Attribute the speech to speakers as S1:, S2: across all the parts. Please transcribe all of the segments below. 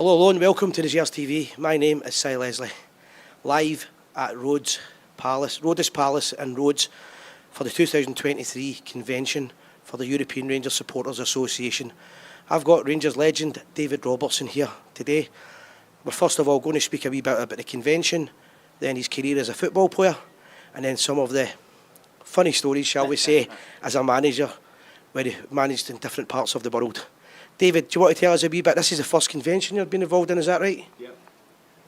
S1: Hello and welcome to the Gers TV. My name is Si Leslie, live at Rhodes Palace in Rhodes for the 2023 convention for the European Rangers Supporters Association. I've got Rangers legend David Robertson here today. We're first of all going to speak a wee bit about the convention, then his career as a football player, and then some of the funny stories, shall we say, as a manager, where he managed in different parts of the world. David, do you want to tell us a wee bit? This is the first convention you've been involved in, is that right?
S2: Yeah,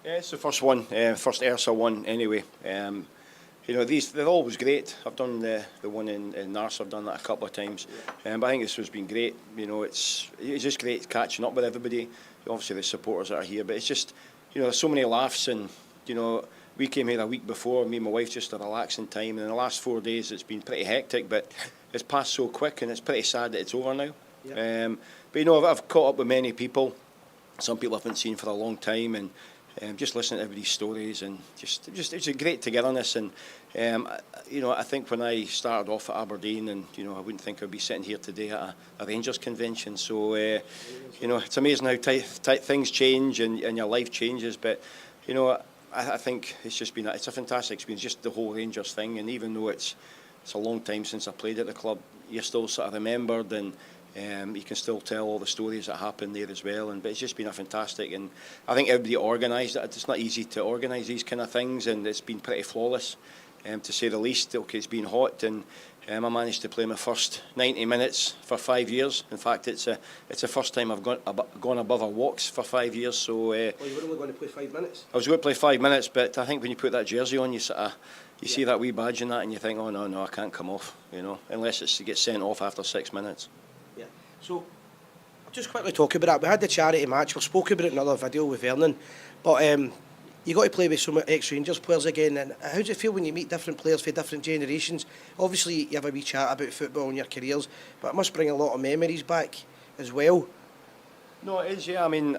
S2: it's the first one, first ERSA one anyway. They're always great. I've done the one in Nars, I've done that a couple of times. But I think this has been great. It's just great catching up with everybody. Obviously the supporters that are here, but it's just, there's so many laughs, and, we came here a week before, me and my wife, just a relaxing time, and in the last 4 days it's been pretty hectic, but it's passed so quick, and it's pretty sad that it's over now. Yep. But I've caught up with many people, some people I haven't seen for a long time, and just listening to everybody's stories, and just it's a great togetherness. And I think when I started off at Aberdeen, and I wouldn't think I'd be sitting here today at a Rangers convention. So it's amazing how things change and your life changes. But I think it's a fantastic experience, just the whole Rangers thing. And even though it's a long time since I played at the club, you're still sort of remembered, and you can still tell all the stories that happened there as well. But it's just been a fantastic, and I think everybody organised it. It's not easy to organise these kind of things, and it's been pretty flawless, to say the least. Okay, it's been hot, and I managed to play my first 90 minutes for 5 years. In fact, it's the first time I've gone above a walks for 5 years. So
S1: well, you were only going to play 5 minutes?
S2: I was going to play 5 minutes, but I think when you put that jersey on, you see that wee badge and that, and you think, oh no, I can't come off, unless it's to get sent off after 6 minutes.
S1: Yeah. So I'll just quickly talk about that. We had the charity match. We spoke about it in another video with Vernon, but you got to play with some ex-Rangers players again. And how does it feel when you meet different players for different generations? Obviously, you have a wee chat about football and your careers, but it must bring a lot of memories back as well.
S2: No, it is, yeah. I mean,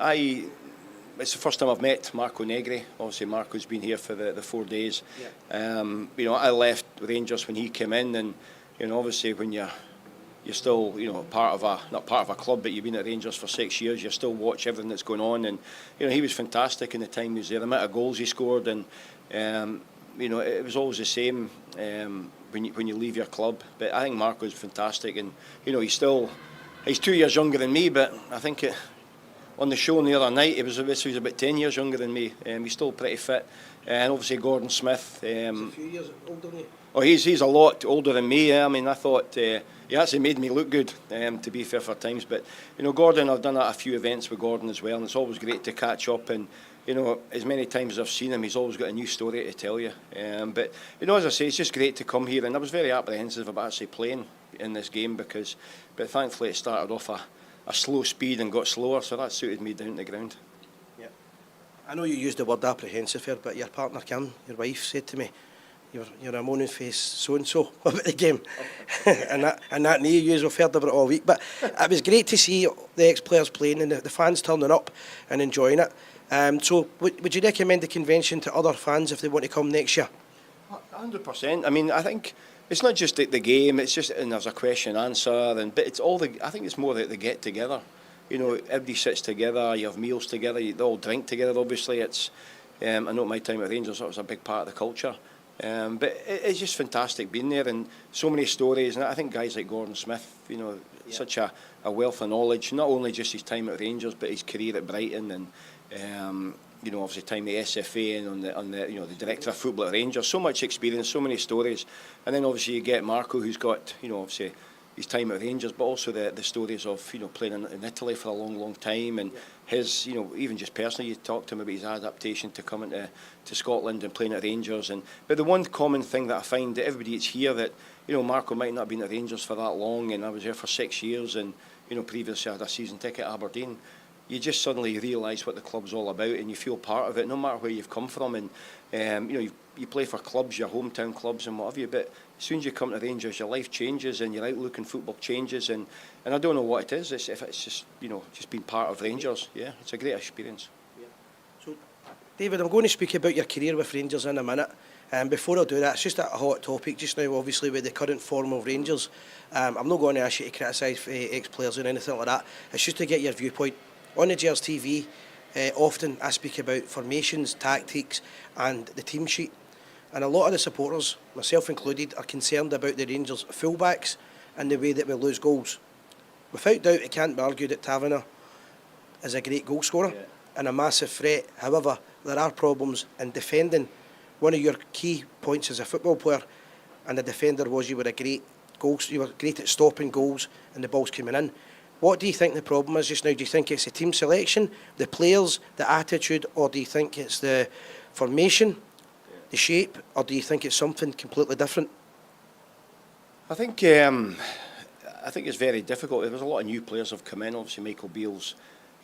S2: it's the first time I've met Marco Negri. Obviously, Marco's been here for the 4 days. Yeah. I left Rangers when he came in, and obviously when you're still, not part of a club, but you've been at Rangers for 6 years, you still watch everything that's going on, and he was fantastic in the time he was there. The amount of goals he scored, and it was always the same when you leave your club. But I think Marco's fantastic, and he's 2 years younger than me, but I think on the show the other night, he was about 10 years younger than me. He's still pretty fit. And obviously Gordon Smith.
S1: He's a few years older than you?
S2: Oh, he's a lot older than me. I mean, I thought he actually made me look good, to be fair, for times. But Gordon, I've done a few events with Gordon as well, and it's always great to catch up. And as many times as I've seen him, he's always got a new story to tell you. But as I say, it's just great to come here. And I was very apprehensive about actually playing in this game but thankfully it started off a slow speed and got slower, so that suited me down to the ground.
S1: Yeah, I know you used the word apprehensive here, but your partner Kim, your wife, said to me, you're a moaning face so-and-so about the game. and that knee you have heard about it all week. But it was great to see the ex-players playing and the fans turning up and enjoying it. So would you recommend the convention to other fans if they want to come next year?
S2: 100%. I mean, I think it's not just the game, it's just, and there's a question and answer, but it's all I think it's more that they get together. Everybody sits together, you have meals together, they all drink together, obviously. I know my time at Rangers, that was a big part of the culture. But it's just fantastic being there, and so many stories. And I think guys like Gordon Smith, such a wealth of knowledge, not only just his time at Rangers, but his career at Brighton, and obviously time at SFA, and on the director of football at Rangers. So much experience, so many stories. And then obviously you get Marco, who's got obviously his time at Rangers, but also the stories of playing in Italy for a long time, and his even just personally, you talk to him about his adaptation to coming to Scotland and playing at Rangers. But the one common thing that I find that everybody that's here, that Marco might not have been at Rangers for that long, and I was there for 6 years, and previously I had a season ticket at Aberdeen. You just suddenly realise what the club's all about, and you feel part of it, no matter where you've come from. And you play for clubs, your hometown clubs and what have you, but as soon as you come to Rangers, your life changes and your outlook in football changes, and I don't know what it is. If it's just just being part of Rangers, yeah, it's a great experience.
S1: Yeah. So, David, I'm going to speak about your career with Rangers in a minute. Before I do that, it's just a hot topic just now, obviously, with the current form of Rangers. I'm not going to ask you to criticise ex-players or anything like that. It's just to get your viewpoint. On the Gers TV, often I speak about formations, tactics and the team sheet. And a lot of the supporters, myself included, are concerned about the Rangers fullbacks and the way that we lose goals. Without doubt, it can't be argued that Taverner is a great goal scorer and a massive threat. However, there are problems in defending. One of your key points as a football player and a defender was you were great at stopping goals and the balls coming in. What do you think the problem is just now? Do you think it's the team selection, the players, the attitude, or do you think it's the formation, the shape, or do you think it's something completely different?
S2: I think it's very difficult. There's a lot of new players have come in. Obviously, Michael Beale's,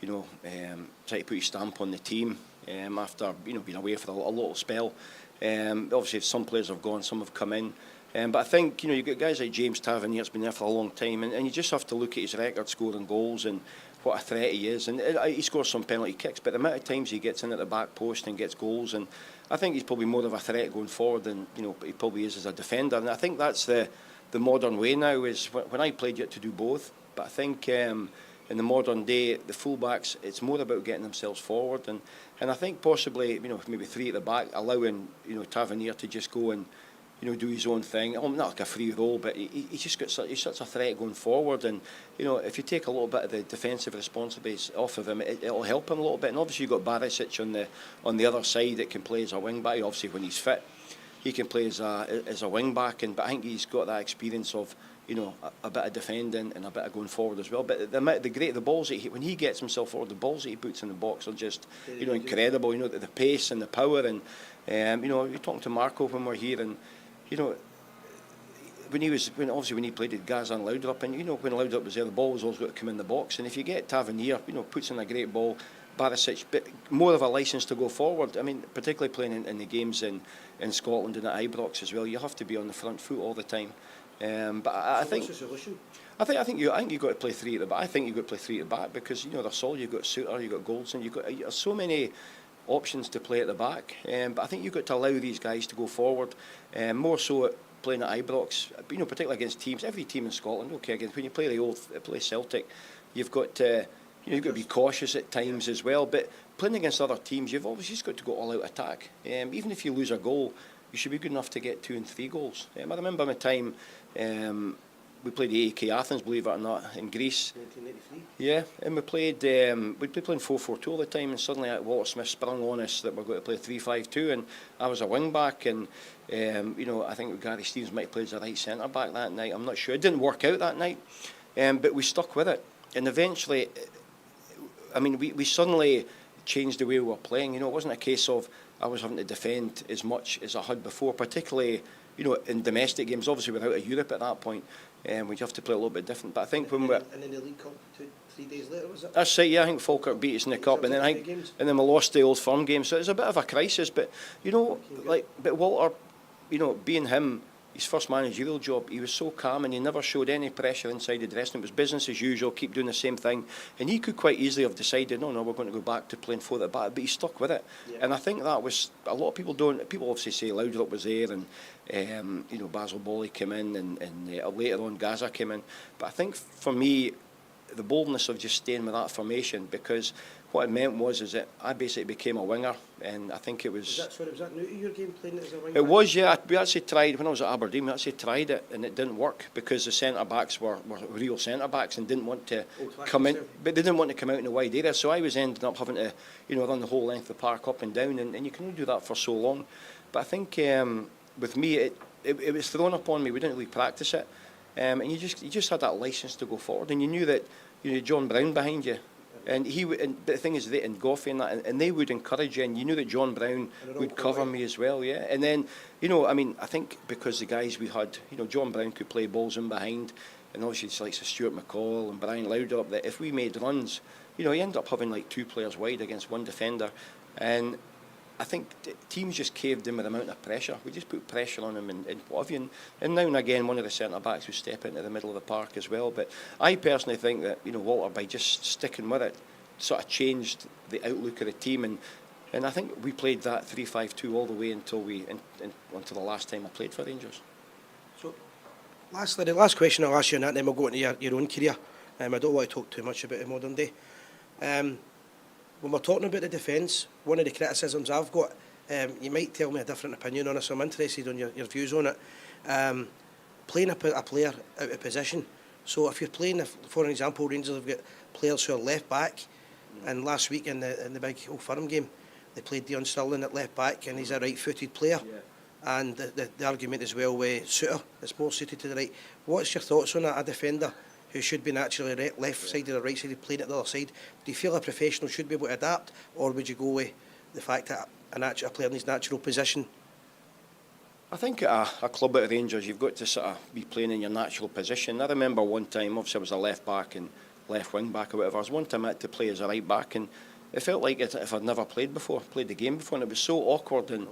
S2: try to put his stamp on the team after being away for a little spell. Obviously, some players have gone, some have come in. But I think you've got guys like James Tavernier that's been there for a long time, and you just have to look at his record scoring goals and what a threat he is. And he scores some penalty kicks, but the amount of times he gets in at the back post and gets goals, and I think he's probably more of a threat going forward than he probably is as a defender. And I think that's the modern way now. Is when I played, you had to do both. But I think in the modern day, the fullbacks, it's more about getting themselves forward, and I think possibly maybe three at the back, allowing Tavernier to just go and do his own thing. Not like a free role, but he's just got he's such a threat going forward. And if you take a little bit of the defensive responsibility off of him, it'll help him a little bit. And obviously you've got Barisic on the other side that can play as a wing back. Obviously when he's fit, he can play as a wing back. But I think he's got that experience of a bit of defending and a bit of going forward as well. But the balls that when he gets himself forward, the balls that he puts in the box are just incredible. The pace and the power. And you're talking to Marco when we're here, and when he played at Gers and Laudrup, and when Laudrup was there, the ball was always got to come in the box. And if you get Tavernier, puts in a great ball, Barisic, but more of a licence to go forward. I mean, particularly playing in the games in Scotland and at Ibrox as well, you have to be on the front foot all the time. But I think what's the solution? I think you've got to play three at the back. I think you've got to play three at the back because they're solid. You've got Suter, you've got Goldson, you've so many options to play at the back. But I think you've got to allow these guys to go forward. More so playing at Ibrox, particularly against teams. Every team in Scotland, against when you play Celtic, you've got to be cautious at times as well. But playing against other teams, you've always just got to go all out attack. Even if you lose a goal, you should be good enough to get 2 and 3 goals. I remember my time. We played AEK Athens, believe it or not, in Greece.
S3: 1993.
S2: Yeah, and we played playing 4-4-2 all the time, and suddenly Walter Smith sprung on us that we're going to play 3-5-2, and I was a wing back, and I think Gary Stevens might have played as a right centre back that night. I'm not sure. It didn't work out that night, but we stuck with it, and eventually, we suddenly changed the way we were playing. It wasn't a case of I was having to defend as much as I had before, particularly in domestic games. Obviously, without a Europe at that point. We'd have to play a little bit different. But I think when
S3: and in the League Cup 3 days later, was it?
S2: That's right, yeah, I think Falkirk beat us in the Cup, and then we lost the Old Firm game. So it's a bit of a crisis. But but Walter, being him, his first managerial job, he was so calm and he never showed any pressure inside the dressing room. It was business as usual, keep doing the same thing. And he could quite easily have decided, no, we're going to go back to playing 4 at the back, but he stuck with it. Yeah. And I think that was, a lot of people don't, people obviously say Laudrup was there and, Basil Bolly came in and later on Gaza came in. But I think for me, the boldness of just staying with that formation, because what it meant was that I basically became a winger, and I think it was...
S3: Was that new to your game, playing it as a winger?
S2: It was, yeah. We actually tried, when I was at Aberdeen, we actually tried it, and it didn't work, because the centre-backs were real centre-backs and didn't want to come in, but they didn't want to come out in a wide area, so I was ending up having to, run the whole length of the park up and down, and you can only do that for so long. But I think with me, it was thrown upon me, we didn't really practice it, and you just had that licence to go forward, and you knew that you had John Brown behind you. And but the thing is, they and Goffey and that, and they would encourage you, and you knew that John Brown would cover me as well, yeah. And then, I think because the guys we had, John Brown could play balls in behind, and obviously it's like Stuart McCall and Brian Laudrup, that if we made runs, you end up having like 2 players wide against 1 defender, and I think teams just caved in with the amount of pressure. We just put pressure on them and what have you. And now and again, one of the centre-backs would step into the middle of the park as well. But I personally think that, Walter, by just sticking with it, sort of changed the outlook of the team. And I think we played that 3-5-2 all the way until until the last time I played for Rangers.
S1: So, lastly, the last question I'll ask you, and then we'll go into your own career. I don't want to talk too much about the modern day. when we're talking about the defence, one of the criticisms I've got, you might tell me a different opinion on it, so I'm interested on your views on it. Playing a player out of position. So if you're playing, for an example, Rangers have got players who are left back, and last week in the big Old Firm game, they played Dion Sterling at left back, and he's a right-footed player. Yeah. And the argument as well with Suter is more suited to the right. What's your thoughts on that? A defender who should be naturally left-sided or right-sided playing at the other side. Do you feel a professional should be able to adapt, or would you go with the fact that a player in his natural position?
S2: I think at a club at Rangers, you've got to sort of be playing in your natural position. I remember one time, obviously I was a left back and left wing back or whatever. I was one time I had to play as a right back, and it felt like if I'd never played the game before, and it was so awkward. And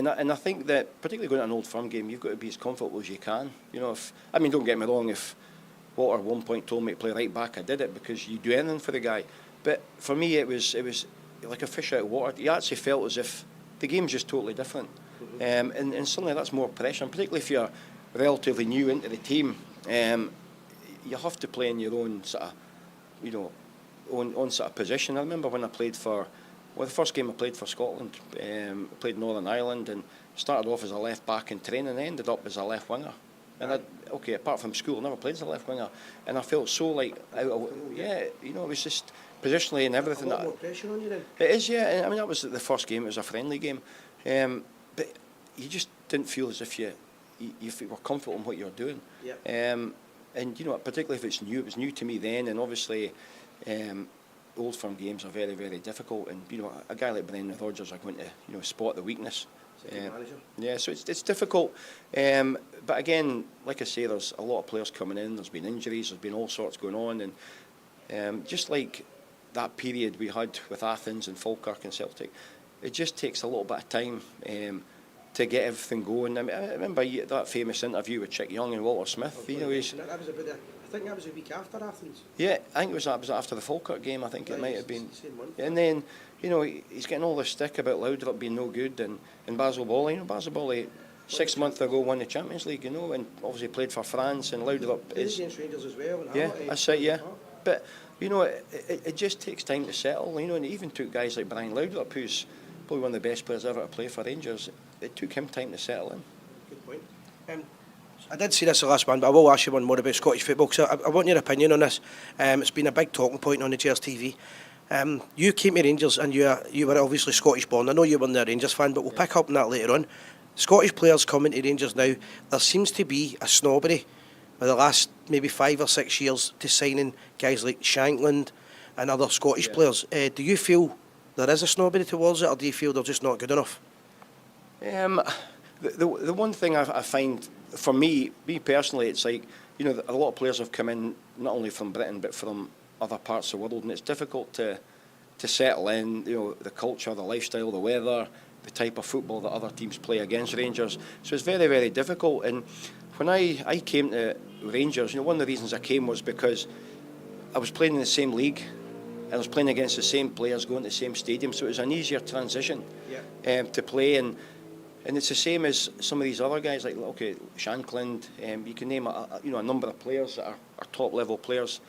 S2: I think that particularly going to an Old Firm game, you've got to be as comfortable as you can. You know, don't get me wrong, if Walter at one point told me to play right back, I did it because you do anything for the guy. But for me, it was like a fish out of water. You actually felt as if the game's just totally different. And suddenly that's more pressure, and particularly if you're relatively new into the team, you have to play in your own sort of, own sort of position. I remember when I played the first game I played for Scotland, I played Northern Ireland, and started off as a left back in training, and ended up as a left winger. And apart from school, I never played as a left winger, and I felt so like out of, it was just positionally and everything.
S1: A lot more pressure on you then.
S2: It is, yeah. I mean, that was the first game. It was a friendly game, but you just didn't feel as if you were comfortable in what you were doing.
S1: Yep.
S2: And particularly if it's new, it was new to me then, and obviously, Old Firm games are very, very difficult, and a guy like Brendan Rodgers are going to spot the weakness. Yeah, so it's difficult. But again, like I say, there's a lot of players coming in. There's been injuries. There's been all sorts going on, and just like that period we had with Athens and Falkirk and Celtic, it just takes a little bit of time to get everything going. I remember that famous interview with Chick Young and Walter Smith.
S3: That was I think that was a week after Athens.
S2: Yeah, I think that was after the Falkirk game. I think it might have been.
S3: Same month.
S2: And then he's getting all this stick about Laudrup being no good, and Basil Boli. Basil Boli 6 months ago won the Champions League. And obviously played for France, and Laudrup is
S3: against Rangers as well.
S2: Yeah, that's it. Yeah, but it just takes time to settle. And it even took guys like Brian Laudrup, who's probably one of the best players ever to play for Rangers. It took him time to settle in.
S1: Good point. I did see this the last one, but I will ask you one more about Scottish football, because I want your opinion on this. It's been a big talking point on the Gers TV. You came to Rangers, and you were obviously Scottish born. I know you weren't a Rangers fan, but we'll pick up on that later on. Scottish players coming to Rangers now, there seems to be a snobbery for the last maybe 5 or 6 years to signing guys like Shankland and other Scottish players. Do you feel there is a snobbery towards it, or do you feel they're just not good enough?
S2: The one thing I find, for me personally, it's like, a lot of players have come in not only from Britain but from other parts of the world, and it's difficult to settle in, the culture, the lifestyle, the weather, the type of football that other teams play against Rangers. So it's very, very difficult. And when I came to Rangers, one of the reasons I came was because I was playing in the same league, and I was playing against the same players, going to the same stadium, so it was an easier transition to play. And it's the same as some of these other guys, like Shankland. You can name a number of players that are top level players.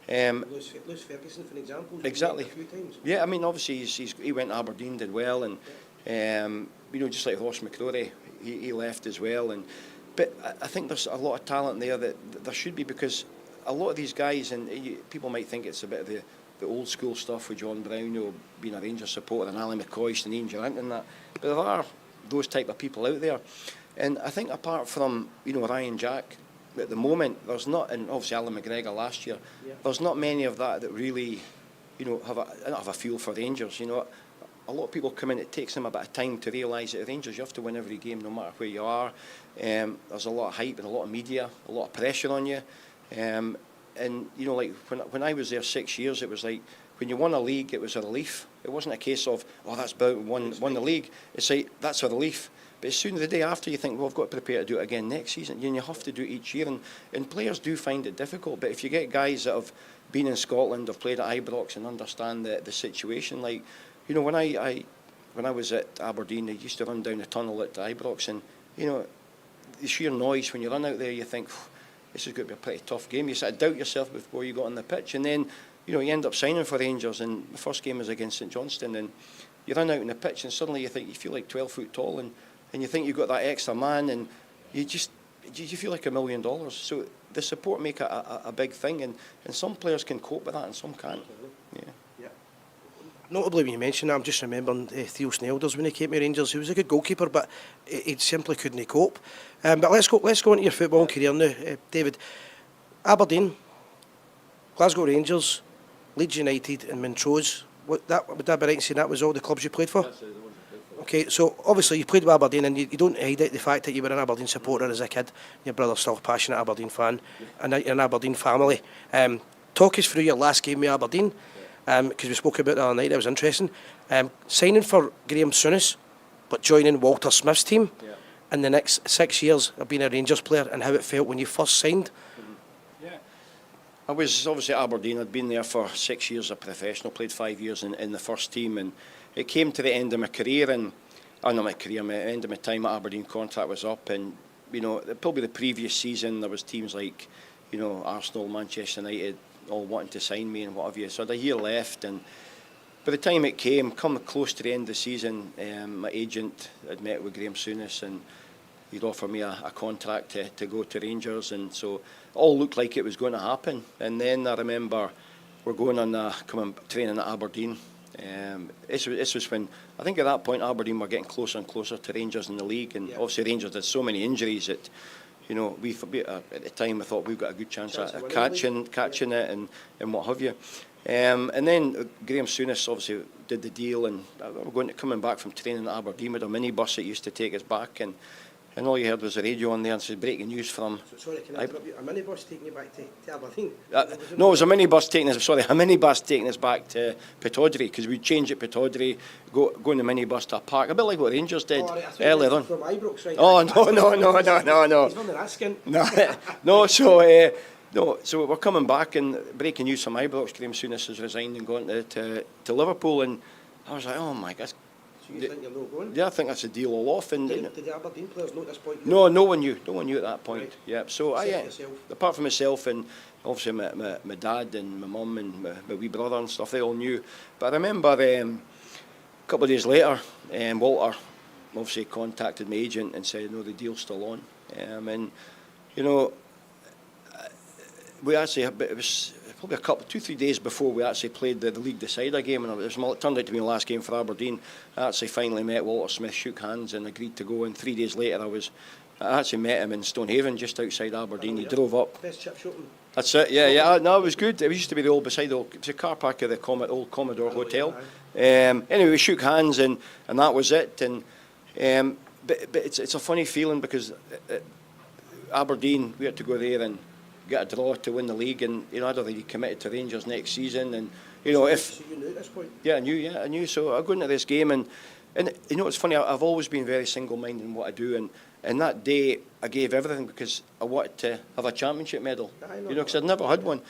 S3: Lewis Ferguson, for example.
S2: Exactly.
S3: A few times.
S2: Yeah, I mean, obviously he went to Aberdeen, did well, and just like Ross McCrory, he left as well. But I think there's a lot of talent there that there should be, because a lot of these guys, and people might think it's a bit of the old school stuff with John Brown, being a Rangers supporter, and Ali McCoist and Ian Durrant and that. But there are those type of people out there, and I think apart from Ryan Jack at the moment, there's not, and obviously Alan McGregor last year, there's not many of that really have a feel for Rangers. A lot of people come in, it takes them a bit of time to realise that at Rangers you have to win every game no matter where you are. There's a lot of hype and a lot of media, a lot of pressure on you, and like when I was there 6 years, it was like when you won a league, it was a relief. It wasn't a case of, that's about won the league. It's like, that's a relief. But as soon as the day after, you think, I've got to prepare to do it again next season. And you have to do it each year. And players do find it difficult. But if you get guys that have been in Scotland, have played at Ibrox and understand the situation, like, when I was at Aberdeen, I used to run down the tunnel at Ibrox, and, the sheer noise, when you run out there, you think, this is going to be a pretty tough game. You sort of doubt yourself before you got on the pitch, and then you end up signing for Rangers, and the first game was against St Johnstone, and you run out on the pitch, and suddenly you feel like 12 foot tall, and you think you've got that extra man, and you feel like $1 million. So the support make a big thing, and some players can cope with that, and some can't. Yeah.
S1: Notably, when you mention that, I'm just remembering Theo Snelders when he came to Rangers. He was a good goalkeeper, but he simply couldn't cope. But let's go into your football career now, David. Aberdeen, Glasgow Rangers, Leeds United, and Montrose. Would that be right in saying that was all the clubs you played for?
S2: That's the ones I played for.
S1: Okay, so obviously you played with Aberdeen, and you don't hide it, the fact that you were an Aberdeen supporter as a kid. Your brother's still a passionate Aberdeen fan, and you're an Aberdeen family. Talk us through your last game with Aberdeen, because we spoke about it the other night. That was interesting. Signing for Graham Souness, but joining Walter Smith's team, in the next 6 years of being a Rangers player, and how it felt when you first signed.
S2: Yeah, I was obviously at Aberdeen. I'd been there for 6 years as a professional, played 5 years in the first team, and it came to the end of my career, and not my career, my end of my time at Aberdeen contract was up, and probably the previous season there was teams like Arsenal, Manchester United all wanting to sign me and what have you. So I had a year left, and by the time it came, come close to the end of the season, my agent had met with Graham Souness, and he'd offered me a contract to go to Rangers, and so it all looked like it was going to happen. And then I remember we're going on training at Aberdeen. This was when, I think at that point, Aberdeen were getting closer and closer to Rangers in the league, and obviously Rangers had so many injuries that we at the time I thought we've got a good chance at catching it and what have you. And then Graham Souness obviously did the deal, and we're coming back from training at Aberdeen with a minibus that used to take us back, and all you heard was the radio on there and said breaking news from.
S3: Sorry, can I interrupt you? A minibus taking you back to Aberdeen?
S2: No, it was a minibus taking us back to Pittodrie, because we'd change at Pittodrie, go in the minibus to a park, a bit like what Rangers did earlier on.
S3: From Ibrox, right?
S2: Oh no.
S3: He's only asking.
S2: No, so we're coming back, and breaking news from Ibrox, Graham Souness has resigned and gone to Liverpool, and I was like, oh my God.
S3: So you think you're not going?
S2: Yeah, I think that's a deal all off. And
S3: Did the Aberdeen players know at this point?
S2: No one knew at that point.
S3: Right.
S2: Yeah, so
S3: Yourself.
S2: apart from myself and obviously my dad and my mum and my wee brother and stuff, they all knew. But I remember a couple of days later, Walter obviously contacted my agent and said, no, the deal's still on. And we actually, it was probably 2-3 days before we actually played the league decider game, and it turned out to be my last game for Aberdeen. I actually finally met Walter Smith, shook hands and agreed to go, and 3 days later I actually met him in Stonehaven, just outside Aberdeen. He drove up.
S3: Best chip shooting.
S2: That's it, yeah. No, it was good. It used to be it was a car park of the old Commodore Hotel. Anyway, we shook hands, and that was it. And but it's a funny feeling, because Aberdeen, we had to go there and get a draw to win the league, and I'd already committed to Rangers next season, and if
S3: So you knew at this point?
S2: yeah, I knew. So I go into this game, and it's funny. I've always been very single-minded in what I do, and that day I gave everything, because I wanted to have a championship medal. Because I'd never had one,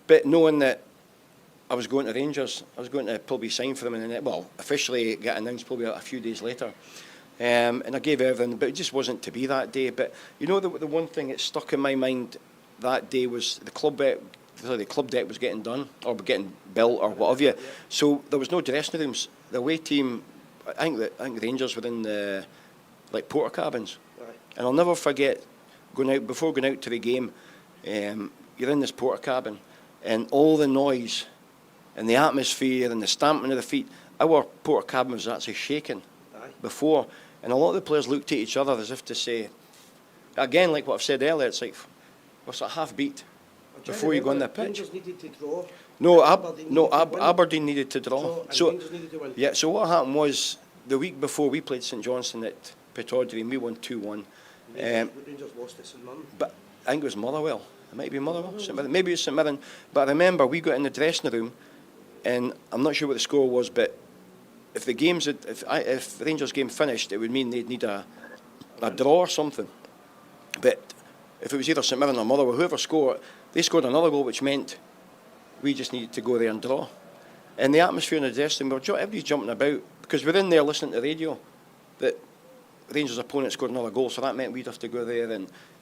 S2: but knowing that I was going to Rangers, I was going to probably sign for them, and then, officially get announced probably a few days later. And I gave everything, but it just wasn't to be that day. But the one thing that stuck in my mind that day was the club deck was getting done or getting built or whatever. Yeah. So there was no dressing rooms. The away team, I think Rangers were in the porter cabins. Right. And I'll never forget going out to the game. You're in this porter cabin, and all the noise and the atmosphere and the stamping of the feet. Our porter cabin was actually shaking before, and a lot of the players looked at each other as if to say, again, like what I've said earlier, it's like, what's a half beat before you go on the pitch?
S3: Rangers needed to draw.
S2: Aberdeen needed to draw.
S3: Rangers needed to win.
S2: Yeah. So what happened was the week before we played St Johnstone at Pittodrie, and we won 2-1.
S3: Rangers lost to St Mirren.
S2: But I think it was Motherwell. It might be Motherwell. St Mirren. Maybe it was St Mirren. But I remember we got in the dressing room, and I'm not sure what the score was, but if the Rangers game finished, it would mean they'd need a draw or something. But if it was either St Mirren or Motherwell, whoever scored, they scored another goal, which meant we just needed to go there and draw. And the atmosphere in the dressing room, everybody's jumping about, because we're in there listening to the radio that Rangers' opponent scored another goal, so that meant we'd have to go there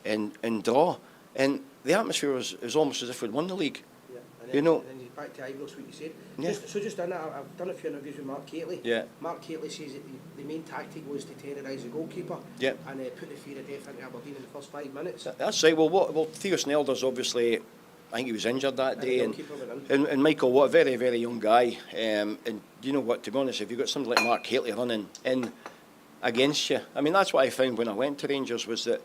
S2: and draw. And the atmosphere was almost as if we'd won the league.
S3: Yeah. And then,
S2: You know.
S3: and then he's back to Ibrox, what you said.
S2: Yeah.
S3: Just on that, I've done a few interviews with Mark Catley.
S2: Yeah.
S3: Mark Catley says that the main tactic was to terrorise the goalkeeper.
S2: Yeah.
S3: And put the fear of death into Aberdeen in the first 5 minutes.
S2: That's right. Well, Theo Snelders obviously, I think he was injured that
S3: And the
S2: day,
S3: goalkeeper went in.
S2: and Michael Watt, a very, very young guy. And you know what? To be honest, if you've got somebody like Mark Catley running in against you, I mean, that's what I found when I went to Rangers was that,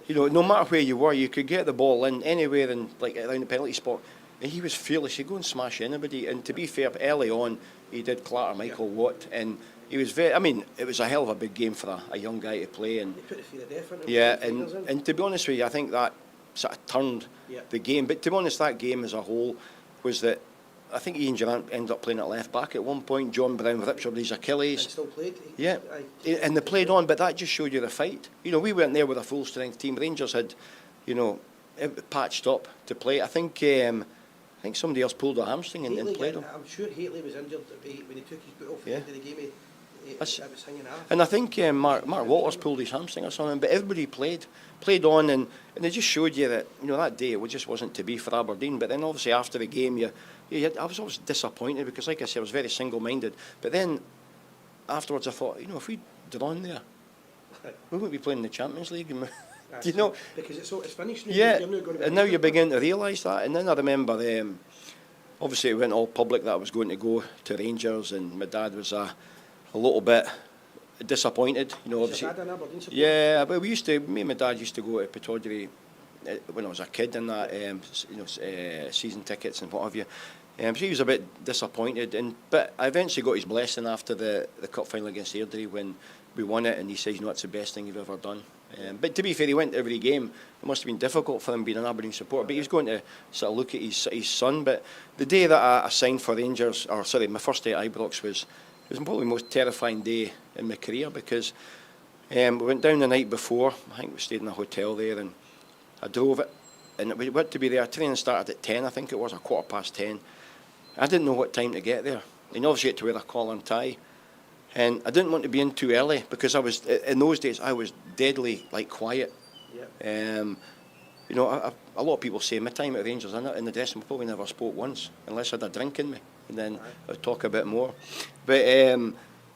S2: you know, no matter where you were, you could get the ball in anywhere in, like around the penalty spot. And he was fearless. He'd go and smash anybody. And to be fair, early on, he did clatter Michael Watt. And he was very, I mean, it was a hell of a big game for a young guy to play. And
S3: They put the fear of death into him.
S2: yeah,
S3: Put the fingers in.
S2: and to be honest with you, I think that sort of turned the game. But to be honest, that game as a whole was that I think Ian Durant ended up playing at left back at one point. John Brown ruptured his
S3: And
S2: Achilles.
S3: still played.
S2: Yeah, and they played on, but that just showed you the fight. You know, we weren't there with a full strength team. Rangers had, you know, it patched up to play. I think somebody else pulled a hamstring and played him.
S3: I'm sure Haley was injured when he took his boot off at the end of the game. It was hanging off.
S2: And I think Mark Walters pulled his hamstring or something, but everybody played on, and it just showed you that, you know, that day it just wasn't to be for Aberdeen. But then obviously after the game, I was always disappointed because, like I said, I was very single-minded. But then afterwards I thought, you know, if we'd drawn there, we wouldn't be playing in the Champions League. You know,
S3: because it's finished now.
S2: yeah,
S3: You're not going to be
S2: and now you begin to realise that. And then I remember, obviously it went all public that I was going to go to Rangers, and my dad was a little bit disappointed. You know,
S3: Is your
S2: obviously.
S3: dad an Aberdeen supporter?
S2: Yeah, but me and my dad used to go to Pittodrie when I was a kid, and that season tickets and what have you. So he was a bit disappointed, but I eventually got his blessing after the cup final against Airdrie when we won it, and he says, you know, it's the best thing you've ever done. But to be fair, he went to every game. It must have been difficult for him being an Aberdeen supporter, but he was going to sort of look at his son. But the day that I signed for Rangers, my first day at Ibrox was probably the most terrifying day in my career, because we went down the night before. I think we stayed in a hotel there, and I drove it, and we went to be there. Training started at 10, I think it was, or 10:15. I didn't know what time to get there. And obviously you had to wear a collar and tie. And I didn't want to be in too early, because in those days I was deadly quiet.
S3: Yeah.
S2: You know, a lot of people say my time at Rangers in the dressing room, probably never spoke once, unless I had a drink in me, and then I'd talk a bit more. But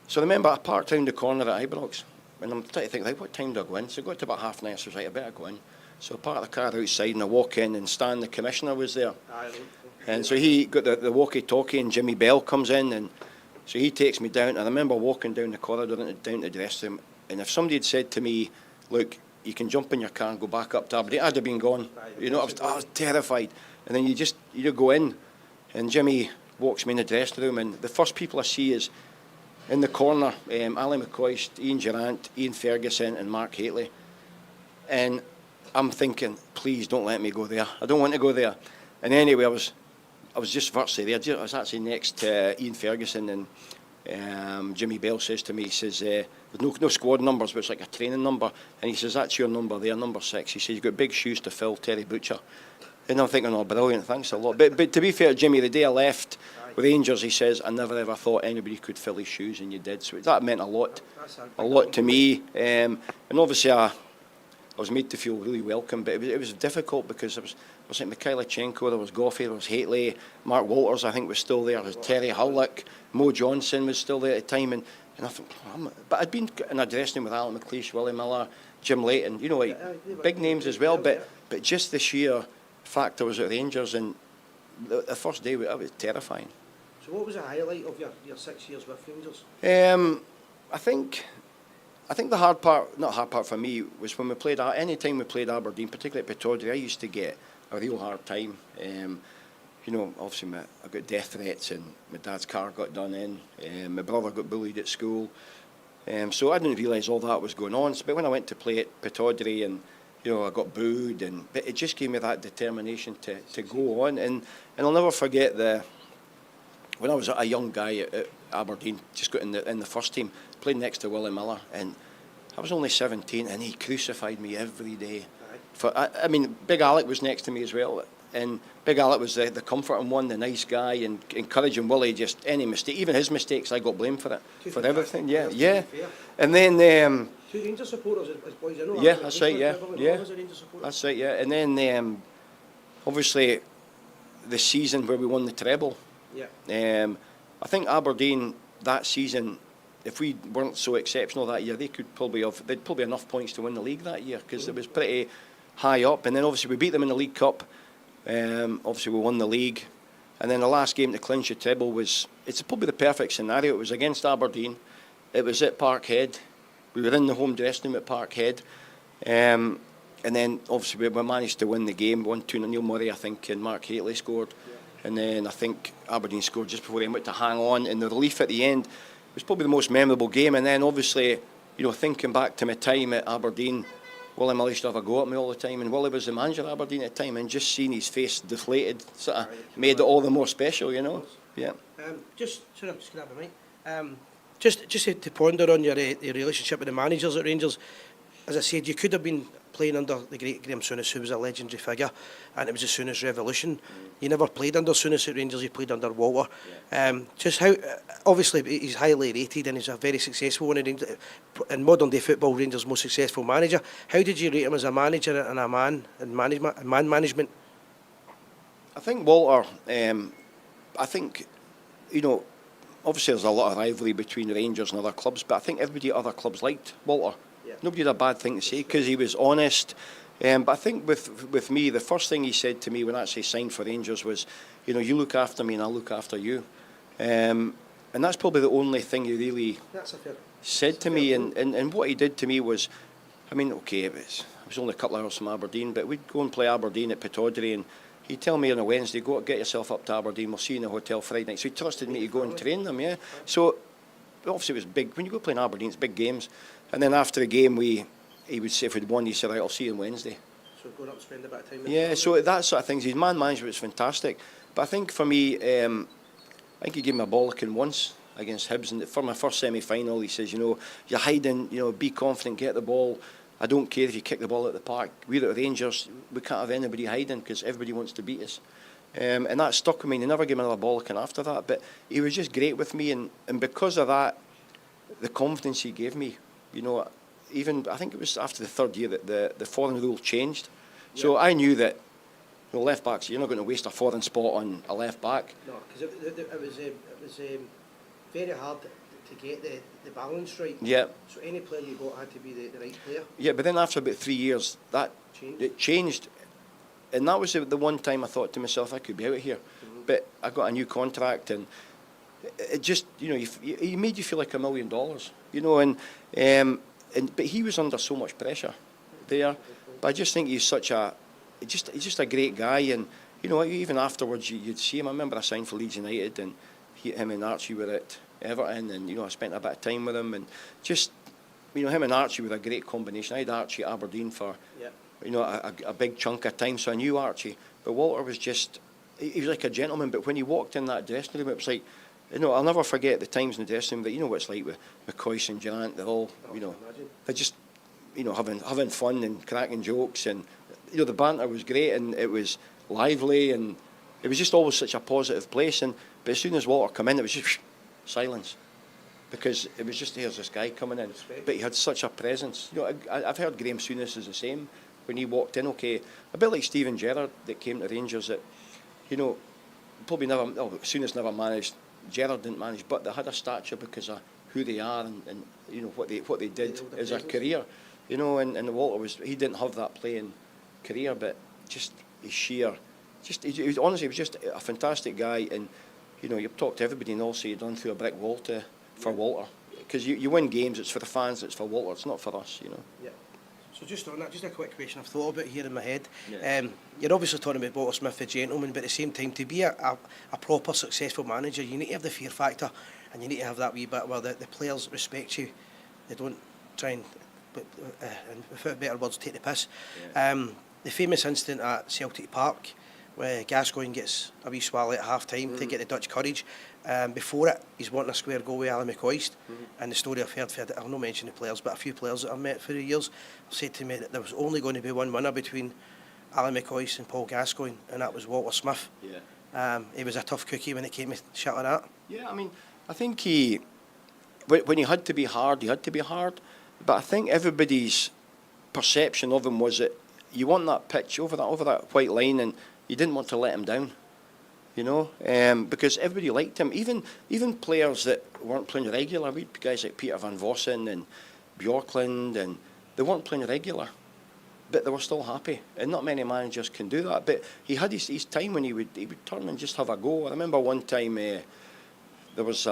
S2: so I remember I parked round the corner at Ibrox, and I'm trying to think, what time do I go in? So I got to about 9:30, so I was like, I better go in. So I parked the car outside, and I walk in, and Stan, the commissioner, was there. And so he got the walkie-talkie, and Jimmy Bell comes in, and so he takes me down. And I remember walking down the corridor down to the dressing room, and if somebody had said to me, look, you can jump in your car and go back up to Aberdeen, I'd have been gone. You know, I was terrified. And then you go in, and Jimmy walks me in the dressing room, and the first people I see is in the corner, Ali McCoist, Ian Durant, Ian Ferguson, and Mark Catley. And I'm thinking, please don't let me go there. I don't want to go there. And anyway, I was just virtually there. I was actually next to Ian Ferguson, and Jimmy Bell says to me, he says, with no squad numbers, but it's like a training number, and he says, that's your number there, number 6. He says, you've got big shoes to fill, Terry Butcher. And I'm thinking, oh, brilliant, thanks a lot. But to be fair, Jimmy, the day I left with Rangers, he says, I never ever thought anybody could fill his shoes, and you did. So that meant a lot to me. And obviously I was made to feel really welcome, but it was difficult, because there was like Mikhailichenko, there was Goffey, there was Haitley, Mark Walters I think was still there, there was Terry Hullock, Mo Johnson was still there at the time, and I thought, but I'd been in a dressing room with Alan McLeish, Willie Miller, Jim Layton, you know, big names as well, but just the sheer fact I was at Rangers, and the first day it was terrifying.
S3: So what was the highlight of your 6 years with Rangers?
S2: I think the hard part, not hard part for me, was when we played, any time we played Aberdeen, particularly at Pittodrie, I used to get a real hard time. You know, obviously I got death threats, and my dad's car got done in, my brother got bullied at school. So I didn't realise all that was going on. But when I went to play at Pittodrie, and you know, I got booed, but it just gave me that determination to go on. And I'll never forget when I was a young guy at Aberdeen, just got in the first team, played next to Willie Miller, and I was only 17, and he crucified me every day. I mean, Big Alec was next to me as well, and Big Alec was the comforting one, the nice guy, and encouraging Willie, just any mistake, even his mistakes, I got blamed for it, for everything. Yeah. And then
S3: two Rangers supporters as boys, I know.
S2: Yeah, that's right. Yeah.
S3: Was a Rangers supporter.
S2: That's right. Yeah. And then obviously the season where we won the treble.
S1: Yeah.
S2: I think Aberdeen that season, if we weren't so exceptional that year, they'd probably have enough points to win the league that year, because it was pretty high up. And then obviously we beat them in the League Cup. Obviously we won the league, and then the last game to clinch the treble it's probably the perfect scenario. It was against Aberdeen. It was at Parkhead. We were in the home dressing room at Parkhead. And then obviously we managed to win the game 1-2. Neil Murray, I think, and Mark Haitley scored. Yeah. And then I think Aberdeen scored just before they went to hang on. And the relief at the end was probably the most memorable game. And then obviously, thinking back to my time at Aberdeen, Willie Miller used to have a go at me all the time, and Willie was the manager of Aberdeen at the time, and just seeing his face deflated sort of made it all the more special, Yeah.
S1: Just going to have a mic. Just to ponder on your relationship with the managers at Rangers, as I said, you could have been playing under the great Graham Souness, who was a legendary figure, and it was the Souness revolution. You never played under Souness at Rangers, you played under Walter. Just how, obviously he's highly rated and he's a very successful one in modern day football, Rangers' most successful manager. How did you rate him as a manager and a man in man management?
S2: I think Walter, I think, obviously there's a lot of rivalry between Rangers and other clubs, but I think everybody at other clubs liked Walter. Yeah. Nobody had a bad thing to say because he was honest. But I think with me, the first thing he said to me when I actually signed for Rangers was, you look after me and I'll look after you. And that's probably the only thing he really said to me. And what he did to me was, it was only a couple of hours from Aberdeen, but we'd go and play Aberdeen at Pittodrie, and he'd tell me on a Wednesday, go get yourself up to Aberdeen, we'll see you in the hotel Friday night. So he trusted me to go and train them, yeah. So obviously it was big. When you go play in Aberdeen, it's big games. And then after the game, he would say if we'd won, he said, right, I'll see you on Wednesday.
S1: So going up and spend a bit of time with
S2: Yeah, so that sort of things. His man management was fantastic. But I think for me, I think he gave me a bollocking once against Hibs. And for my first semi-final, he says, you're hiding, be confident, get the ball. I don't care if you kick the ball at the park. We're at Rangers, we can't have anybody hiding because everybody wants to beat us. And that stuck with me. He never gave me another bollocking after that. But he was just great with me. And because of that, the confidence he gave me, even I think it was after the third year that the foreign rule changed. Yeah. So I knew that left backs, you're not going to waste a foreign spot on a left back.
S1: No, because it was very hard to get the balance right.
S2: Yeah.
S1: So any player you got had to be the right player.
S2: Yeah, but then after about 3 years, it changed. And that was the one time I thought to myself, I could be out of here. Mm-hmm. But I got a new contract, and it just, he made you feel like $1 million, but he was under so much pressure there. But I just think he's just a great guy, and even afterwards you'd see him. I remember I signed for Leeds United, and him and Archie were at Everton, and I spent a bit of time with him, and just him and Archie were a great combination. I had Archie at Aberdeen for a big chunk of time, so I knew Archie. But Walter was he was like a gentleman. But when he walked in that dressing room, it was like, I'll never forget the times in the dressing room that what it's like with McCoy and Durant. They're all, they're just, having fun and cracking jokes, and the banter was great, and it was lively, and it was just always such a positive place. But as soon as Walter came in, it was just silence, because it was just, here's this guy coming in, but he had such a presence. I've heard Graham Souness is the same when he walked in. Okay, a bit like Steven Gerrard that came to Rangers. That probably never. Souness never managed. Gerrard didn't manage, but they had a stature because of who they are and what they did as a career. And Walter he didn't have that playing career, but just his sheer, he was, honestly, he was just a fantastic guy. And you've talked to everybody and all say you've done through a brick wall for Walter, because you win games. It's for the fans. It's for Walter. It's not for us.
S1: Yeah. So just on that, just a quick question I've thought about here in my head.
S2: Yeah.
S1: You're obviously talking about Walter Smith, the gentleman, but at the same time, to be a proper successful manager, you need to have the fear factor, and you need to have that wee bit where the players respect you. They don't try and without better words, take the piss. Yeah. The famous incident at Celtic Park, where Gascoigne gets a wee swallow at half-time to get the Dutch courage. Before it, he's wanting a square goal with Alan McCoist. And the story I've heard, I'll not mention the players, but a few players that I've met through the years have said to me that there was only going to be one winner between Alan McCoist and Paul Gascoigne, and that was Walter Smith. Yeah. He was a tough cookie when it came to shit like that.
S2: Yeah, I think when he had to be hard, he had to be hard. But I think everybody's perception of him was that you want that pitch over that white line, and you didn't want to let him down. you know, because everybody liked him. Even players that weren't playing regular, we had guys like Peter van Vossen and Bjorklund, and they weren't playing regular, but they were still happy. And not many managers can do that. But he had his time when he would turn and just have a go. I remember one time there was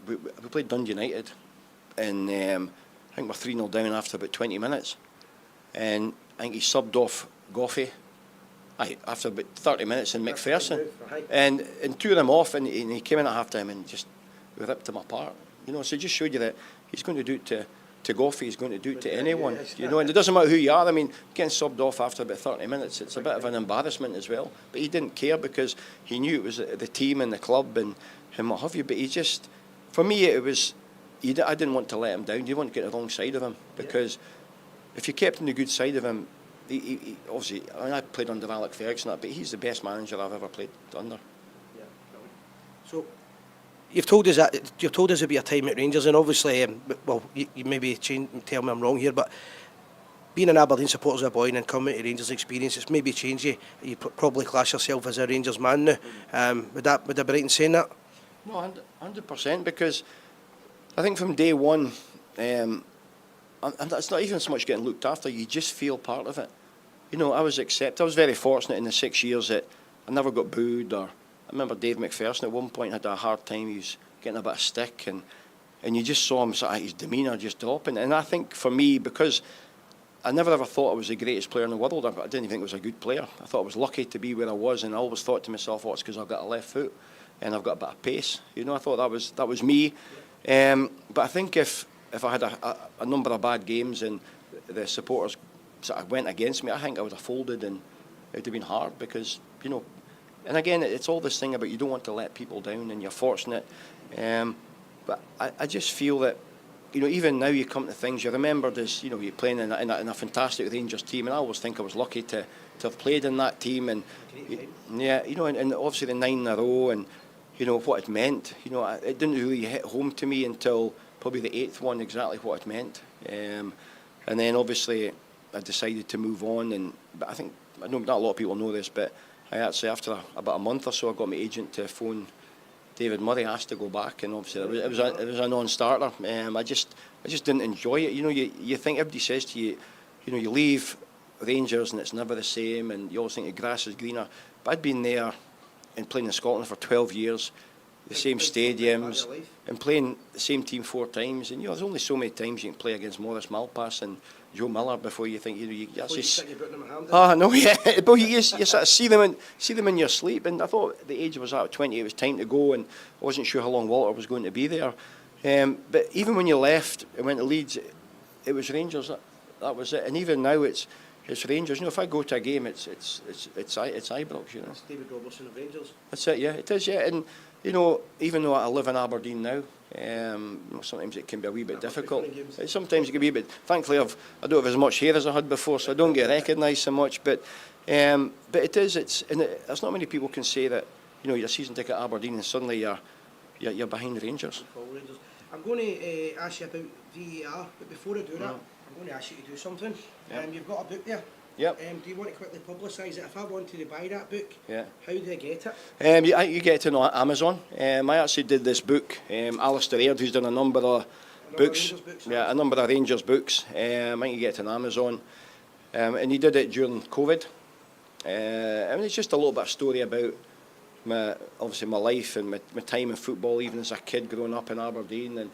S2: we played Dundee United, and I think we're 3-0 down after about 20 minutes, and I think he subbed off Goffey. After about 30 minutes in McPherson, and two of them off, and he came in at half time and just ripped him apart. You know, so it just showed you that he's going to do it to Goffey, he's going to do it to anyone. You know, and it doesn't matter who you are. I mean, getting subbed off after about 30 minutes, it's a bit of an embarrassment as well. But he didn't care because he knew it was the team and the club and what have you. But he just, for me, it was, I didn't want to let him down. You want to get the wrong side of him, because if you kept on the good side of him, he obviously, I mean, I played under Alec Ferguson, but he's the best manager I've ever played under.
S1: Yeah. So you've told us there'll be a time at Rangers, and obviously, well, you maybe tell me I'm wrong here, but being an Aberdeen supporter as a boy and then coming to Rangers experience, it's maybe changed you. You probably class yourself as a Rangers man now. Would I be right in saying that?
S2: No, 100%, because I think from day one, and it's not even so much getting looked after, you just feel part of it. You know, I was very fortunate in the 6 years that I never got booed, or I remember Dave McPherson at one point had a hard time, he was getting a bit of stick, and you just saw him, sort of his demeanour just dropping. And I think for me, because I never ever thought I was the greatest player in the world, I didn't even think I was a good player. I thought I was lucky to be where I was, and I always thought to myself, oh, it's because I've got a left foot and I've got a bit of pace. You know, I thought that was me. But I think if I had a number of bad games and the supporters sort of went against me, I think I would have folded, and it would have been hard, because, you know, and again, it's all this thing about you don't want to let people down, and you're fortunate. But I just feel that, you know, even now you come to things, you're remembered as, you know, you're playing in a fantastic Rangers team, and I always think I was lucky to have played in that team, and yeah, you know, and obviously the 9 in a row, and, you know, what it meant. You know, it didn't really hit home to me until probably the 8th one, exactly what it meant. And then obviously I decided to move on, but I know not a lot of people know this, but I actually, after about a month or so, I got my agent to phone David Murray, asked to go back, and obviously it was a non-starter. I just didn't enjoy it. You know, you think, everybody says to you, you know, you leave Rangers and it's never the same, and you always think the grass is greener. But I'd been there and playing in Scotland for 12 years, the same stadiums, and playing the same team 4 times. And, you know, there's only so many times you can play against Maurice Malpass and Joe Miller before you think, you know, you actually. Oh no, yeah, but you sort of see them in your sleep. And I thought the age I was at 20, it was time to go, and I wasn't sure how long Walter was going to be there. But even when you left and went to Leeds, it was Rangers. That was it. And even now, it's Rangers. You know, if I go to a game, it's Ibrox. You know,
S1: it's David Robertson of Rangers.
S2: That's it. Yeah, it is. Yeah, and you know, even though I live in Aberdeen now, sometimes it can be a wee bit difficult. Sometimes it can be, but thankfully I don't have as much hair as I had before, so I don't get recognised so much. But it is. There's not many people can say that, you know, you're a season ticket at Aberdeen and suddenly you're behind Rangers.
S1: I'm going to ask you about VAR, but before I do that, I'm going to ask you to do something. You've got a book there.
S2: Yep.
S1: Do you want to quickly publicise it? If I wanted to buy that book, how do I get it?
S2: You get it on Amazon. I actually did this book. Alistair Aird, who's done a number of books, a number of Rangers books. I think you get it on Amazon. And he did it during COVID. I mean, it's just a little bit of story about my life and my time in football, even as a kid growing up in Aberdeen, and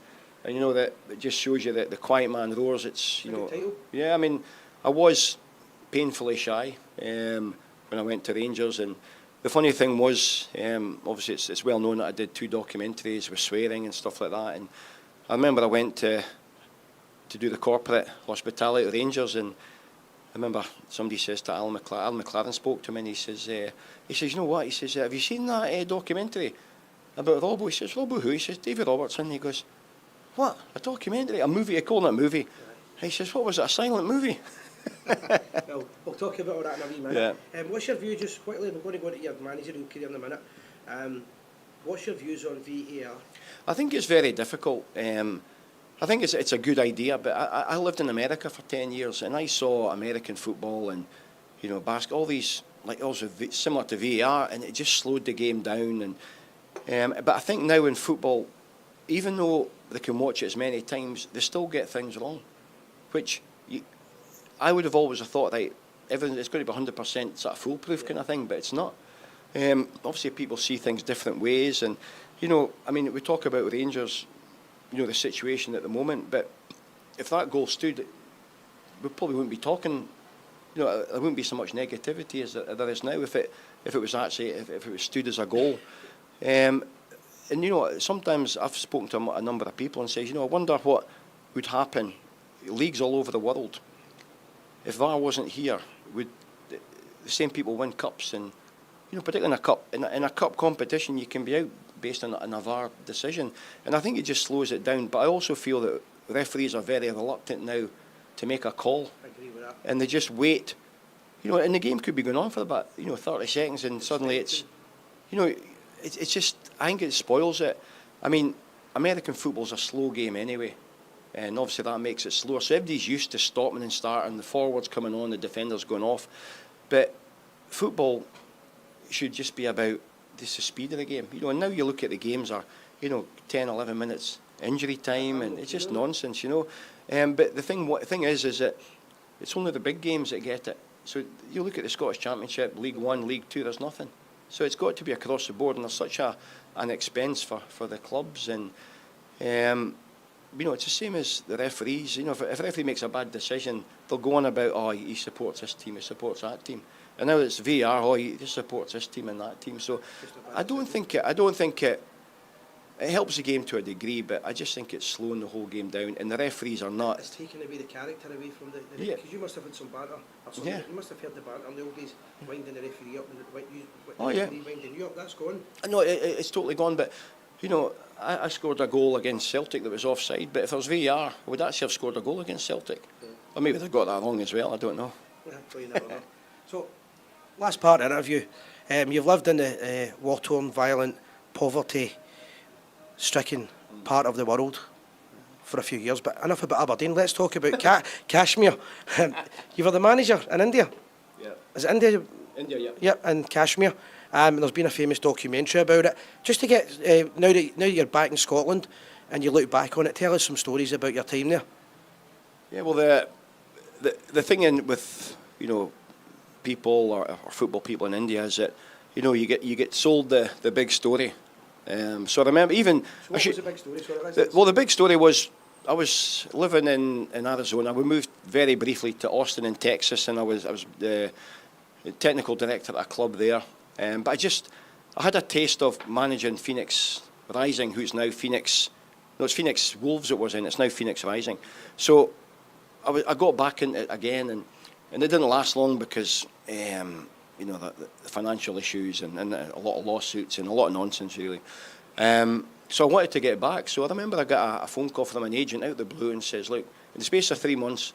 S2: you know, that it just shows you that the quiet man roars. It's, you know, yeah. I mean, I was painfully shy when I went to Rangers, and the funny thing was, obviously it's well known that I did 2 documentaries with swearing and stuff like that, and I remember I went to do the corporate hospitality at Rangers, and I remember somebody says to Alan McLaren spoke to me, and he says, you know what, he says, have you seen that documentary about Robbo? He says, Robbo who? He says, David Robertson. He goes, what, a documentary, a movie? He called it a movie. He says, what was it, a silent movie?
S1: Well, we'll talk about all that in a wee minute. Yeah. What's your view, just quickly, we're going to go into your managerial career in a minute. What's your views on VAR? I
S2: think it's very difficult. I think it's a good idea, but I lived in America for 10 years, and I saw American football and, you know, all these like also similar to VAR, and it just slowed the game down. And but I think now in football, even though they can watch it as many times, they still get things wrong, which I would have always thought that everything it's going to be 100% sort of foolproof kind of thing, but it's not. Obviously, people see things different ways, and I mean, we talk about Rangers, the situation at the moment, but if that goal stood, we probably wouldn't be talking. There wouldn't be so much negativity as there is now if it was actually if it was stood as a goal. And sometimes I've spoken to a number of people and says, I wonder what would happen. Leagues all over the world, if VAR wasn't here, would the same people win cups? And particularly in a cup competition, you can be out based on a VAR decision, and I think it just slows it down. But I also feel that referees are very reluctant now to make a call.
S3: I agree with that.
S2: And they just wait, and the game could be going on for about 30 seconds, and suddenly it's just, I think it spoils it. I mean, American football's a slow game anyway, and obviously that makes it slower. So everybody's used to stopping and starting, the forwards coming on, the defenders going off. But football should just be about just the speed of the game. And now you look at the games are, 10, 11 minutes injury time, and it's just nonsense, But the thing is that it's only the big games that get it. So you look at the Scottish Championship, League One, League Two, there's nothing. So it's got to be across the board, and there's such an expense for the clubs. And, it's the same as the referees. If a referee makes a bad decision, they'll go on about, he supports this team, he supports that team. And now it's VAR, he just supports this team and that team. So I don't think it helps the game to a degree, but I just think it's slowing the whole game down, and the referees are not.
S3: It's taking away the character away from the
S2: yeah.
S3: Because you must have had some banter. You must have heard the banter in the old days, winding the referee up and the referee winding you up. That's gone.
S2: No, it's totally gone. But I scored a goal against Celtic that was offside. But if there was VAR, I would actually have scored a goal against Celtic. Or maybe they got that wrong as well. I don't know.
S3: Yeah, well, you never know.
S1: So, last part of the interview. You've lived in the war-torn, violent, poverty-stricken part of the world for a few years, but enough about Aberdeen. Let's talk about Kashmir. You were the manager in India.
S2: Yeah.
S1: Is it India?
S2: India, yeah.
S1: Yep, in Kashmir. There's been a famous documentary about it. Just to get now that you're back in Scotland and you look back on it, tell us some stories about your time there.
S2: Yeah, well, the thing with people or football people in India is that you get sold the big story. So I remember even.
S3: So what was the big story?
S2: The big story was I was living in Arizona. We moved very briefly to Austin in Texas, and I was the technical director at a club there. But I had a taste of managing Phoenix Rising, who's now Phoenix. No, it's Phoenix Wolves it was in. It's now Phoenix Rising. So I got back into it again, and it didn't last long because the financial issues and a lot of lawsuits and a lot of nonsense really. So I wanted to get back. So I remember I got a phone call from an agent out of the blue and says, look, in the space of 3 months,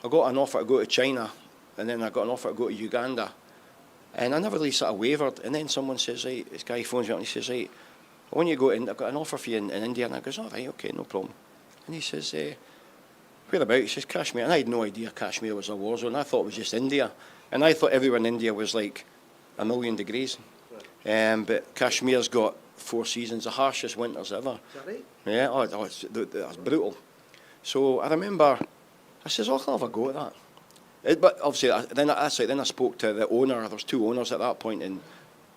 S2: I got an offer to go to China, and then I got an offer to go to Uganda. And I never really sort of wavered. And then someone says, hey, this guy phones me up and he says, hey, I want you to go in, I've got an offer for you in India. And I goes, all right, okay, no problem. And he says, whereabouts? He says, Kashmir. And I had no idea Kashmir was a war zone. I thought it was just India. And I thought everywhere in India was like 1,000,000 degrees. But Kashmir's got 4 seasons, the harshest winters ever.
S3: Is that right?
S2: Yeah, it's brutal. So I remember, I says, I'll have a go at that. But obviously, then I spoke to the owner. There was 2 owners at that point, and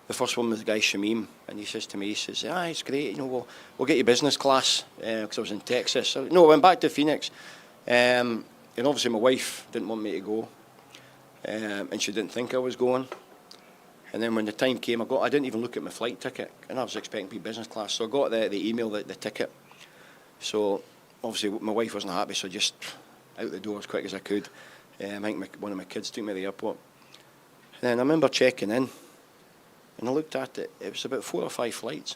S2: the first one was the guy Shamim, and he says to me, he says, it's great, we'll get you business class, because I was in Texas. So, I went back to Phoenix, and obviously my wife didn't want me to go, and she didn't think I was going. And then when the time came, I didn't even look at my flight ticket, and I was expecting to be business class, so I got the email, the ticket. So obviously my wife wasn't happy, so just out the door as quick as I could. I think one of my kids took me to the airport. And then I remember checking in, and I looked at it. It was about 4 or 5 flights.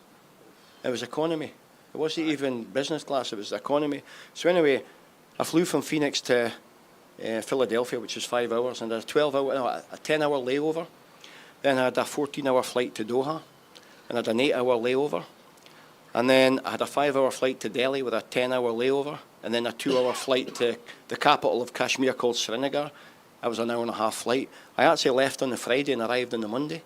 S2: It was economy. It wasn't even business class. It was economy. So anyway, I flew from Phoenix to Philadelphia, which was 5 hours, and a 10-hour layover. Then I had a 14-hour flight to Doha, and I had an 8-hour layover. And then I had a 5-hour flight to Delhi with a 10-hour layover, and then a 2-hour flight to the capital of Kashmir called Srinagar. That was an hour and a half flight. I actually left on the Friday and arrived on the Monday.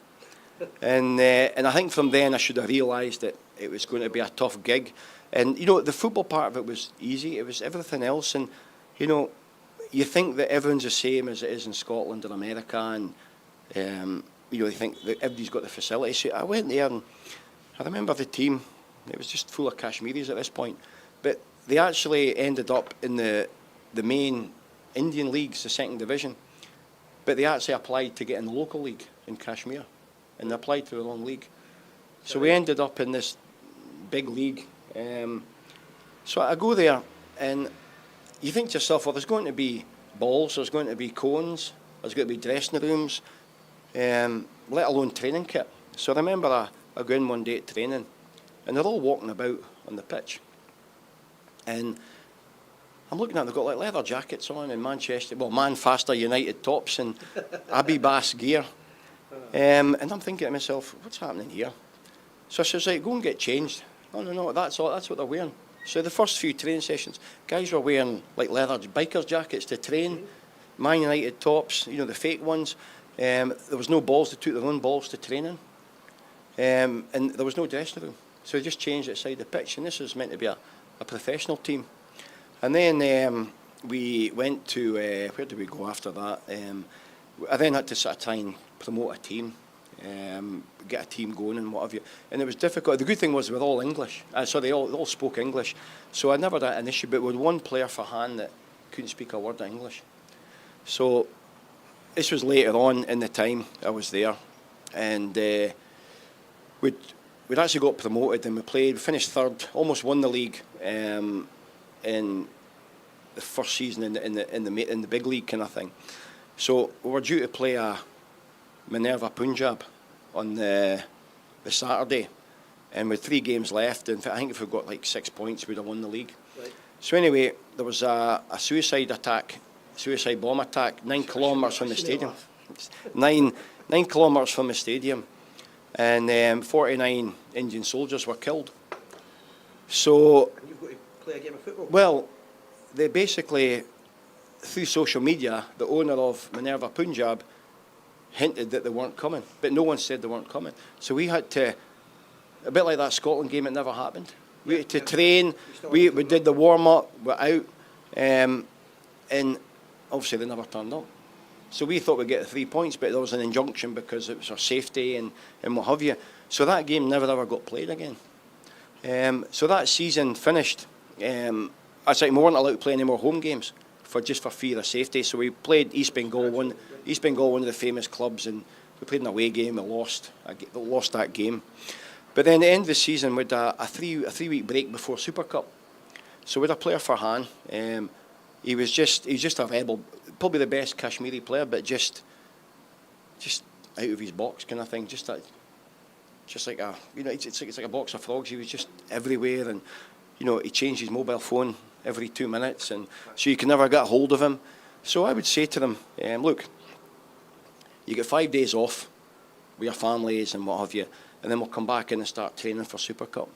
S2: And I think from then I should have realised that it was going to be a tough gig. And, you know, the football part of it was easy. It was everything else. And, you know, you think that everyone's the same as it is in Scotland or America. And, you know, you think that everybody's got the facilities. So I went there and I remember the team. It was just full of Kashmiris at this point. But they actually ended up in the main Indian leagues, the second division. But they actually applied to get in the local league in Kashmir. And they applied to the wrong league. So we ended up in this big league. So I go there and you think to yourself, well, there's going to be balls, there's going to be cones, there's going to be dressing rooms, let alone training kit. So I remember I go in one day at training and they're all walking about on the pitch. And I'm looking at them, they've got like leather jackets on and Manchester United tops and Abbey Bass gear. And I'm thinking to myself, what's happening here? So I says, right, go and get changed. No, that's what they're wearing. So the first few training sessions, guys were wearing like leather biker's jackets to train, Man United tops, you know, the fake ones. There was no balls, they took their own balls to training. And there was no dressing room. So they just changed it side the pitch, and this was meant to be a professional team. And then we went to, where did we go after that? I then had to sort of try and promote a team, get a team going and what have you. And it was difficult. The good thing was they were all English. So they all spoke English. So I never had an issue, but with one player for hand that couldn't speak a word of English. So this was later on in the time I was there. And we'd actually got promoted and we finished third, almost won the league in the first season in the big league kind of thing. So we were due to play a Minerva Punjab on the Saturday, and with 3 games left, and I think if we got like 6 points, we'd have won the league. Right. So anyway, there was a suicide bomb attack, 9 kilometres from the stadium. 9 kilometres from the stadium, and 49 Indian soldiers were killed. So.
S3: And you've got to play a game of football?
S2: Well, they basically, through social media, the owner of Minerva Punjab hinted that they weren't coming, but no one said they weren't coming. So we had to, a bit like that Scotland game, it never happened. We had to train, we did the warm-up, we're out, and obviously they never turned up. So we thought we'd get the 3 points, but there was an injunction because it was our safety and what have you. So that game never ever got played again. So that season finished. We weren't allowed to play any more home games just for fear of safety. So we played East Bengal, one of the famous clubs, and we played an away game. We lost that game. But then at the end of the season, we had a three-week break before Super Cup. So we had a player for Han. He was just a rebel, probably the best Kashmiri player, but just out of his box kind of thing. Just like it's like a box of frogs. He was just everywhere, and he changed his mobile phone every 2 minutes, and so you can never get hold of him. So I would say to them, look, you get 5 days off with your families and what have you, and then we'll come back in and start training for Super Cup.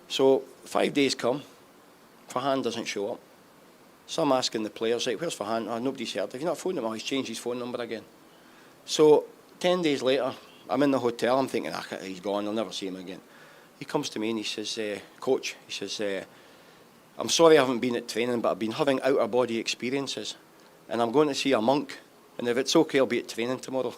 S2: So 5 days come, Farhan doesn't show up. So I'm asking the players, like, where's Farhan? Oh, nobody's heard. Have you not phoned him? Oh, he's changed his phone number again. So 10 days later, I'm in the hotel, I'm thinking, he's gone, I'll never see him again. He comes to me and he says, Coach, he says, I'm sorry I haven't been at training, but I've been having outer-body experiences, and I'm going to see a monk, and if it's okay, I'll be at training tomorrow.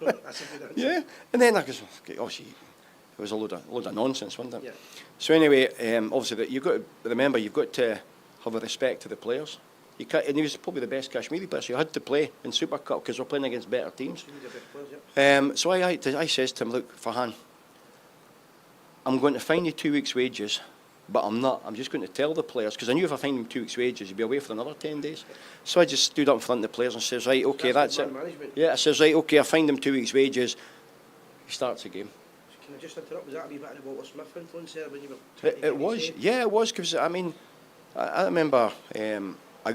S3: That's a good answer.
S2: Yeah, and then I goes, okay, obviously, it was a load of nonsense, wasn't it?
S3: Yeah.
S2: So anyway, obviously, you've got to remember, you've got to have a respect to the players. You can't, and he was probably the best Kashmiri player, so you had to play in Super Cup because we're playing against better teams. So I says to him, look, Farhan, I'm going to fine you 2 weeks' wages, but I'm not. I'm just going to tell the players, because I knew if I fined them 2 weeks' wages, you'd be away for another 10 days. So I just stood up in front of the players and says, right, okay, that's it.
S3: Management.
S2: Yeah, I says, right, okay, I fined them 2 weeks' wages. He starts the game.
S3: Can I just interrupt? Was that a wee bit of the Walter Smith influence there when you were?
S2: It was, yeah, it was, because I remember, I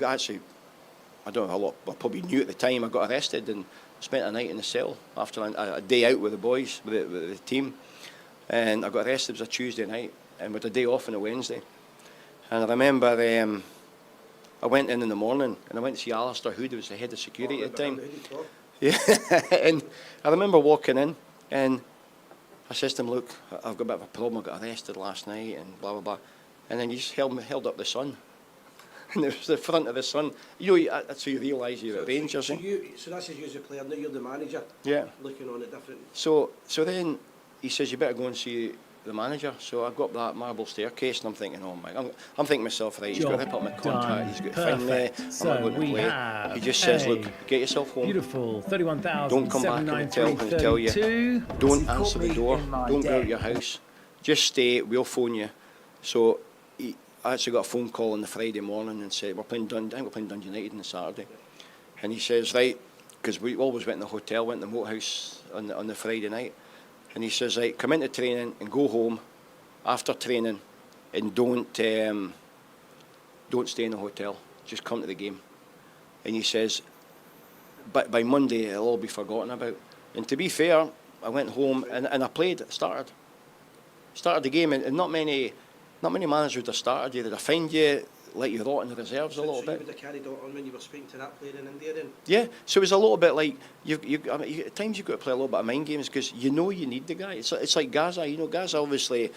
S2: don't know a lot, I probably knew at the time, I got arrested and spent a night in the cell after a day out with the boys, with the team. And I got arrested, it was a Tuesday night, and with a day off on a Wednesday. And I remember I went in the morning and I went to see Alistair Hood, who was the head of security at the time.
S3: Who
S2: Yeah, and I remember walking in and I says to him, look, I've got a bit of a problem, I got arrested last night and blah, blah, blah. And then he just held up the Sun. And it was the front of the Sun. You know, that's how you realise you're at Rangers.
S3: So that's as you as a player, now you're the manager.
S2: Yeah.
S3: Looking on it different.
S2: So then he says, you better go and see the manager. So I go up that marble staircase and I'm thinking, oh my, I'm thinking to myself, right, he's got to rip up my contract, he's got to find me, I'm not going to play. He just says, look, get yourself home.
S4: Beautiful, 31,000.
S2: Don't come back and tell you. Don't answer the door. Don't go out your house. Just stay. We'll phone you. So I actually got a phone call on the Friday morning and said, I think we're playing Dundee United on the Saturday. And he says, right, because we always went in the hotel, went in the moat house on the Friday night. And he says, right, come into training and go home after training and don't stay in the hotel. Just come to the game. And he says, but by Monday it'll all be forgotten about. And to be fair, I went home and I played, started the game, and not many managers would have started you. They'd have found you, let you rot in the reserves a little bit.
S3: So you would have carried on when you were speaking to that player in India then?
S2: Yeah, so it was a little bit like, at times you've got to play a little bit of mind games because you know you need the guy. It's like Gaza, you know, Gaza obviously,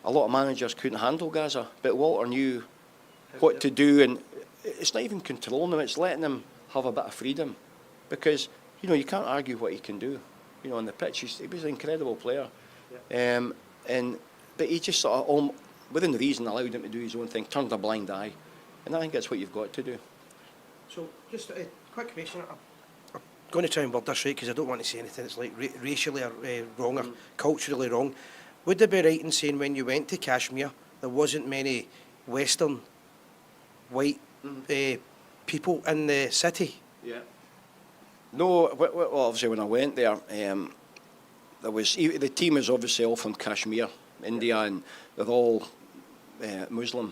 S2: a lot of managers couldn't handle Gaza, but Walter knew what to do, and it's not even controlling him, it's letting him have a bit of freedom because, you know, you can't argue what he can do. You know, on the pitch, he was an incredible player.
S3: Yeah.
S2: But he just sort of, within reason, allowed him to do his own thing, turned a blind eye. And I think that's what you've got to do.
S3: So, just a quick question.
S1: I'm going to try and word this right because I don't want to say anything that's like racially wrong or culturally wrong. Would it be right in saying when you went to Kashmir, there wasn't many Western white people in the city?
S2: Yeah. No, well, obviously when I went there, the team is obviously all from Kashmir, India, and they're all Muslim.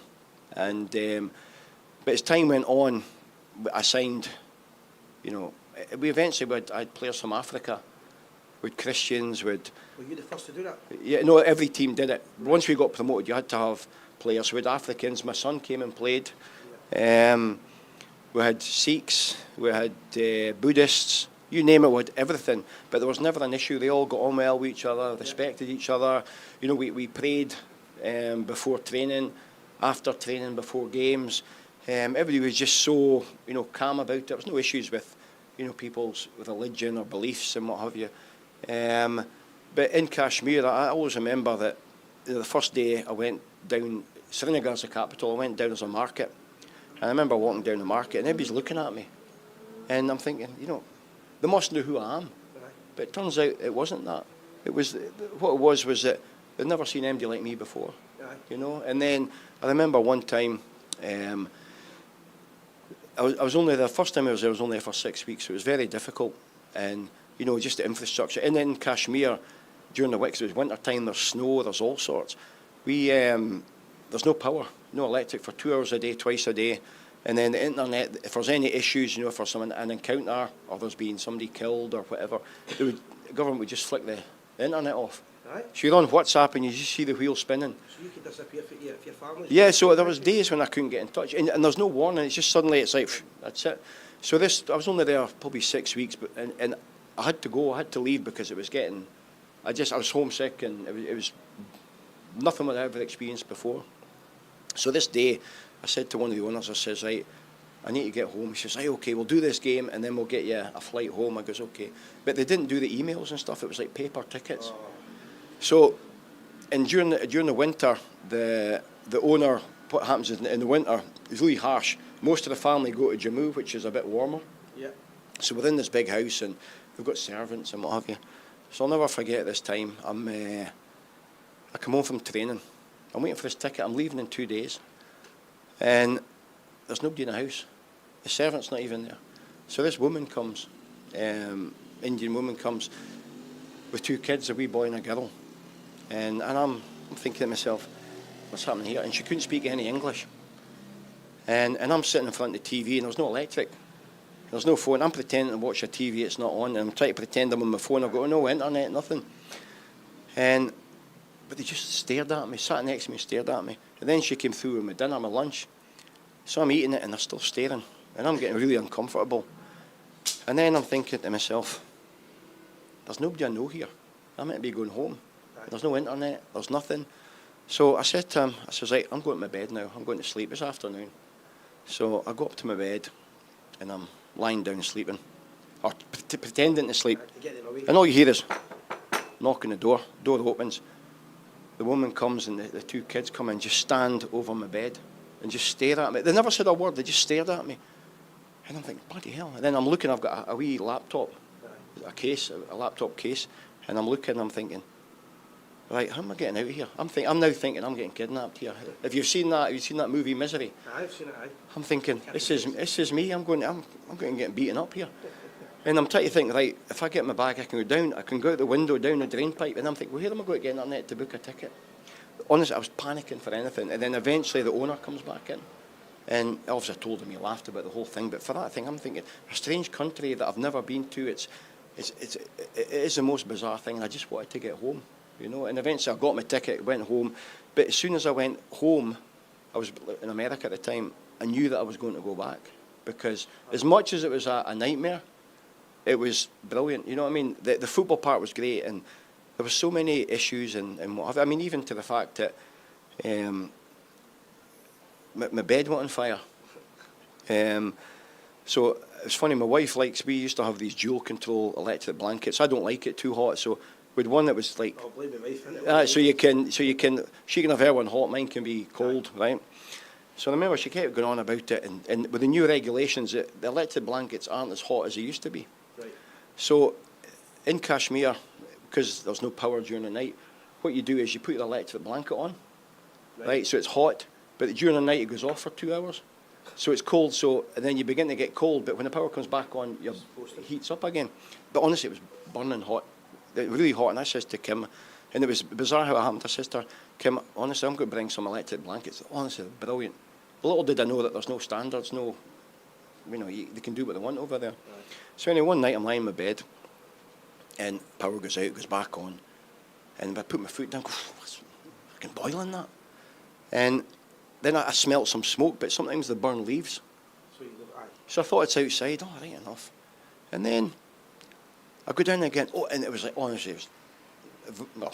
S2: And but as time went on, I signed, you know, we eventually I had players from Africa, with Christians, with.
S3: Were you the first to do that?
S2: Yeah, no, every team did it. Once we got promoted, you had to have players. We had Africans. My son came and played. We had Sikhs, we had Buddhists, you name it, we had everything. But there was never an issue. They all got on well with each other, respected each other. You know, we prayed before training, after training, before games. Everybody was just so, you know, calm about it. There was no issues with, you know, people's religion or beliefs and what have you. But in Kashmir, I always remember that the first day I went down, Srinagar's the capital, I went down as a market. And I remember walking down the market and everybody's looking at me. And I'm thinking, you know, they must know who I am. But it turns out it wasn't that. It was, what it was that they'd never seen anybody like me before. You know, and then I remember one time, I was only there, the first time I was only there for 6 weeks, so it was very difficult. And, you know, just the infrastructure. And then in Kashmir, during the weeks, it was winter time, there's snow, there's all sorts. There's no power, no electric for 2 hours a day, twice a day. And then the internet, if there's any issues, you know, for an encounter, or there's been somebody killed or whatever, the government would just flick the internet off.
S3: Right.
S2: So you're on WhatsApp and you just see the wheel spinning.
S3: So you could disappear if your family.
S2: Yeah, so there was days when I couldn't get in touch, and there's no warning. It's just suddenly it's like, that's it. So I was only there probably 6 weeks, but and I had to go, I had to leave because it was getting, I was homesick, and it was nothing I'd ever experienced before. So this day, I said to one of the owners, I says, right, I need to get home. He says, right, okay, we'll do this game and then we'll get you a flight home. I goes, okay. But they didn't do the emails and stuff. It was like paper tickets. Oh. So, and during the winter, the owner, what happens is in the winter, it's really harsh. Most of the family go to Jammu, which is a bit warmer. Yeah. So we're in this big house and we've got servants and what have you. So I'll never forget this time. I come home from training. I'm waiting for this ticket. I'm leaving in 2 days. And there's nobody in the house. The servant's not even there. So this woman comes, Indian woman comes with 2 kids, a wee boy and a girl. And I'm thinking to myself, what's happening here? And she couldn't speak any English. And I'm sitting in front of the TV and there's no electric. There's no phone. I'm pretending to watch a TV, it's not on. And I'm trying to pretend I'm on my phone. I've got no internet, nothing. But they just stared at me, sat next to me, stared at me. And then she came through with my dinner, my lunch. So I'm eating it and they're still staring. And I'm getting really uncomfortable. And then I'm thinking to myself, there's nobody I know here. I'm meant to be going home. There's no internet, there's nothing. So I said to him, I says, right, I'm going to my bed now. I'm going to sleep this afternoon. So I go up to my bed and I'm lying down sleeping, or pretending to sleep. And all you hear is knock on the door. Door opens. The woman comes and the two kids come and just stand over my bed and just stare at me. They never said a word, they just stared at me. And I'm thinking, bloody hell. And then I'm looking, I've got a wee laptop, a laptop case, and I'm looking and I'm thinking, right, how am I getting out of here? I'm now thinking I'm getting kidnapped here. Have you seen that movie Misery?
S3: I've seen it, aye.
S2: I'm thinking, this is me, I'm going to get beaten up here. And I'm trying to think, right, if I get my bag, I can go out the window, down the drain pipe, and I'm thinking, well, where am I going to get internet to book a ticket? Honestly, I was panicking for anything. And then eventually the owner comes back in. And obviously I told him, he laughed about the whole thing. But for that thing, I'm thinking, a strange country that I've never been to, it is the most bizarre thing. And I just wanted to get home, you know. And eventually I got my ticket, went home. But as soon as I went home, I was in America at the time, I knew that I was going to go back. Because as much as it was a nightmare, it was brilliant. You know what I mean? The football part was great, and there were so many issues and what have you. I mean, even to the fact that my bed went on fire. So it was funny, my wife we used to have these dual control electric blankets. I don't like it too hot, so with one that was like,
S3: I'll blame my wife, innit?
S2: she can have her one hot, mine can be cold, right? So I remember she kept going on about it, and with the new regulations, the electric blankets aren't as hot as they used to be.
S3: Right.
S2: So in Kashmir, because there's no power during the night, what you do is you put the electric blanket on, right? So it's hot, but during the night it goes off for 2 hours. So it's cold, and then you begin to get cold, but when the power comes back on, it heats up again. But honestly, it was burning hot, really hot, and I says to Kim, and it was bizarre how it happened. I says to her, Kim, honestly, I'm going to bring some electric blankets. Honestly, brilliant. Little did I know that there's no standards, they can do what they want over there. Right. So anyway, one night I'm lying in my bed, and power goes out, goes back on, and I put my foot down, it's fucking boiling that. And then I smelt some smoke, but sometimes they burn leaves. So I thought it's outside, right enough. And then I go down again, and it was like, honestly, it was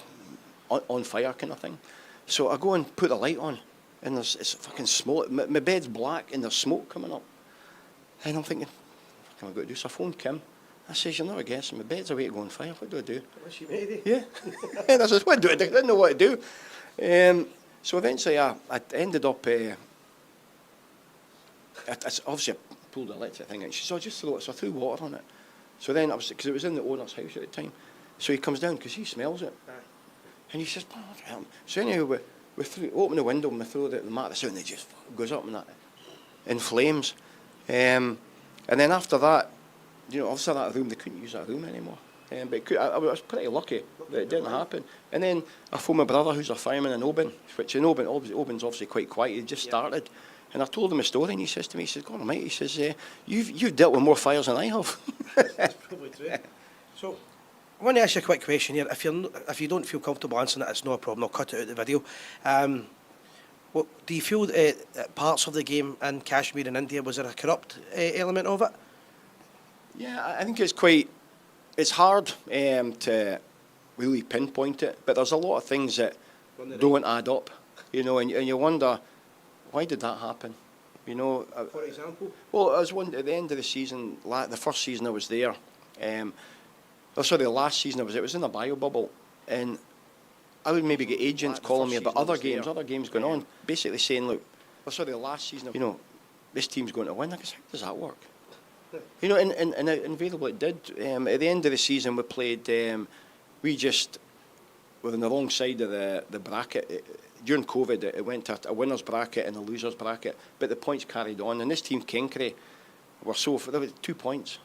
S2: on fire kind of thing. So I go and put the light on, and it's fucking smoke. My bed's black, and there's smoke coming up. And I'm thinking, what am I going to do? So I phoned Kim. I says, you're never guessing, my bed's away to go on fire. What do I do?
S3: What's she made?
S2: Yeah. And I says, what do I do? I didn't know what to do. So eventually I ended up, obviously I pulled the electric thing out. She said, just throw it. So I threw water on it. So then because it was in the owner's house at the time. So he comes down because he smells it. Aye. And he says, what the hell? So anyway, we open the window and we throw the mattress out and it just goes up in flames. And then after that, obviously that room, they couldn't use that room anymore. But I was pretty lucky that it didn't happen. And then I phoned my brother, who's a fireman in Oban, which in Oban's obviously quite quiet. He just started. And I told him a story, and he says to me, he says, God almighty, he says, you've dealt with more fires than I have.
S3: That's probably true. So, I want to ask you a quick question here. If you don't feel comfortable answering it, it's no problem. I'll cut it out of the video. Do you feel that parts of the game in Kashmir and India, was there a corrupt element of it?
S2: Yeah, I think it's hard to really pinpoint it, but there's a lot of things that don't add up, and you wonder, why did that happen?
S3: For example?
S2: Well, I was at the end of the season, the first season I was there, the last season it was in a bio bubble, and I would maybe get agents calling me about other games going on, basically saying, look, the last season, this team's going to win. I guess, how does that work? And invariably it did. At the end of the season, we played, we just were on the wrong side of the bracket. During COVID, it went to a winner's bracket and a loser's bracket, but the points carried on. And this team, Kincray, there were 2 points.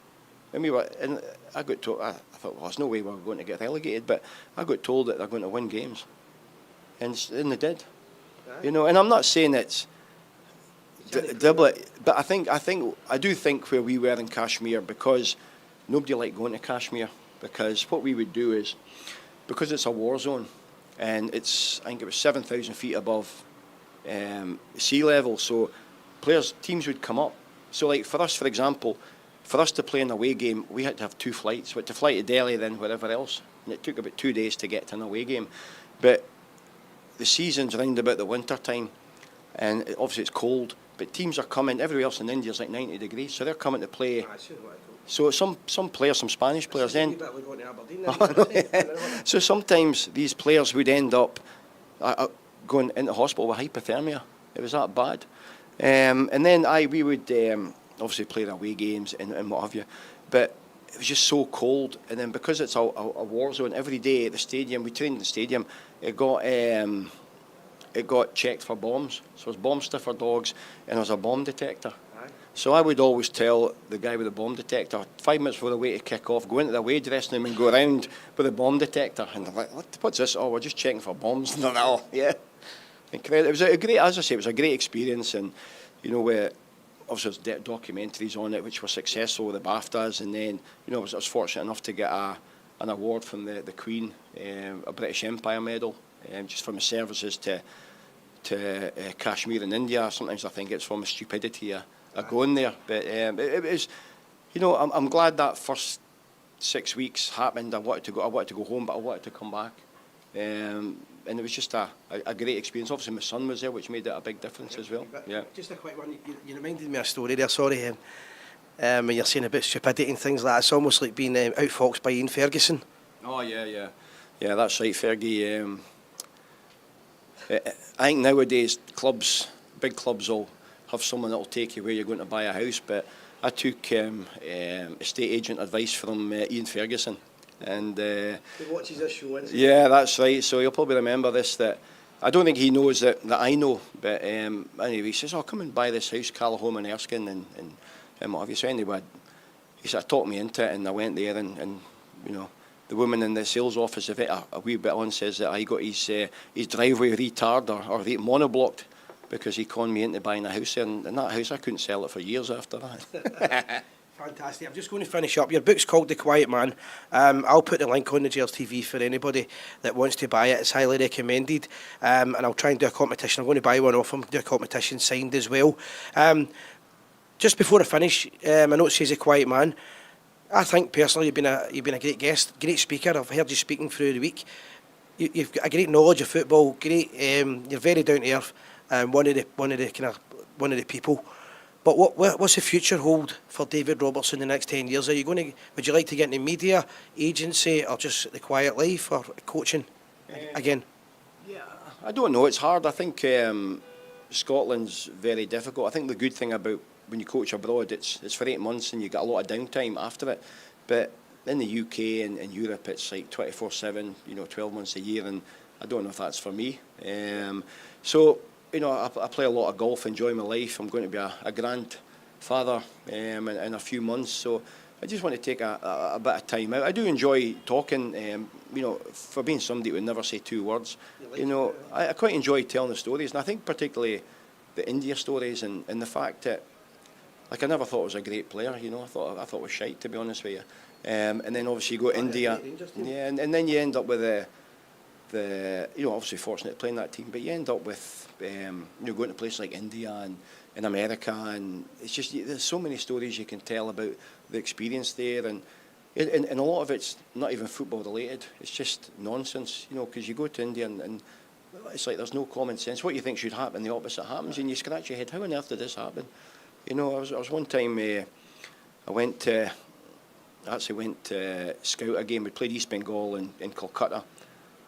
S2: And I got told, I thought, well, there's no way we're going to get relegated, but I got told that they're going to win games. And they did. And I'm not saying it's but I do think where we were in Kashmir, because nobody liked going to Kashmir, because what we would do is, because it's a war zone, and I think it was 7,000 feet above sea level, so teams would come up. So like for us, for example, for us to play an away game, we had to have 2 flights. We had to fly to Delhi, then wherever else. And it took about 2 days to get to an away game. But the season's round about the winter time, and obviously it's cold, but teams are coming, everywhere else in India is like 90 degrees, so they're coming to play. So some players, some Spanish players then. So sometimes these players would end up going into hospital with hypothermia. It was that bad. And then we would obviously play the away games and what have you, but it was just so cold. And then because it's a war zone, every day at the stadium, we trained in the stadium, it got checked for bombs. So there was bomb sniffer dogs and there was a bomb detector. So I would always tell the guy with the bomb detector, 5 minutes before the way to kick off, go into the away dressing room and go around with the bomb detector. And they're like, what's this? Oh, we're just checking for bombs. And they're like, oh, yeah. Incredible. It was a great, as I say, it was a great experience. And, you know, obviously there's documentaries on it which were successful with the BAFTAs. And then, you know, I was fortunate enough to get an award from the Queen, a British Empire medal, just for my services to Kashmir in India. Sometimes I think it's from a stupidity of going there, but it was, you know, I'm glad that first 6 weeks happened. I wanted to go home, but I wanted to come back, and it was just a great experience. Obviously, my son was there, which made it a big difference as well. Yeah.
S1: Just a quick one. You reminded me of a story there. Sorry, when you're saying about stupidity and things like that. It's almost like being outfoxed by Ian Ferguson.
S2: Oh yeah. That's right, Fergie. I think nowadays big clubs will have someone that will take you where you're going to buy a house, but I took estate agent advice from Ian Ferguson. And
S1: he watches this show, isn't he?
S2: Yeah, that's right. So you'll probably remember this, that I don't think he knows that I know, but anyway, he says, oh, come and buy this house, Callahome and Erskine, and what have you. So anyway, he sort of talked me into it, and I went there, and you know, the woman in the sales office, a wee bit on, says that I got his driveway retarded or monoblocked because he conned me into buying a house there, and that house I couldn't sell it for years after that.
S1: Fantastic. I'm just going to finish up. Your book's called The Quiet Man. I'll put the link on the Gers TV for anybody that wants to buy it. It's highly recommended, and I'll try and do a competition. I'm going to buy one off him, do a competition signed as well. Just before I finish, I know it says The Quiet Man. I think personally you've been a great guest, great speaker. I've heard you speaking through the week. You've got a great knowledge of football. Great, you're very down to earth. One of the people. But what's the future hold for David Robertson in the next 10 years? Would you like to get into media, agency, or just the quiet life, or coaching again?
S2: Yeah, I don't know. It's hard. I think Scotland's very difficult. I think the good thing about when you coach abroad, it's for 8 months and you get a lot of downtime after it. But in the UK and Europe, it's like 24/7, 12 months a year, and I don't know if that's for me. So, I play a lot of golf, enjoy my life. I'm going to be a grandfather in a few months, so I just want to take a bit of time out. I do enjoy talking, for being somebody who would never say 2 words. I quite enjoy telling the stories, and I think particularly the India stories and the fact that, like, I never thought I was a great player. I thought it was shite, to be honest with you. And then obviously you go to India, and then you end up with obviously fortunate playing that team, but you end up with going to places like India and in America, and it's just there's so many stories you can tell about the experience there, and a lot of it's not even football related. It's just nonsense, because you go to India and it's like there's no common sense. What you think should happen, the opposite happens, and you scratch your head. How on earth did this happen? I was one time I went to scout a game. We played East Bengal in Kolkata.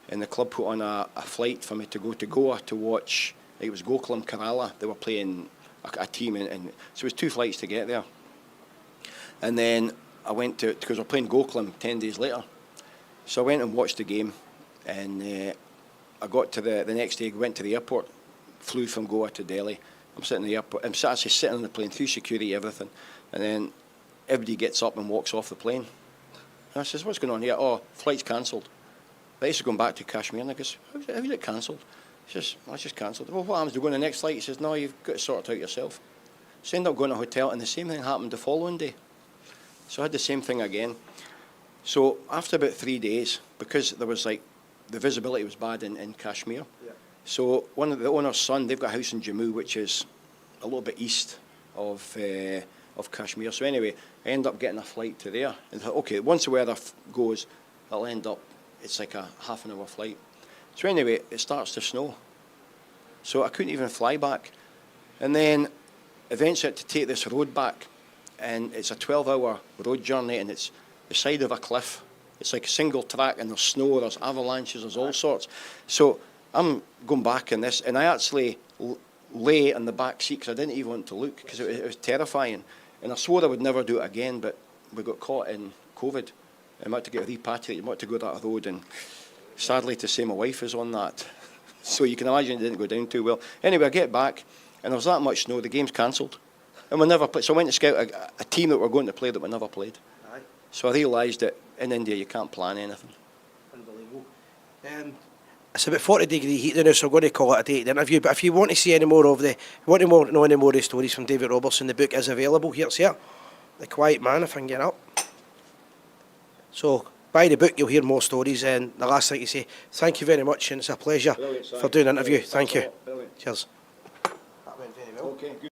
S2: And the club put on a flight for me to go to Goa to watch. It was Gokulam Kerala. They were playing a team, and so it was 2 flights to get there. And then I went because we're playing Gokulam 10 days later. So I went and watched the game, and I got to the next day. Went to the airport, flew from Goa to Delhi. I'm sitting in the airport. I'm actually sitting on the plane through security, everything, and then everybody gets up and walks off the plane. And I says, "What's going on here?" "Oh, flight's cancelled." I used to go back to Kashmir, and I goes, how is it cancelled? He says, "Well, it's just cancelled." "Well, what happens? Do you go on the next flight?" He says, "No, you've got to sort it out yourself." So I ended up going to a hotel, and the same thing happened the following day. So I had the same thing again. So after about 3 days, because there was the visibility was bad in Kashmir, so one of the owner's son, they've got a house in Jammu, which is a little bit east of Kashmir. So anyway, I end up getting a flight to there. And thought, okay, once the weather goes, I'll end up, it's like a half an hour flight. So anyway, it starts to snow. So I couldn't even fly back. And then eventually I had to take this road back. And it's a 12-hour road journey, and it's the side of a cliff. It's like a single track, and there's snow, there's avalanches, there's all sorts. So I'm going back in this, and I actually lay in the back seat because I didn't even want to look because it was terrifying. And I swore I would never do it again, but we got caught in COVID. I had to get repatriated, I had to go that road, and sadly to say my wife is on that. So you can imagine it didn't go down too well. Anyway, I get back, and there was that much snow, the game's cancelled. And we never played. So I went to scout a team that we're going to play that we never played.
S3: Aye.
S2: So I realised that in India you can't plan anything.
S3: Unbelievable. It's about 40 degree heat now, so I'm going to call it a day the interview. But if you want to see any more of the, know any more of the stories from David Robertson, the book is available. Here's here, The Quiet Man, if I can get up. So buy the book, you'll hear more stories. And the last thing to say, thank you very much, and it's a pleasure for doing an interview. Thank you.
S2: Brilliant.
S3: Cheers. That went very well.
S2: Okay, good.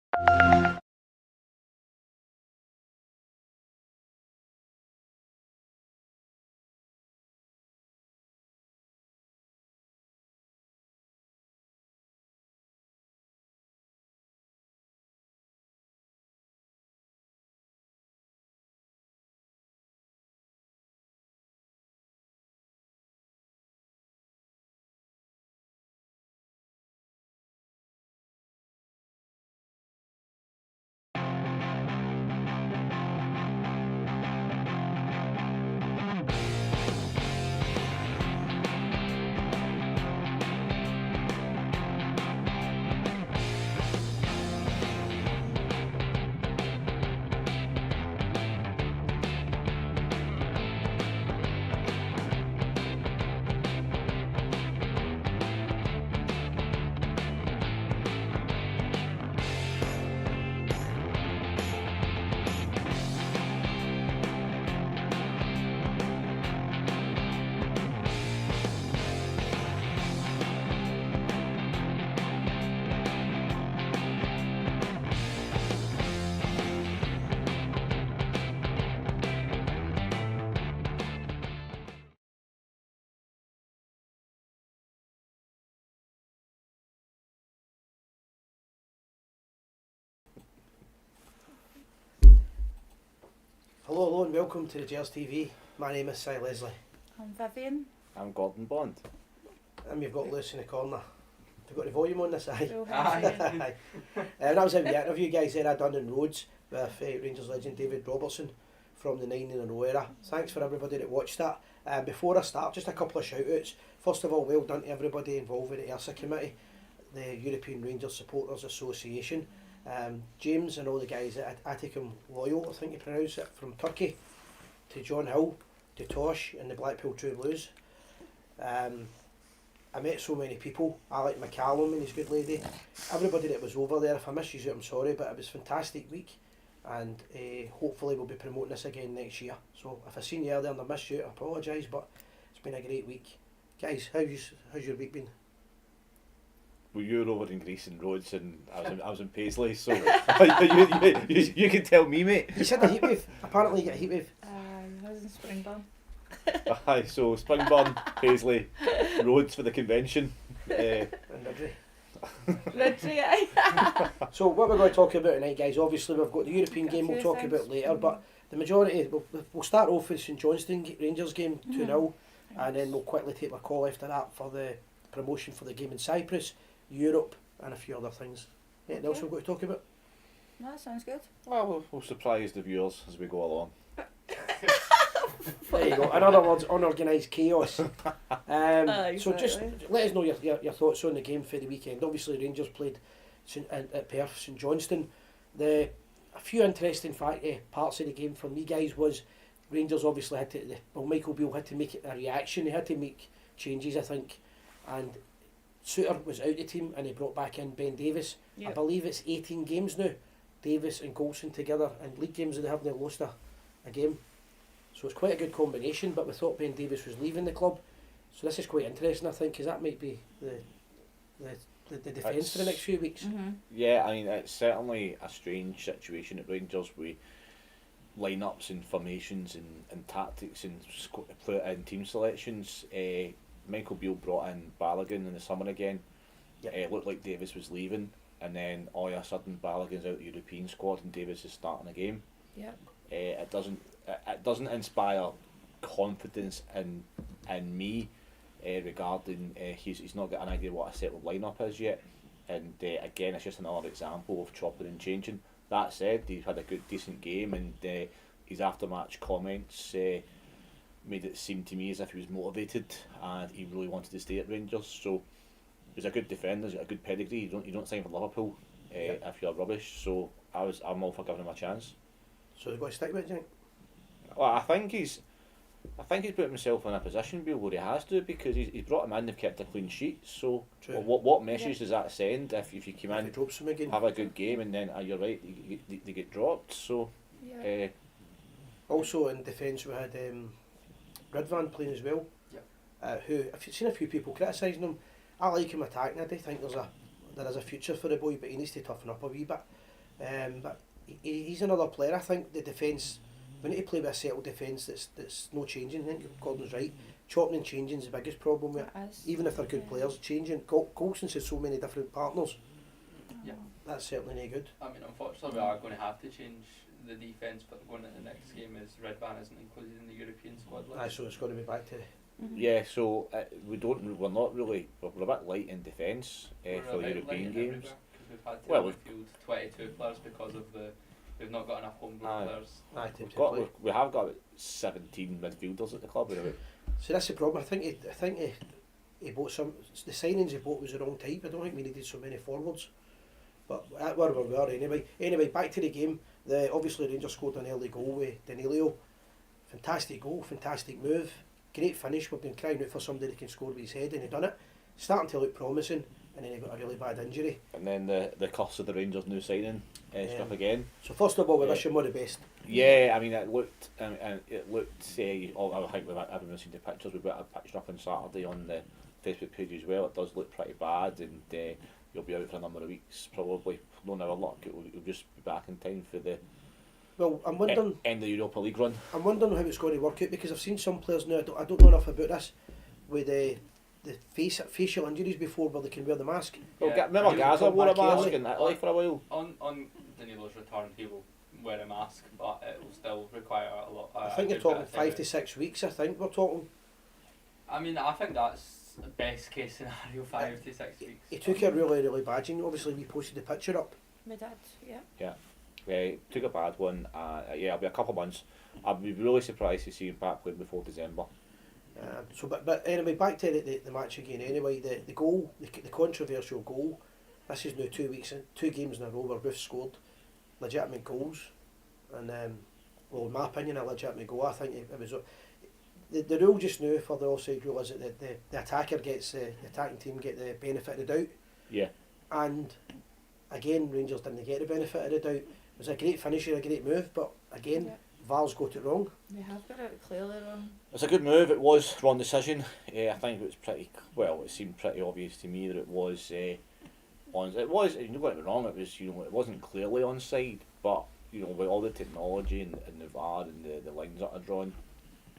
S3: Hello and welcome to the Gers TV. My name is Si Leslie.
S4: I'm Vivian.
S5: I'm Gordon Bond.
S3: And we've got Lewis in the corner. We've got the volume on this side.
S4: Bill Harvey.
S3: Aye. That was a wee interview, guys, there I done in Rhodes with Rangers legend David Robertson from the 9 in a row era. Thanks for everybody that watched that. Before I start, just a couple of shout outs. First of all, well done to everybody involved with the ERSA committee, the European Rangers Supporters Association. James and all the guys at Atticum Loyal, I think you pronounce it, from Turkey, to John Hill, to Tosh and the Blackpool True Blues. I met so many people, Alec McCallum and his good lady, everybody that was over there. If I missed you, I'm sorry, but it was a fantastic week, and hopefully we'll be promoting this again next year. So if I seen you earlier and I missed you, I apologise, but it's been a great week. Guys, how's your week been?
S5: Well, you were over in Greece and Rhodes, and I was in Paisley, so you can tell me, mate.
S3: You said a heatwave. Apparently you get a heatwave.
S4: I was in Springburn.
S5: Aye, so Springburn, Paisley, Rhodes for the convention.
S3: And Ridley.
S4: Literally, aye.
S3: So what we're going to talk about tonight, guys, obviously we've got the European game we'll talk about later, but the majority, we'll start off with St Johnstone Rangers game 2-0, and then we'll quickly take our call after that for the promotion for the game in Cyprus, Europe, and a few other things. Anything else we've got to talk about?
S4: No, that sounds good.
S5: Well, we'll surprise the viewers as we go along.
S3: There you go. In other words, unorganised chaos. So just
S4: Exactly.
S3: let us know your thoughts on the game for the weekend. Obviously, Rangers played at Perth, St Johnstone. A few interesting parts of the game for me, guys, was Rangers obviously had to. Michael Beale had to make a reaction. He had to make changes, I think, and Suter was out the team, and he brought back in Ben Davis. I
S4: Yep.
S3: believe it's 18 games now, Davis and Golson together, and league games they haven't lost a game. So it's quite a good combination, but we thought Ben Davis was leaving the club. So this is quite interesting, I think, because that might be the the defence for the next few weeks.
S5: Yeah, I mean, it's certainly a strange situation at Rangers with lineups and formations and tactics and team selections. Michael Beale brought in Balogun in the summer again.
S3: Yep.
S5: It looked like Davis was leaving, and then all of a sudden Balogun's out of the European squad and Davis is starting a game.
S4: Yep.
S5: It doesn't inspire confidence in me regarding he's not got an idea what a settled lineup is yet, and again it's just another example of chopping and changing. That said, he's had a decent game, and his after-match comments made it seem to me as if he was motivated and he really wanted to stay at Rangers. So he's a good defender, he's got a good pedigree. You don't sign for Liverpool if you're rubbish. So I'm all for giving him a chance.
S3: So they've got to stick with it, do you think?
S5: Well, I think he's put himself in a position where he has to, because he's brought him in, they've kept a clean sheet. So
S3: True.
S5: what message does that send if you come
S3: If
S5: in,
S3: he drops them again.
S5: have a good game, and then you're right, they get dropped? So
S4: Yeah.
S3: Also in defence we had Ridvan playing as well.
S6: Yep.
S3: Who I've seen a few people criticising him. I like him attacking. I do think there is a future for the boy, but he needs to toughen up a wee bit. But he's another player. I think the defence, we need to play with a settled defence that's no changing. I think Gordon's right. Chopping and changing is the biggest problem with it.
S4: It is.
S3: Even if they're good players, changing. Coulson's has so many different partners.
S6: Yeah.
S3: That's certainly no good.
S6: I mean, unfortunately, we are going to have to change the defence, but going into the next game is Redvan isn't included in the European squad list.
S3: So it's going to be back to
S5: yeah, so we're a bit light in defence
S6: We're
S5: for
S6: a
S5: the
S6: bit
S5: European
S6: light
S5: games.
S6: everywhere, 'cause we've had to
S5: Well,
S6: field 22 players because of we've not got enough homegrown
S5: Aye.
S6: players.
S5: We have got 17 midfielders at the club.
S3: So that's the problem. I think he bought some. The signings he bought was the wrong type. I don't think we needed so many forwards. But that's where we were anyway. Anyway, back to the game. Obviously Rangers scored an early goal with Danilo. Fantastic goal, fantastic move, great finish. We've been crying out for somebody that can score with his head, and he done it. Starting to look promising, and then he got a really bad injury.
S5: And then the curse of the Rangers new signing struck again.
S3: So first of all, we
S5: Yeah.
S3: wish him all the best.
S5: Yeah, I mean it looked. I think everyone's seen the pictures. We put a picture up on Saturday on the Facebook page as well. It does look pretty bad, and you'll be out for a number of weeks probably. No our luck, it'll just be back in time for the
S3: Well, I'm wondering
S5: end of the Europa League run.
S3: how it's going to work out, because I've seen some players now. I don't know enough about this with the facial injuries before, where they can wear the mask.
S5: Well,
S6: Yeah.
S5: remember
S3: He'll
S5: Gaza
S3: come
S5: wore a
S3: back
S5: mask
S3: early.
S5: in Italy for a while.
S6: On Danilo's return, he will wear a mask, but it will still require a lot.
S3: I think
S6: a
S3: you're
S6: good bit
S3: talking
S6: of time
S3: 5 to 6 weeks. I think we're talking.
S6: I mean, I think that's the best case scenario, 5 to 6 weeks.
S3: He took it really, really bad. And obviously, we posted the picture up.
S4: We did, yeah.
S5: Took a bad one. It'll be a couple of months. I'd be really surprised to see him back playing before December.
S3: But anyway, back to the match again. Anyway, the goal, the controversial goal. This is now 2 weeks in, 2 games in a row where we've scored legitimate goals, and well, in my opinion, a legitimate goal. I think it was the rule just now for the offside rule is that the attacker gets the attacking team get the benefit of the doubt.
S5: Yeah.
S3: And again, Rangers didn't get the benefit of the doubt. It was a great finish and a great move, but again,
S4: Yeah.
S3: VAR's got it wrong.
S4: They have got it clearly wrong.
S5: It's a good move. It was wrong decision. I think it was it seemed pretty obvious to me that it was on. It was. You don't get me wrong. It was. It wasn't clearly onside, but with all the technology and the VAR and the lines that are drawn,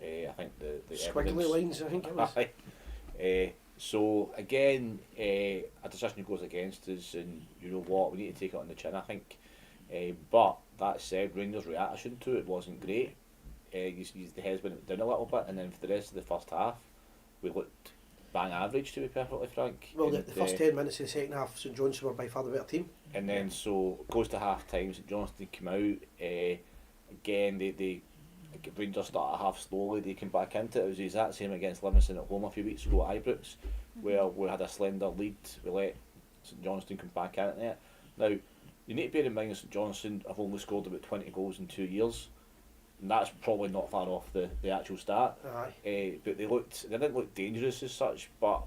S5: I think the
S3: Squiggly
S5: evidence.
S3: lines, I think it was.
S5: So again, a decision goes against us, and you know what, we need to take it on the chin, I think. But that said, Rangers' reaction to it wasn't great. The heads went down a little bit, and then for the rest of the first half, we looked bang average, to be perfectly frank.
S3: Well,
S5: And,
S3: the first 10 minutes of the second half, St Johnstone were by far the better team.
S5: and then so it goes to half time. St Johnstone came out. Again, they Rangers started half slowly. They came back into it. It was the exact same against Livingston at home a few weeks ago at Ibrox, where we had a slender lead. We let St Johnstone come back into it. Now, you need to bear in mind that St Johnstone have only scored about 20 goals in 2 years, and that's probably not far off the actual start.
S3: Aye.
S5: But they didn't look dangerous as such, but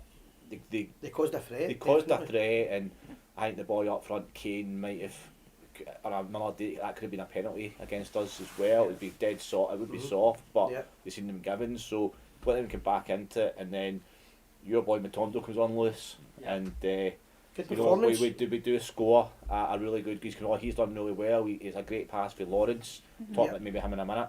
S5: they
S3: caused a threat.
S5: they caused a
S3: definitely.
S5: threat, and I think the boy up front, Kane, might have, on another day, that could have been a penalty against us as well. It would be dead soft. It would be soft, but
S3: Yeah.
S5: they seen them given. So let them come back into it, and then your boy Matondo comes on loose,
S6: Yeah.
S5: and
S3: Good
S5: You know,
S3: performance.
S5: we do score a really good. He's done really well. He's a great pass for Lawrence. Talk about maybe him in a minute,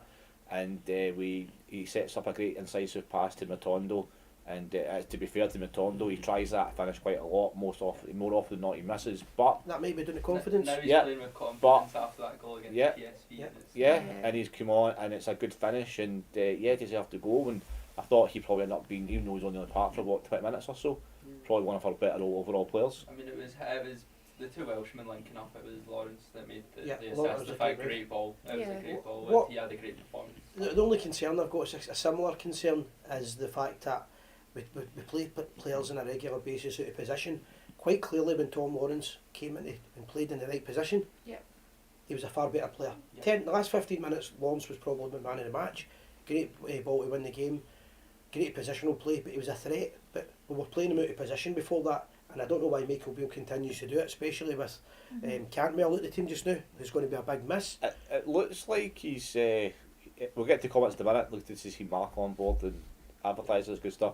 S5: and he sets up a great incisive pass to Matondo. And to be fair to Matondo, he tries that finish quite a lot. More often than not, he misses. But
S3: That might be doing the confidence.
S6: Now he's
S5: Yeah,
S6: playing with confidence after that goal against
S5: yeah,
S6: PSV.
S3: yeah.
S5: yeah, and he's come on, and it's a good finish, and deserved to go. And I thought he probably ended up being, even though he was only on the park for about 20 minutes or so, probably one of our better overall players.
S6: I mean, it was the two Welshmen linking up. It was Lawrence that made the
S3: Lawrence
S6: assist.
S3: was
S6: The
S3: a
S6: fact
S3: great
S6: great ball. It was
S4: Yeah.
S6: a great ball.
S3: What-
S6: He had a great performance.
S3: The only concern I've got is a similar concern is the fact that we play players on a regular basis out of position. Quite clearly, when Tom Lawrence came in and played in the right position,
S4: Yep.
S3: he was a far better player.
S6: Yep.
S3: The last 15 minutes, Lawrence was probably the man of the match. Great ball to win the game, great positional play, but he was a threat. But we were playing him out of position before that, and I don't know why Michael Beale continues to do it, especially with Cantwell at the team just now, who's going to be a big miss.
S5: It looks like he's. We'll get to comments in a minute. Look to see Mark on board and advertisers, good stuff.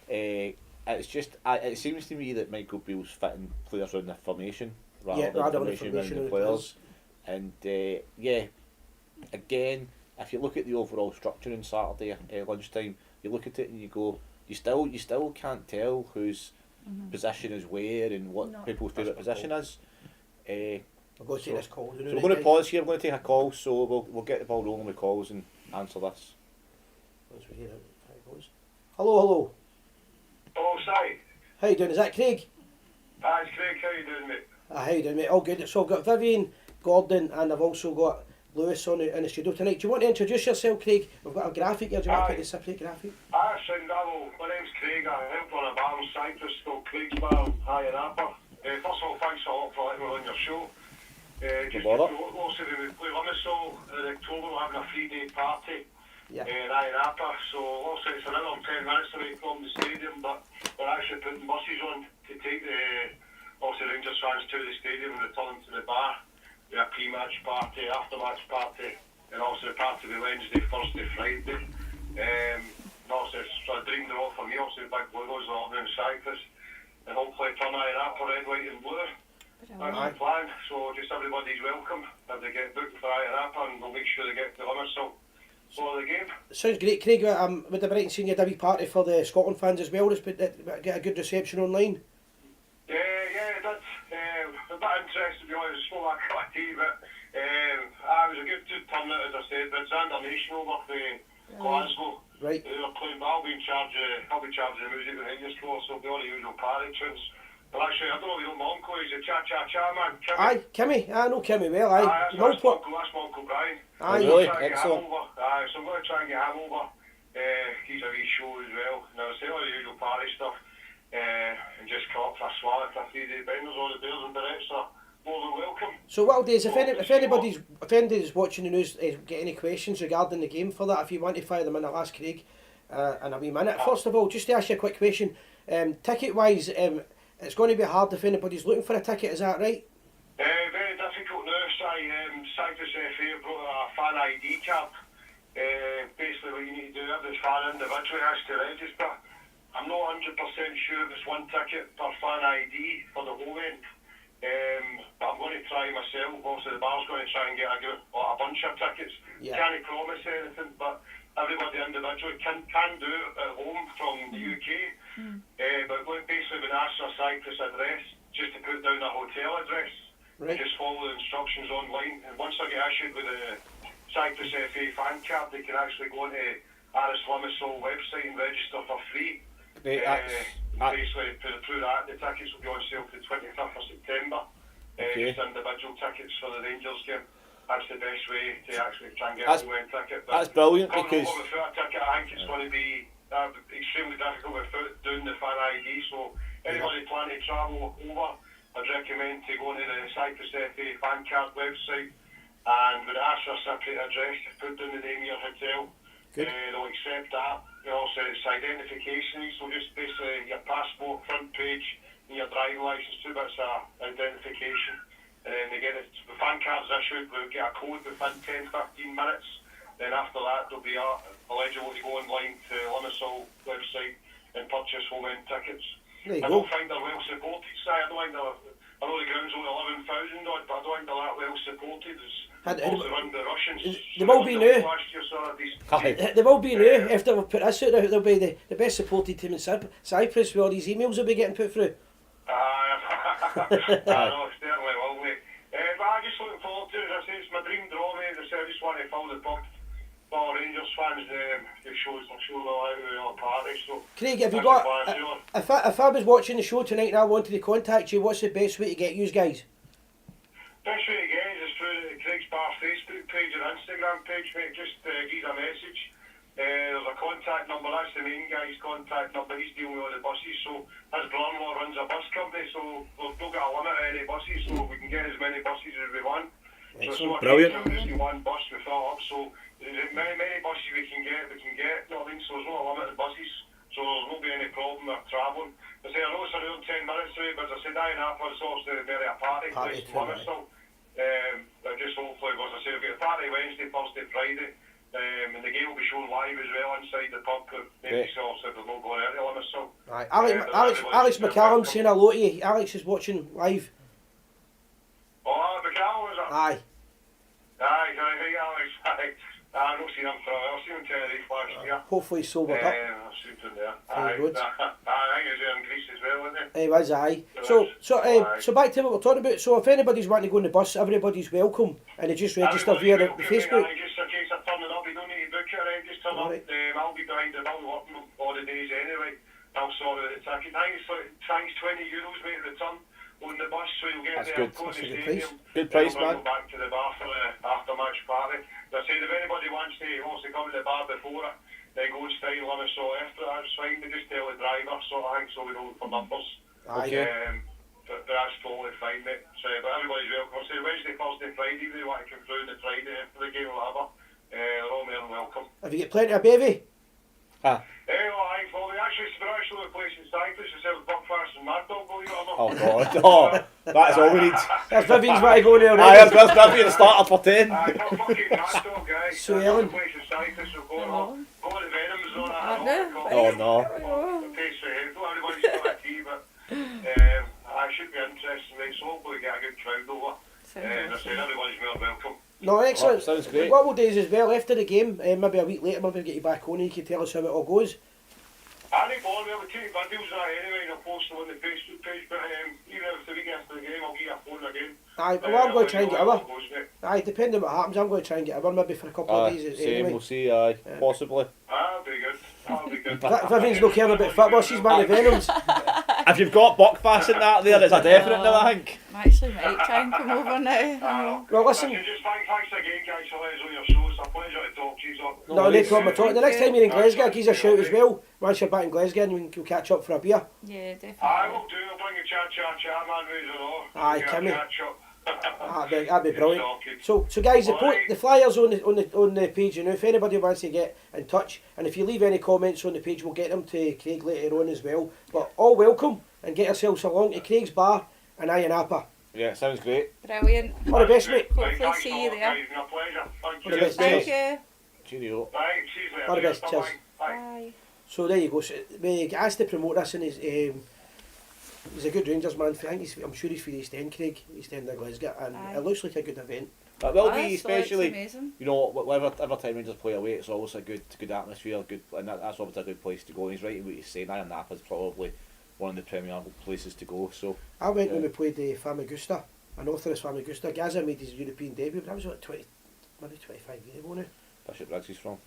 S5: It's just it seems to me that Michael Beale's fitting players around the formation rather than
S3: rather than
S5: formation around
S3: formation
S5: the
S3: of the
S5: players. And again, if you look at the overall structure on Saturday lunchtime, you look at it and you go, you still can't tell whose position is where and what
S4: No.
S5: people's favourite position is.
S3: We're going to take this call.
S5: So we're going to pause here. We're going to take a call, so we'll get the ball rolling with calls and answer this.
S3: Once we hear it, how it goes. Hello.
S7: Oh, sorry.
S3: How you doing? Is that Craig?
S7: Hi, it's Craig. How you doing, mate?
S3: How you doing, mate? All good. So I've got Vivian, Gordon, and I've also got Lewis on in the studio tonight. Do you want to introduce yourself, Craig? We've got a graphic here. Do you want to put the separate graphic?
S7: My name's Craig. I help on a bar in Cyprus called Craig's Bar in High and Upper. First of all, thanks a lot for letting me on your show. Just
S5: bother.
S7: also when we play Limassol in October, we're having a 3-day party
S3: Yeah.
S7: in High and Upper. So also it's another 10 minutes away from the stadium, but we're actually putting buses on to take the Rangers fans to the stadium and return them to the bar. We have a pre-match party, after-match party, and also the party will be Wednesday, Thursday, Friday. Also it's a dream to all for me, also the big logos are in Cyprus, and hopefully turn High and Upper red, white and blue. That's the plan. So just everybody's welcome if they get booked for High and Upper, and we'll make sure they get to Limassol for the game.
S3: Sounds great, Craig. With the Brighton Senior Divvy party for the Scotland fans as well. It's been get a good reception online.
S7: Yeah, it did. A bit interesting to be honest, it's not that cup of tea, but it was a good turnout, as I said. But it's international over for Glasgow.
S3: Right.
S7: They were playing, but I'll be charging the music behind the score, so it'll be all the usual party tunes. But actually, I don't know if you know my uncle, he's a cha-cha-cha man. Kimmy.
S3: Aye, Kimmy. I know Kimmy well. Aye.
S7: That's my uncle Brian.
S3: Aye.
S5: Really?
S7: So I'm
S5: Excellent.
S7: going to try and get him over. He's a wee show as well. Now, I say all the usual party stuff. And just come up for a swallow for a 3-day benders. All the beers and berets are more than welcome.
S3: So what I'll do is if anybody's watching the news get any questions regarding the game for that, if you want to fire them in, I'll ask Craig in a wee minute. First of all, just to ask you a quick question, ticket wise, it's going to be hard if anybody's looking for a ticket, is that right?
S7: Very difficult now. Cyprus FA brought a fan ID card. Basically what you need to do, every fan individually has to register. I'm not 100% sure if it's one ticket per fan ID for the home end. But I'm going to try myself. Also the bar's going to try and get a bunch of tickets.
S3: Yeah.
S7: Can't promise anything, but everybody individually can do it at home from the UK. But basically when asked for a Cyprus address, just to put down a hotel address,
S3: Right.
S7: just follow the instructions online. And once they get issued with a Cyprus FA fan card, they can actually go onto RS Limassol website and register for free.
S5: Great,
S7: Basically, through that, the tickets will be on sale to the 25th of September.
S5: Okay.
S7: Just individual tickets for the Rangers game. That's the best way to actually try and get
S5: That's-
S7: a win ticket.
S5: That's brilliant
S7: coming
S5: because
S7: over without a ticket, I think it's going to be extremely difficult without doing the fan ID. So anybody planning to travel over, I'd recommend to go to the Cyprus FA fan card website, and when it asks for a separate address, put down the name of your hotel. They'll accept that. Also, it's identification, so just basically your passport front page and your driving licence, 2 bits of identification. And then they get it, the fan cards issued, we'll get a code within 10-15 minutes. Then after that, they'll be eligible to go online to Limassol website and purchase home end tickets.
S3: There you
S7: I
S3: go.
S7: don't think they're well supported. I don't think they're. I know the ground's only 11,000 odd, but I don't think they're that well supported. It's run the Russians.
S3: They will be new.
S7: Last year, so
S3: They will be new. After we put this out, they'll be the best supported team in Cyprus with all these emails will be getting put through.
S7: I know, certainly will we. But I'm just looking forward to it. As I say, it's my dream draw, mate. I just want to fill the pub for Rangers fans. The shows, I'm sure they'll out with all parties. So
S3: Craig, have you got? If I was watching the show tonight and I wanted to contact you, what's the best way to get you guys?
S7: Best way to get it is through the Craig's Bar Facebook page or Instagram page, mate. Just give a message. There's a contact number, that's the main guy's contact number. He's dealing with all the buses, so his brother-in-law runs a bus company, so we've not got a limit on any buses, so we can get as many buses as we want. So
S5: brilliant.
S7: Just one bus we fill up, so there's many buses we can get, you know what I mean? So there's no limit on buses, so there's not be any problem with travelling. I say, I know it's around 10 minutes away, but as I said, Annapolis is obviously very a party place to limit still. Just hopefully, as I say, we've got a party Wednesday, Thursday, Friday. And the game will be shown live as well inside the pub. Maybe so there's no going out the limits. So.
S3: Right. Alex McCallum saying hello to you. Alex is watching live.
S7: Oh, Alex McCallum is it?
S3: Aye.
S7: Hey Alex. I've not seen him for a while. I've seen him Tenerife last year.
S3: Hopefully he's sobered up.
S7: I've seen him there.
S3: Very good.
S7: I think he's there in Greece as well, isn't he?
S3: He was, aye. So back to what we're talking about. So if anybody's wanting to go on the bus, everybody's welcome, and they just register via the Facebook.
S7: Just in case I'm turning up, you don't need to book it, right? Just turn up. I'll be behind the bill working all the days anyway. I'll sort out the ticket. I think it's €20, mate, return on the bus, so you'll get there, go to the stadium.
S5: Good price,
S7: Go
S5: man.
S7: back to the bar for the after-match party. I said, if anybody wants to come to the bar before it, they go and stay limit, so after that's fine. They just tell the driver, so I think, so we know for numbers.
S3: Aye.
S7: But that's totally fine, mate. So, but everybody's welcome. So Wednesday, Thursday, Friday, if they want to come through on the Friday after the game or whatever, they're all more than welcome.
S3: Have you got plenty of bevy?
S7: Well, we're actually a place in Cyprus. It sells buckfast and mad dog, believe it or not.
S5: Oh God, that's all we need.
S3: There's Vivian's want to go there,
S5: Aye,
S3: right?
S5: that's be the starter for 10.
S7: Fucking mad dog, guys.
S3: So,
S7: There's
S3: Ellen.
S7: a place in Cyprus, so go to the Venoms on
S4: I
S7: that.
S4: know.
S5: Oh no.
S7: The place for him. Not everybody's got a tea, but I should be interested, mate. So hopefully we get a good crowd over. And I said, everybody's more welcome.
S3: No, excellent.
S5: Sounds great.
S3: What we'll do is as well, after the game, maybe a week later, maybe get you back on and you can tell us how it all goes.
S7: I think I'll take videos of that anyway and I'll post them on the Facebook page, but even if it's the week after the game, I'll get a phone again.
S3: Aye, well, I'm going to try and get over. Aye, depending on what happens, I'm going to try and get over maybe for a couple of days
S5: Same,
S3: anyway.
S5: we'll see, possibly.
S7: That'll be good.
S3: Vivian's not caring about football, she's back to Venoms.
S5: If you've got Buckfast in that there, it's a definite now, I think.
S4: I actually might try and come over now.
S3: Well, listen.
S7: Just thanks again, guys, for letting us on your show. It's a pleasure to talk to you.
S3: No problem at all. The next time you're in Glasgow, give us a shout as well. Once you're back in Glasgow, and we'll catch up for a beer.
S4: Yeah, definitely.
S7: I will do. I'll bring a chat, man, with it all.
S3: Aye, Timmy.
S7: Catch up.
S3: That'd be brilliant. So guys, the flyers on the page, you know, if anybody wants to get in touch, and if you leave any comments on the page, we'll get them to Craig later on as well. But all welcome, and get yourselves along to Craig's Bar in Ironapa.
S5: Yeah, sounds great.
S4: Brilliant.
S3: All the best, mate.
S4: Hopefully see you there.
S7: It's been a pleasure. Thank
S3: All the
S7: you.
S3: best.
S4: Thank you.
S5: Cheerio.
S7: Right, see you later.
S3: All the best. Cheers.
S7: Bye.
S4: Bye.
S3: So there you go. So, we asked to promote this, and he's a good Rangers man. I'm sure he's for the East End, Craig. East End of Glasgow, and
S4: Aye.
S3: it looks like a good event.
S5: It will be,
S4: That's
S5: especially,
S4: amazing.
S5: you know, every time Rangers play away, it's always a good atmosphere, and that's always a good place to go. And he's right in what he's saying. Napa is probably one of the premier places to go. So
S3: I went when we played Famagusta, an Orthodox Famagusta. Gaza made his European debut, but that was what, 25 years ago now.
S5: Bishop Briggs is from.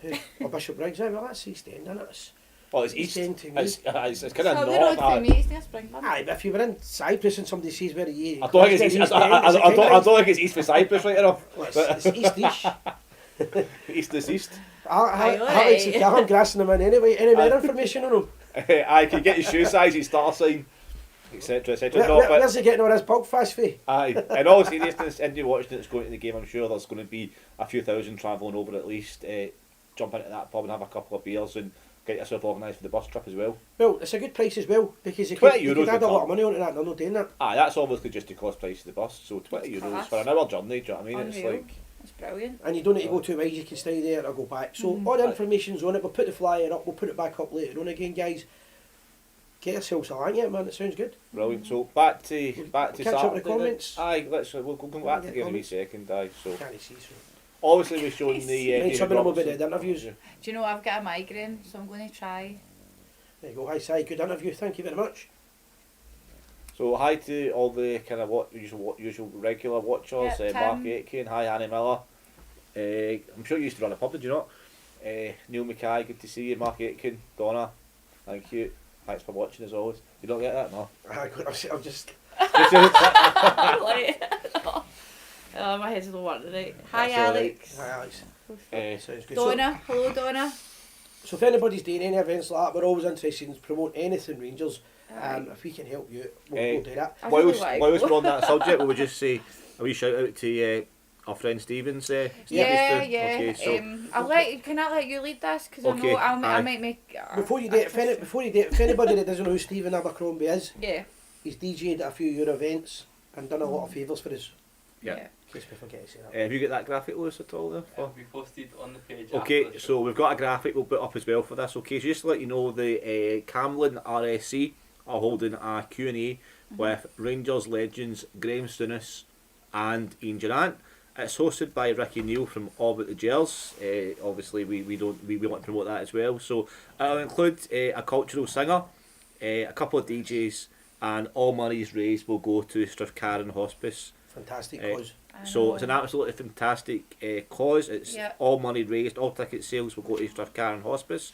S3: Who? Bishop Briggs, well that's East End, isn't it?
S5: Well, it's east.
S3: End to me.
S5: It's kind of
S4: So the road
S5: north.
S4: for me is near Springburn.
S3: Aye, but if you were in Cyprus and somebody says where you
S5: I don't think it's east. I don't think it's east for Cyprus right enough.
S3: It's east-ish.
S5: East is east.
S3: Alex and Callum grassing them in anyway. Any more information on him?
S5: I can get his shoe size, his star sign, etc. etc.
S3: Where's he getting all his pug fast for?
S5: Aye, in all seriousness, anybody watching that's going to the game, I'm sure there's going to be a few thousand travelling over at least. Jump into that pub and have a couple of beers and get yourself organised for the bus trip as well.
S3: Well, it's a good price as well because you
S5: €20
S3: could add a lot
S5: would
S3: of money onto that. They're not doing that.
S5: Aye, that's obviously just the cost price of the bus. So €20
S4: class.
S5: for an hour journey. Do you know what I mean? It's
S4: Unreal.
S5: like
S4: It's brilliant.
S3: And you don't need to go too wide. You can stay there or go back. So all the information's on it. We'll put the flyer up. We'll put it back up later on again, guys. get yourselves along it, man. It sounds good.
S5: Brilliant. So back to
S3: Catch up with the
S5: Saturday then.
S3: comments.
S5: Aye, we'll go
S3: Wanna
S5: back
S3: get
S5: to give a wee
S3: comments?
S5: second. Aye, so
S3: Can't see, so.
S5: obviously we've shown the.
S3: Right,
S5: David
S3: some of them will be
S5: Robertson.
S3: the interviews.
S4: Do you know I've got a migraine, so I'm going to try.
S3: There you go. Hi, Si. Good interview. Thank you very much.
S5: So hi to all the kind of usual regular watchers.
S4: Yep,
S5: Mark
S4: Tim.
S5: Aitken, hi Annie Miller. I'm sure you used to run a pub, did you not? Neil Mackay, good to see you. Mark Aitken, Donna, thank you. Thanks for watching as always. You don't get that, no?
S3: I'm just.
S4: Like, oh, my head's not working tonight. Hi,
S5: That's all right.
S4: Alex.
S3: Hi, Alex. Sounds good.
S4: Donna. Hello, Donna.
S3: So if anybody's doing any events like that, we're always interested in promoting anything Rangers.
S4: Aye.
S3: If we can help you, we'll do that.
S4: I really
S5: Whilst
S4: like-
S5: we're on that subject, we would just say a wee shout out to our friend Stevens.
S4: Yeah,
S5: Okay, so
S4: can I let you lead this? Because
S5: Okay,
S4: I know I
S5: aye.
S4: might make...
S3: Before you do it, if anybody that doesn't know who Stephen Abercrombie is,
S4: Yeah.
S3: he's DJ'd at a few of your events and done a lot of favours for us.
S5: Yeah.
S3: In case we forget to say that.
S5: have you got that graphic, Lewis, at all there?
S6: It'll be posted on the page.
S5: Okay,
S6: after the
S5: so
S6: show.
S5: we've got a graphic we'll put up as well for this. Okay, so just to let you know, the Camlin RSC are holding a Q&A with Rangers legends Graham Souness and Ian Durrant. It's hosted by Ricky Neal from All About the Gers. Obviously, we want to promote that as well. So it'll include a cultural singer, a couple of DJs, and all monies raised will go to Strathcarron Hospice.
S3: Fantastic
S5: Eh,
S3: cause.
S5: So it's an absolutely fantastic cause. It's
S4: Yeah.
S5: all money raised, all ticket sales will go to Strathcarron Hospice.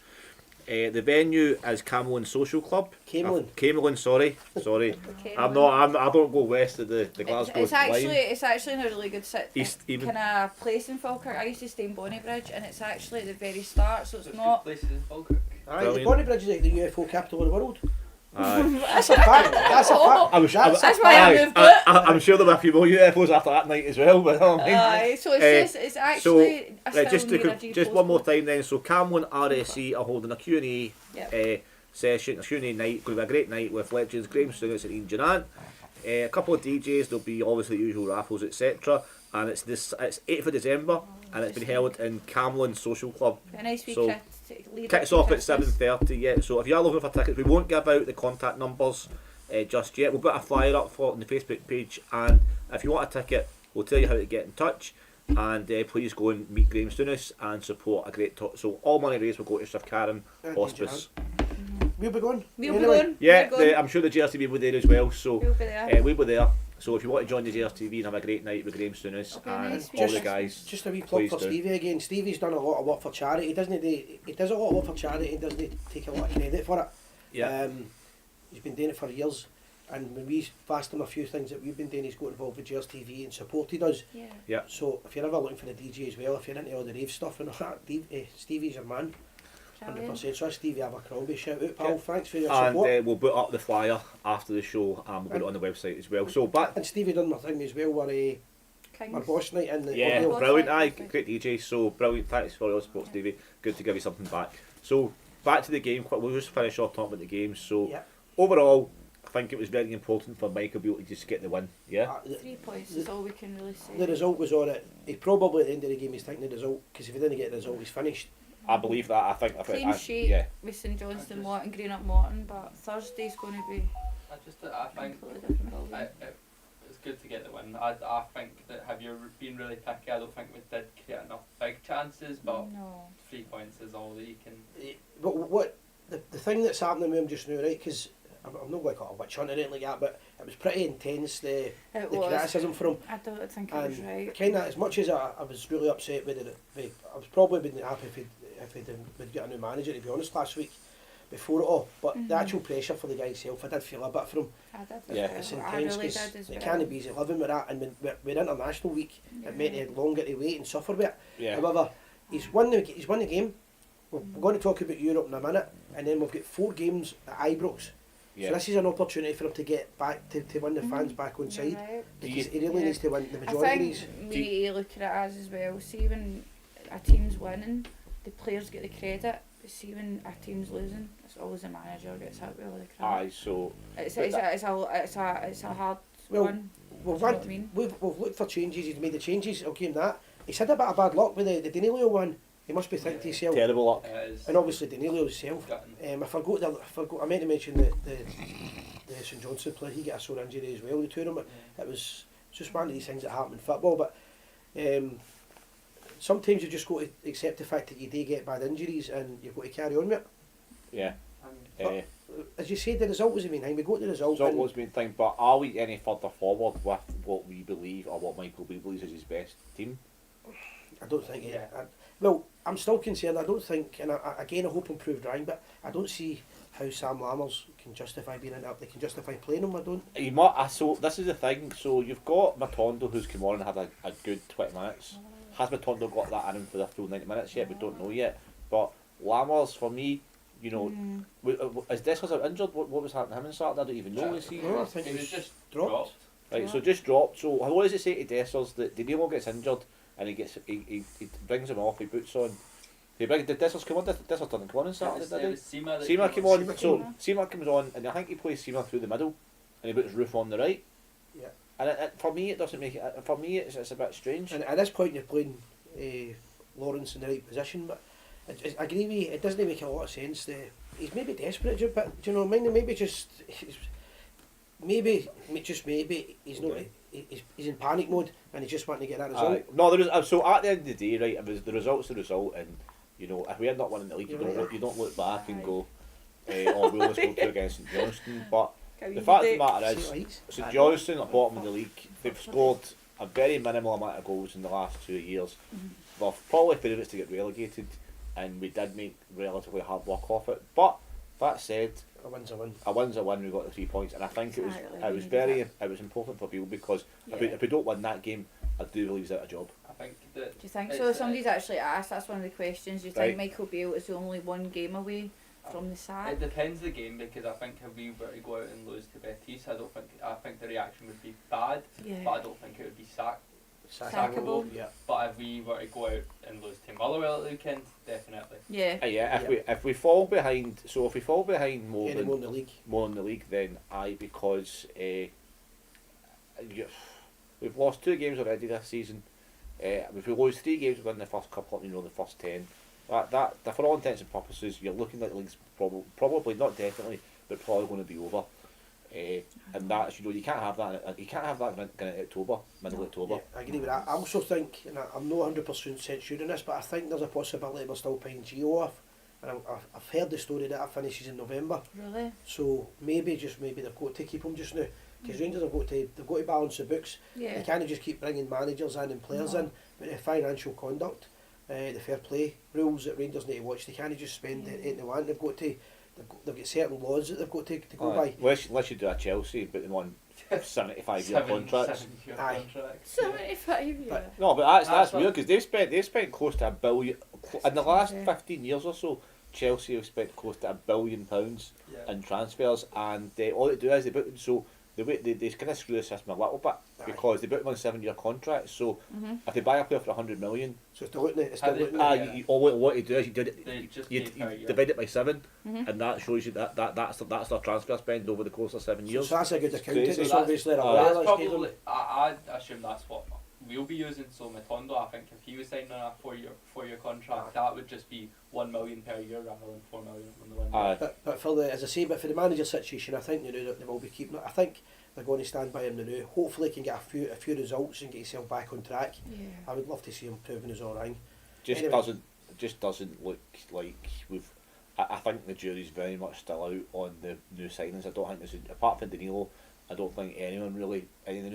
S5: The venue is Camelin Social Club.
S3: Camelin.
S5: Camelin, sorry.
S4: Okay.
S5: I don't go west of the Glasgow
S4: It's actually
S5: line.
S4: it's actually in a really good
S5: East even.
S4: kind of place in Falkirk. I used to stay in Bonnybridge, and it's actually at the very start, so it's
S6: So it's
S4: not.
S6: good places in Falkirk.
S3: Aye, the
S5: Brilliant.
S3: Bonnybridge is like the UFO capital of the world.
S5: Aye.
S3: That's a fact. That's a fact.
S4: That's why I moved it.
S5: I'm sure there were a few more UFOs after that night as well, but I mean,
S4: Aye, so it's actually a
S5: just
S4: still near a G
S5: just one more
S4: postcode.
S5: time then. So Camlin RSC are holding a Q&A
S4: Yep.
S5: session, a Q&A night, going to be a great night with legends Graham Souness and Ian Durrant. A couple of DJs, there'll be obviously the usual raffles, etc. And it's 8th of December, and it's been held in Camlin Social Club.
S4: A nice wee
S5: So,
S4: lead
S5: Kicks
S4: up
S5: off
S4: to
S5: at
S4: Christmas.
S5: 7:30. Yeah. So if you are looking for tickets, we won't give out the contact numbers just yet. We'll put a flyer up for it on the Facebook page, and if you want a ticket, we'll tell you how to get in touch. And please go and meet Graham Souness and support a great so all money raised will go to Strathcarron
S3: And
S5: Hospice.
S3: We'll be going.
S4: We'll be
S3: Anyway,
S4: going.
S5: Yeah,
S4: we'll be going.
S5: I'm sure the JRTV will be there as well. So
S4: We'll be there.
S5: we'll be there. So if you want to join the JRTV and have a great night with Graham Souness
S4: Okay,
S5: and
S4: nice.
S5: all
S3: Just-
S5: the guys,
S3: Just a wee plug
S5: Please
S3: for
S5: do.
S3: Stevie again. Stevie's done a lot of work for charity, doesn't he? He does a lot of work for charity and doesn't he take a lot of credit for it.
S5: yeah,
S3: He's been doing it for years. And when we've asked him a few things that we've been doing, he's got involved with Gers TV and supported us.
S4: Yeah.
S3: So if you're ever looking for the DJ as well, if you're into all the rave stuff and all that, Stevie's your man.
S4: Brilliant.
S3: 100%. So that's Stevie Abercrombie. Shout out, pal.
S5: Yeah.
S3: Thanks for your
S5: and
S3: support.
S5: we'll put up the flyer after the show and we'll put it on the website as well. So back.
S3: And Stevie done my thing as well, where our
S4: Kings.
S3: boss night in the
S5: Yeah,
S3: O'Neill.
S5: brilliant. Aye,
S4: Okay.
S5: great DJ. So brilliant. Thanks for your support, Stevie. Good to give you something back. So back to the game. We'll just finish off talking about the game. So
S3: Yeah.
S5: overall, I think it was very important for Michael Beale to just get the win. Yeah.
S3: The
S4: 3 points is all we can really say.
S3: the result was on it. He probably at the end of the game he's thinking the result, because if he didn't get the result, he's finished.
S5: I believe that. I think.
S4: Clean sheet
S5: Yeah.
S4: with St Johnstone, Morton, Green up Morton, but Thursday's going to be
S6: I think
S4: completely different ballgame.
S6: it's good to get the win. I think that have you been really picky? I don't think we did create enough big chances, but
S4: No.
S6: 3 points is all that you can.
S3: But what the thing that's happening with him just now, right? Because I'm not going to call it a witch hunt or anything like that, but it was pretty intense, the
S4: It
S3: the
S4: was.
S3: criticism from him.
S4: I don't think it was
S3: And
S4: right.
S3: kind of, as much as I was really upset with it, I was probably been happy if we'd get a new manager, to be honest, last week before it all. But the
S4: Mhm.
S3: actual pressure for the guy himself, I did feel a bit from him.
S4: I did
S5: Yeah.
S4: as
S3: It's
S4: well. I
S3: intense
S4: really
S3: because
S4: did as
S3: it
S4: well.
S3: can't be easy living with that. And when international week, it meant he had longer to wait and suffer with it.
S5: Yeah.
S3: However, he's won the game. We're going to talk about Europe in a minute, and then we've got 4 games at Ibrox.
S5: Yeah.
S3: So this is an opportunity for him to get back to win the fans back on
S4: You're
S3: side,
S4: right.
S3: because he really
S4: Yeah.
S3: needs to win the
S4: I
S3: majority of
S4: think
S3: these.
S4: we need to look at it as well. See, when a team's winning, the players get the credit. But see, when a team's losing, it's always the manager who gets hit with all the credit.
S5: Aye. So.
S4: It's
S5: but
S4: a hard
S3: Well,
S4: one.
S3: We've,
S4: Do you know
S3: had,
S4: what I mean?
S3: we've looked for changes. He's made the changes. I'll give him that. He's had a bit of bad luck with the Danilo one. You must be thinking to yourself.
S5: Terrible luck.
S6: It is
S3: And obviously Danilo himself.
S6: gutting.
S3: I meant to mention the St Johnstone player. He got a sore injury as well. The two of them. It was just one of these things that happen in football. But sometimes you just got to accept the fact that you do get bad injuries and you've got to carry on with it.
S5: Yeah.
S3: But as you said, the result was the main thing. We got the result.
S5: Result
S3: and
S5: was the main thing, but are we any further forward with what we believe or what Michael B believes is his best team?
S3: I don't think.
S6: Yeah.
S3: Well, I'm still concerned. I don't think, and again, I hope I'm proved wrong, but I don't see how Sam Lammers can justify being in it. They can justify playing him. I don't.
S5: You might, so this is the thing. So you've got Matondo who's come on and had a good 20 minutes. Has Matondo got that in him for the full 90 minutes yet? We don't know yet. But Lammers, for me, you know, is Dessers out injured? What was happening to him in Saturday? I don't even know. Is he?
S3: No, I think
S6: He
S3: he
S6: was just
S3: dropped.
S6: dropped.
S5: Right, so just dropped. So what does it say to Dessers that Danilo gets injured and he brings him off, he boots on. Did Dessers come on? Dessers didn't come on Saturday,
S6: It
S5: did he?
S6: was Seema that
S5: Seema came on,
S3: Seema
S5: so
S3: came
S5: Seema comes on, and I think he plays Seema through the middle, and he puts Roof on the right.
S3: Yeah.
S5: And for me, it doesn't make it. For me, it's a bit strange.
S3: And at this point, you're playing Lawrence in the right position, but I agree with you, it doesn't make a lot of sense. He's maybe desperate, but do you know, maybe just maybe he's not. He's in panic mode, and he's just wanting to get that result.
S5: No, there is. So at the end of the day, right, it was the result's the result, and you know, if we end up winning the league, you don't look back and go, oh, we only scored 2 against St Johnstone. But the fact of the matter is, St Johnstone at bottom of the league, they've scored a very minimal amount of goals in the last 2 years. They're probably favourites to get relegated, and we did make relatively hard work off it. But that said,
S3: A win's a win.
S5: a win's a win. We got the 3 points, and I think it was important for Beale because if we don't win that game, I do believe he's out of job.
S6: I think that.
S4: Do you think
S6: it's,
S4: so? Somebody's actually asked, that's one of the questions. Do you
S5: Right.
S4: think Michael Beale is only one game away from the sack?
S6: It depends the game, because I think if we were to go out and lose to Betis, I think the reaction would be bad,
S4: Yeah.
S6: but I don't think it would be
S4: Sackable.
S3: Yeah.
S6: But if we were to go out and lose to Motherwell at the weekend, definitely.
S4: Yeah.
S5: If we fall behind, so if we fall behind more
S3: Any
S5: than
S3: more in the league.
S5: more in the league, then because we've lost 2 games already this season. If we lose 3 games within the first couple, the first 10, that for all intents and purposes, you're looking at the league's probably not definitely, but probably going to be over. And that's, you can't have that. You can't have that in October, middle of October.
S3: Yeah, I agree with that. I also think, and I'm not 100% sure on this, but I think there's a possibility we're still paying Gio off. And I've heard the story that it finishes in November.
S4: Really?
S3: So maybe they've got to keep him just now, because Rangers have got to balance the books.
S4: Yeah.
S3: They can't just keep bringing managers in and players in, but the financial conduct, the fair play rules that Rangers need to watch. They can't just spend anything they want. They've got certain laws that they've got to go by.
S5: Unless you do a Chelsea, but them on 75-year contracts.
S6: 7-year
S3: Aye.
S6: contracts.
S4: 75, yeah.
S3: But-
S5: No, but that's
S6: That's
S5: weird because they've spent close to £1 billion in the last 15 years or so. Chelsea have spent close to £1 billion
S6: Yeah.
S5: in transfers, and all they do is they book them. So they kind of screw the system a little bit because they book them on 7-year contracts. So if they buy a player for 100 million,
S3: So it's diluting it. It's
S6: Are they-
S3: diluting
S6: Ah,
S3: it.
S5: what you do is
S6: They just
S5: you
S6: pay per year.
S5: divide it by 7, and that shows you that's their transfer spend over the course of 7 years.
S3: So that's a good
S5: It's
S3: accountant.
S5: crazy.
S3: It's
S6: That's-
S3: obviously a
S5: That's
S3: well,
S6: That's
S3: let's give
S6: probably,
S3: them-
S6: I assume that's what we'll be using. So Matondo, I think if he was signing on a 4-year contract, that would just be 1 million per year rather than 4 million on the 1 year.
S3: But for the, as I say, but for the manager situation, I think they will be keeping it. I think they're going to stand by him now. Hopefully, can get a few results and get himself back on track.
S4: Yeah.
S3: I would love to see him proving his all right.
S5: Just
S3: Anyway.
S5: doesn't look like we've. I think the jury's very much still out on the new signings. I don't think apart from Danilo, I don't think any of the new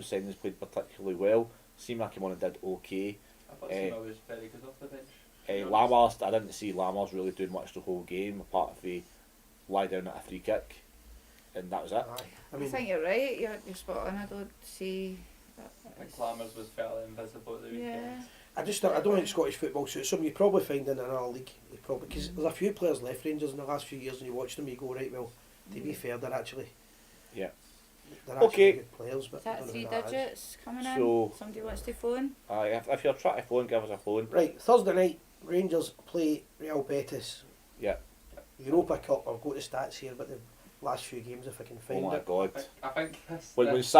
S5: signings played particularly well. Seema came on and did okay.
S6: I thought Seema was very good off the bench. to be honest.
S5: Lammers, I didn't see Lammers really doing much the whole game apart from he lie down at a free kick, and that was it.
S3: Aye. I
S4: I
S3: mean,
S4: think you're right, you're spot on. I don't see that.
S6: I think Lammers was fairly invisible at the weekend.
S4: Yeah.
S3: I don't think Scottish football suits something you probably find in another league. You probably because there's a few players left Rangers in the last few years, and you watch them, you go right. Well, to be fair, they're actually
S5: Yeah.
S3: they're
S5: Okay.
S3: actually good players. But
S4: Is
S3: I
S4: that
S3: don't know
S4: 3
S3: who that is.
S4: digits coming
S5: So-
S4: in? Somebody wants to phone?
S5: If you're trying to phone, give us a phone.
S3: Right, Thursday night, Rangers play Real Betis.
S5: Yeah.
S3: Europa Cup. I've got the stats here, but last few games if I can
S5: Oh
S3: find
S5: my
S3: it.
S5: God.
S6: I think this.
S5: When Si hits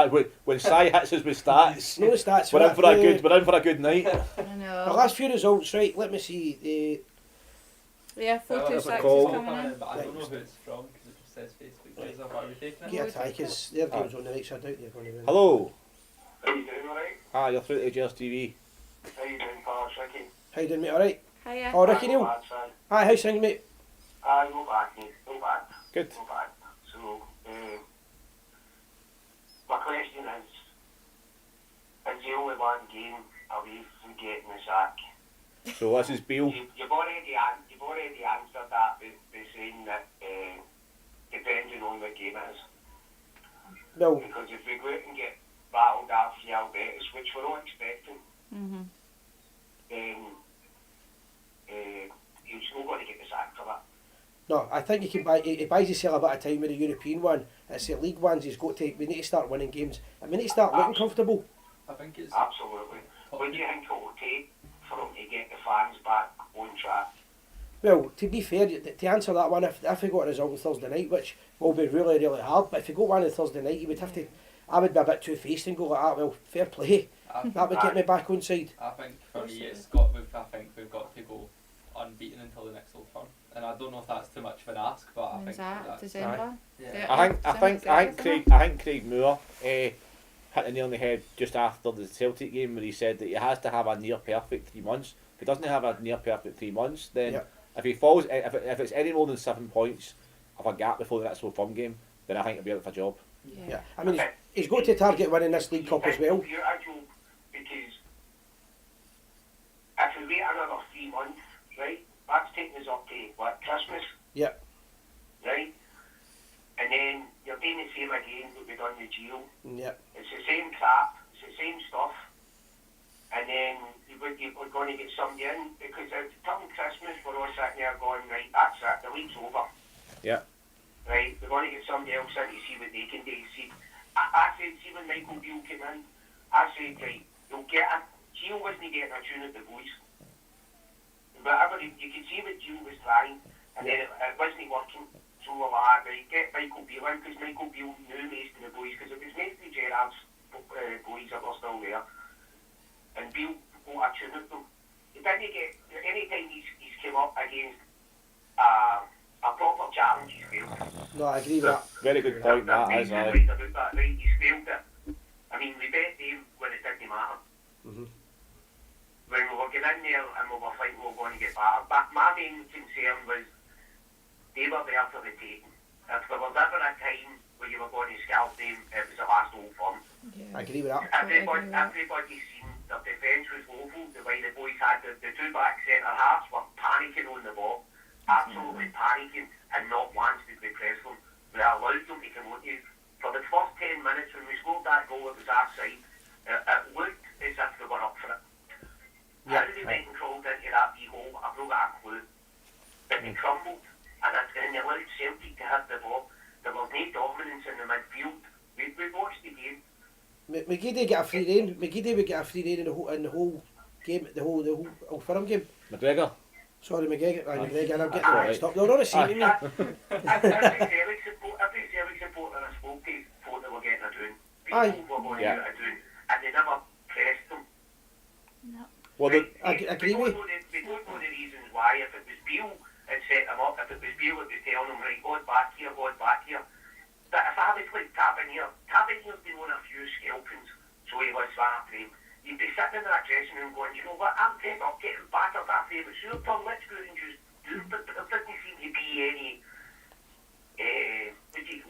S5: us with stats,
S3: No, the stats.
S5: we're in for a good night.
S4: I
S3: The
S4: know.
S3: last few results, right? Let me see.
S4: Yeah,
S6: There's
S4: 426
S5: a call.
S4: is coming in.
S6: But I don't know who it's from because it just says Facebook user. Are we taking it?
S3: Get a tie because their game's on the right, so I doubt they're going to win.
S5: Hello.
S7: How you doing, alright?
S5: Hi, you're through to Gers TV.
S7: How you doing, pal? Ricky?
S3: How you doing, mate? All right.
S4: Hiya.
S3: Oh, Ricky
S7: Aye,
S3: Neil.
S7: no bad, son.
S3: Hi, how's things, mate?
S7: Aye, no bad, mate. No bad.
S5: Good.
S7: No bad. So, my question is the only one game away from getting the sack?
S5: So this is Beale.
S7: You've already answered that by saying that depending on what game it is.
S3: Well,
S7: Because if we go out and get battled after Albertus, which we're all expecting,
S4: Mhm.
S7: then he's not going to get the sack for that.
S3: no, I think he buys himself a bit of time with the European one. It's the league ones. We need to start winning games. And we need to start looking comfortable.
S6: I think it's.
S7: Absolutely. What do you think it will take for him to get the fans back on track?
S3: Well, to be fair, to answer that one, if we got a result on Thursday night, which will be really, really hard, but if we got one on Thursday night, you would have to. I would be a bit two-faced and go like that. Well, fair play. That would get me back on side.
S6: I think for me, I think we've got to go unbeaten until the next Old Firm, and I don't know if that's too much of an ask, but I
S4: When's
S6: think
S4: that?
S6: that's
S4: December?
S6: yeah.
S5: I think Craig Moore hit the nail on the head just after the Celtic game where he said that he has to have a near perfect 3 months. If he doesn't have a near perfect 3 months, then
S3: Yep.
S5: if he falls, if it's any more than 7 points of a gap before the next Old Firm game, then I think he'll be out for a job.
S3: Yeah, I mean, he's got to target winning this League Cup as well.
S7: Because if we wait another 3 months, right, that's taking us up to, what, Christmas?
S3: Yep.
S7: Right? And then you're doing the same again that we've done with Gio.
S3: Yep.
S7: It's the same crap, it's the same stuff. And then we're going to get somebody in, because come Christmas, we're all sitting there going, right, that's it, the league's over.
S5: Yeah.
S7: Right, we're going to get somebody else in to see what they can do. I said, see when Michael Beale came in, I said, right, you'll get him. Gio wasn't getting a tune at the boys. But you could see what Gio was trying, and then it wasn't working. So we're like, right, get Michael Beale in, because Michael Beale knew most of the boys, because it was mostly Gerard's boys that were still there. And Beale got a tune at them. He didn't get, any time he's come up against a proper challenge, he's failed.
S3: No, I agree with that.
S5: Very good point, that is.
S7: Right about that, right, he's failed it. I mean, we bet Dave when it didn't matter.
S3: Mhm.
S7: When we were getting in there and we were fighting, we were going to get battered. But my main concern was they were there for the taking. If there was ever a time where you were going to scalp them, it was the last Old Firm.
S3: I agree with that.
S7: Everybody's seen their defence was woeful, the way the boys had the two back centre halves were panicking on the ball, absolutely panicking, and not once did we press them. We allowed them to come on to you. For the first 10 minutes when we scored that goal, it was our side. It looked as if they were up for it. How they went and crawled into that wee hole, I've not got a clue. But they crumbled, and they allowed Celtic to hit the ball. There was no dominance in the midfield. We watched the game.
S3: McGeady get a free rein. McGeady would get a free rein in the whole game, the whole Old Firm game.
S5: McGregor.
S3: Sorry, McGregor, and I'm getting
S5: Aye.
S3: mixed up. They're on the same team.
S7: Every Celtic supporter I spoke to thought they were getting a doing.
S3: Aye.
S7: People were going
S5: Yeah.
S7: to get a doing, and they never pressed them.
S5: Well,
S3: I agree with you.
S7: We don't know the reasons why. If it was Beale that set them up, if it was Beale that was telling them, right, God back here. But if I was like Tabernier's been on a few scalpings, so he was that frame. You'd be sitting in that dressing room going, you know what, I'm fed up getting battered that favourite super turn, let's go and just do it. But there doesn't seem to be any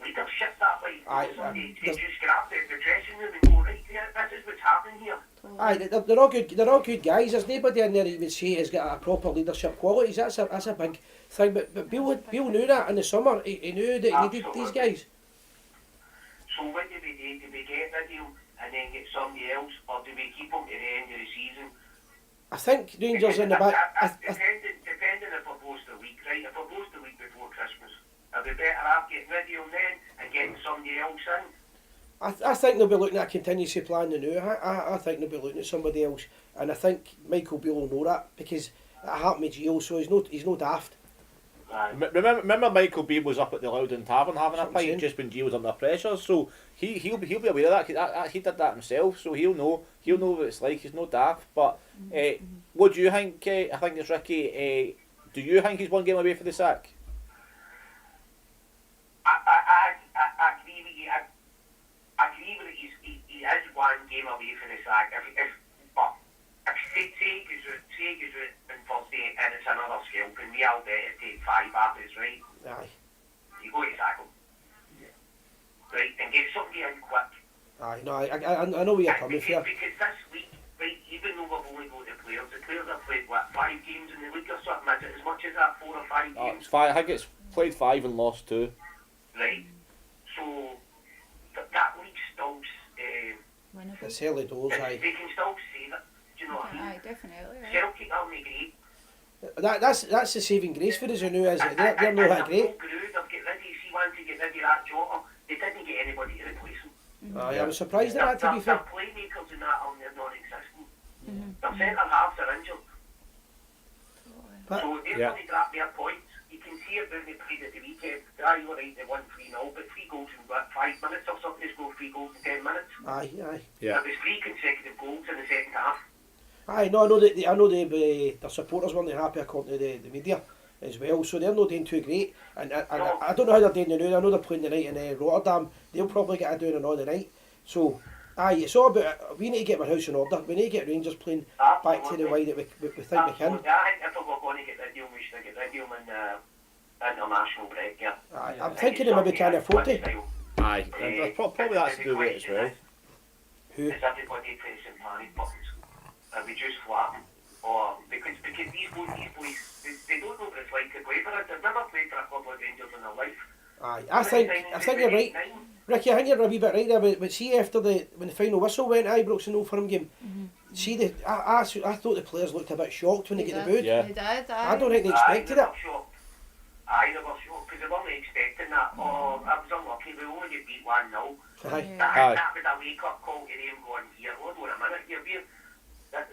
S7: leadership that way. Somebody just grab the dressing room and go, right, yeah, this is what's happening here.
S3: Aye, they're all good. They're all good guys. There's nobody in there you would say has got a proper leadership qualities. That's a big thing. But Beale knew that in the summer. He knew that he needed these guys.
S7: So what do we do? Do we get rid of him and then get somebody else, or do we keep him to the end of the season?
S3: I think Rangers in the back.
S7: Depending if we're post the week, right? If we're post the week before Christmas, are we better off getting rid of him then and getting somebody else in?
S3: I think they'll be looking at a contingency plan now. I think they'll be looking at somebody else, and I think Michael Beale will know that because it happened with Gio, so he's no daft.
S7: Aye.
S5: Remember Michael Bean was up at the Loudon Tavern having a
S3: That's what I'm saying.
S5: pint just when Gio was under pressure, so he'll be aware of that. He did that himself, so he'll know what it's like. He's no daft. But what do you think? I think it's Ricky. Do you think he's one game away for the sack?
S8: I agree with you. I agree with you. He is one game away from the sack. But if say he goes out on Thursday and it's another scalping, I'll bet it take 5 after his right.
S3: Aye.
S8: You go to sack him. Right, and get somebody in quick.
S3: Aye, no, I know where you're coming from.
S8: Because this week, right, even though we've only got the players have played, what, 5 games in the league or something, is it as much as that, 4 or 5 games?
S5: It's 5. I think it's played 5 and lost 2.
S8: Right, so that league still,
S4: Winnable.
S3: It's early doors, aye.
S8: they can still save it, do you know what I mean?
S4: Aye, definitely. Aye.
S8: Celtic aren't great.
S3: That's the saving grace for us, you know, is it? They're not that great.
S8: They've got rid of, if he wanted to get rid of that Jota, they didn't get anybody to replace him.
S3: Aye, I was surprised at that, to be fair.
S8: Their playmakers and that are non-existent.
S4: Mm-hmm.
S8: Their centre halves are injured.
S3: But-
S8: So they're
S5: Yeah.
S8: going to drop their points. You can see it when they played at the weekend. You're right, they won 3-0, but 3 goals in what, 5 minutes or something. They scored 3 goals in 10 minutes.
S3: Aye.
S5: Yeah.
S8: There was 3 consecutive goals in the second half.
S3: Aye, no, I know their supporters weren't happy according to the media as well, so they're not doing too great. And I don't know how they're doing now. I know they're playing tonight in Rotterdam. They'll probably get a doing and all the night. So, aye, it's all about, we need to get our house in order. We need to get Rangers playing back to the way that we think we can.
S8: Absolutely. I think if we were going to get rid of him, we should get rid of him in the international break, yeah.
S3: Aye, I'm thinking they maybe can't afford to.
S5: Aye. And probably that's to do with it as well.
S3: Who?
S8: Is everybody pressing panic buttons? Are we just flapping? Or because these boys, they don't know what it's like to play for it. They've never played for a club like Rangers in their life.
S3: Aye, I think you're right. Ricky, I think you're a wee bit right there, but see after when the final whistle went, Ibrox and Old Firm game, see I thought the players looked a bit shocked when they get the booed.
S5: Yeah.
S4: They did,
S3: I don't think they expected it.
S8: They were shocked because they weren't expecting that. Oh, I was unlucky. We only get beat 1-0.
S3: Aye.
S5: Aye.
S8: That was a wake-up call to them going, here, hold on a minute, that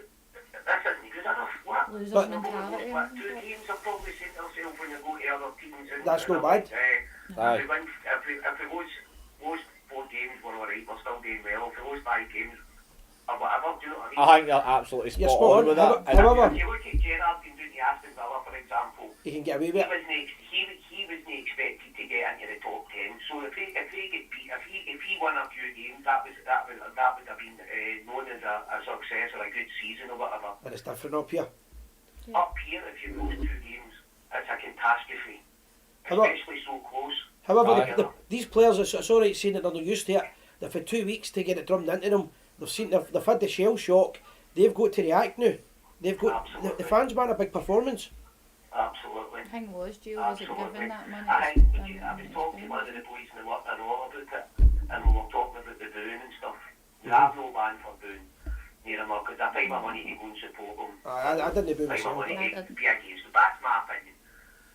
S8: isn't good enough. What?
S4: Losers
S3: But-
S4: mentality.
S8: What, 2 games have probably sent themselves when you go to other teams. And
S3: That's not bad.
S5: Aye.
S8: If we lose 4 games, we're alright, we're still doing well. If we lose 5 games, or whatever, do you know what I mean?
S5: I think they're absolutely
S3: You're
S5: spot
S3: spot
S5: on
S3: on.
S5: with that.
S3: However,
S8: If you look at Gerrard going down to Aston Villa, for example,
S3: he can get away
S8: he
S3: with it.
S8: wasn't expected to get into the top 10. So if they get beat, if he won a few games, that would have been known as a success or a good season or whatever.
S3: And it's different up here.
S8: Up here, if you lose 2 games, it's a catastrophe,
S3: However-
S8: especially so close.
S3: However,
S5: Aye.
S3: these players, it's alright saying that they're not used to it. They've had 2 weeks to get it drummed into them. They've had the shell shock. They've got to react now. They've got the fans want a big performance.
S8: Absolutely.
S4: I think was Gio wasn't given that money.
S8: I was talking to one of the boys in the work and all about it, and we were talking about the booing and stuff. We have no ban for booing near them, because I pay my money to go and support them.
S3: I didn't boo
S8: Pay my
S3: myself.
S8: money
S4: I
S8: to
S4: didn't.
S8: be against them. That's my opinion.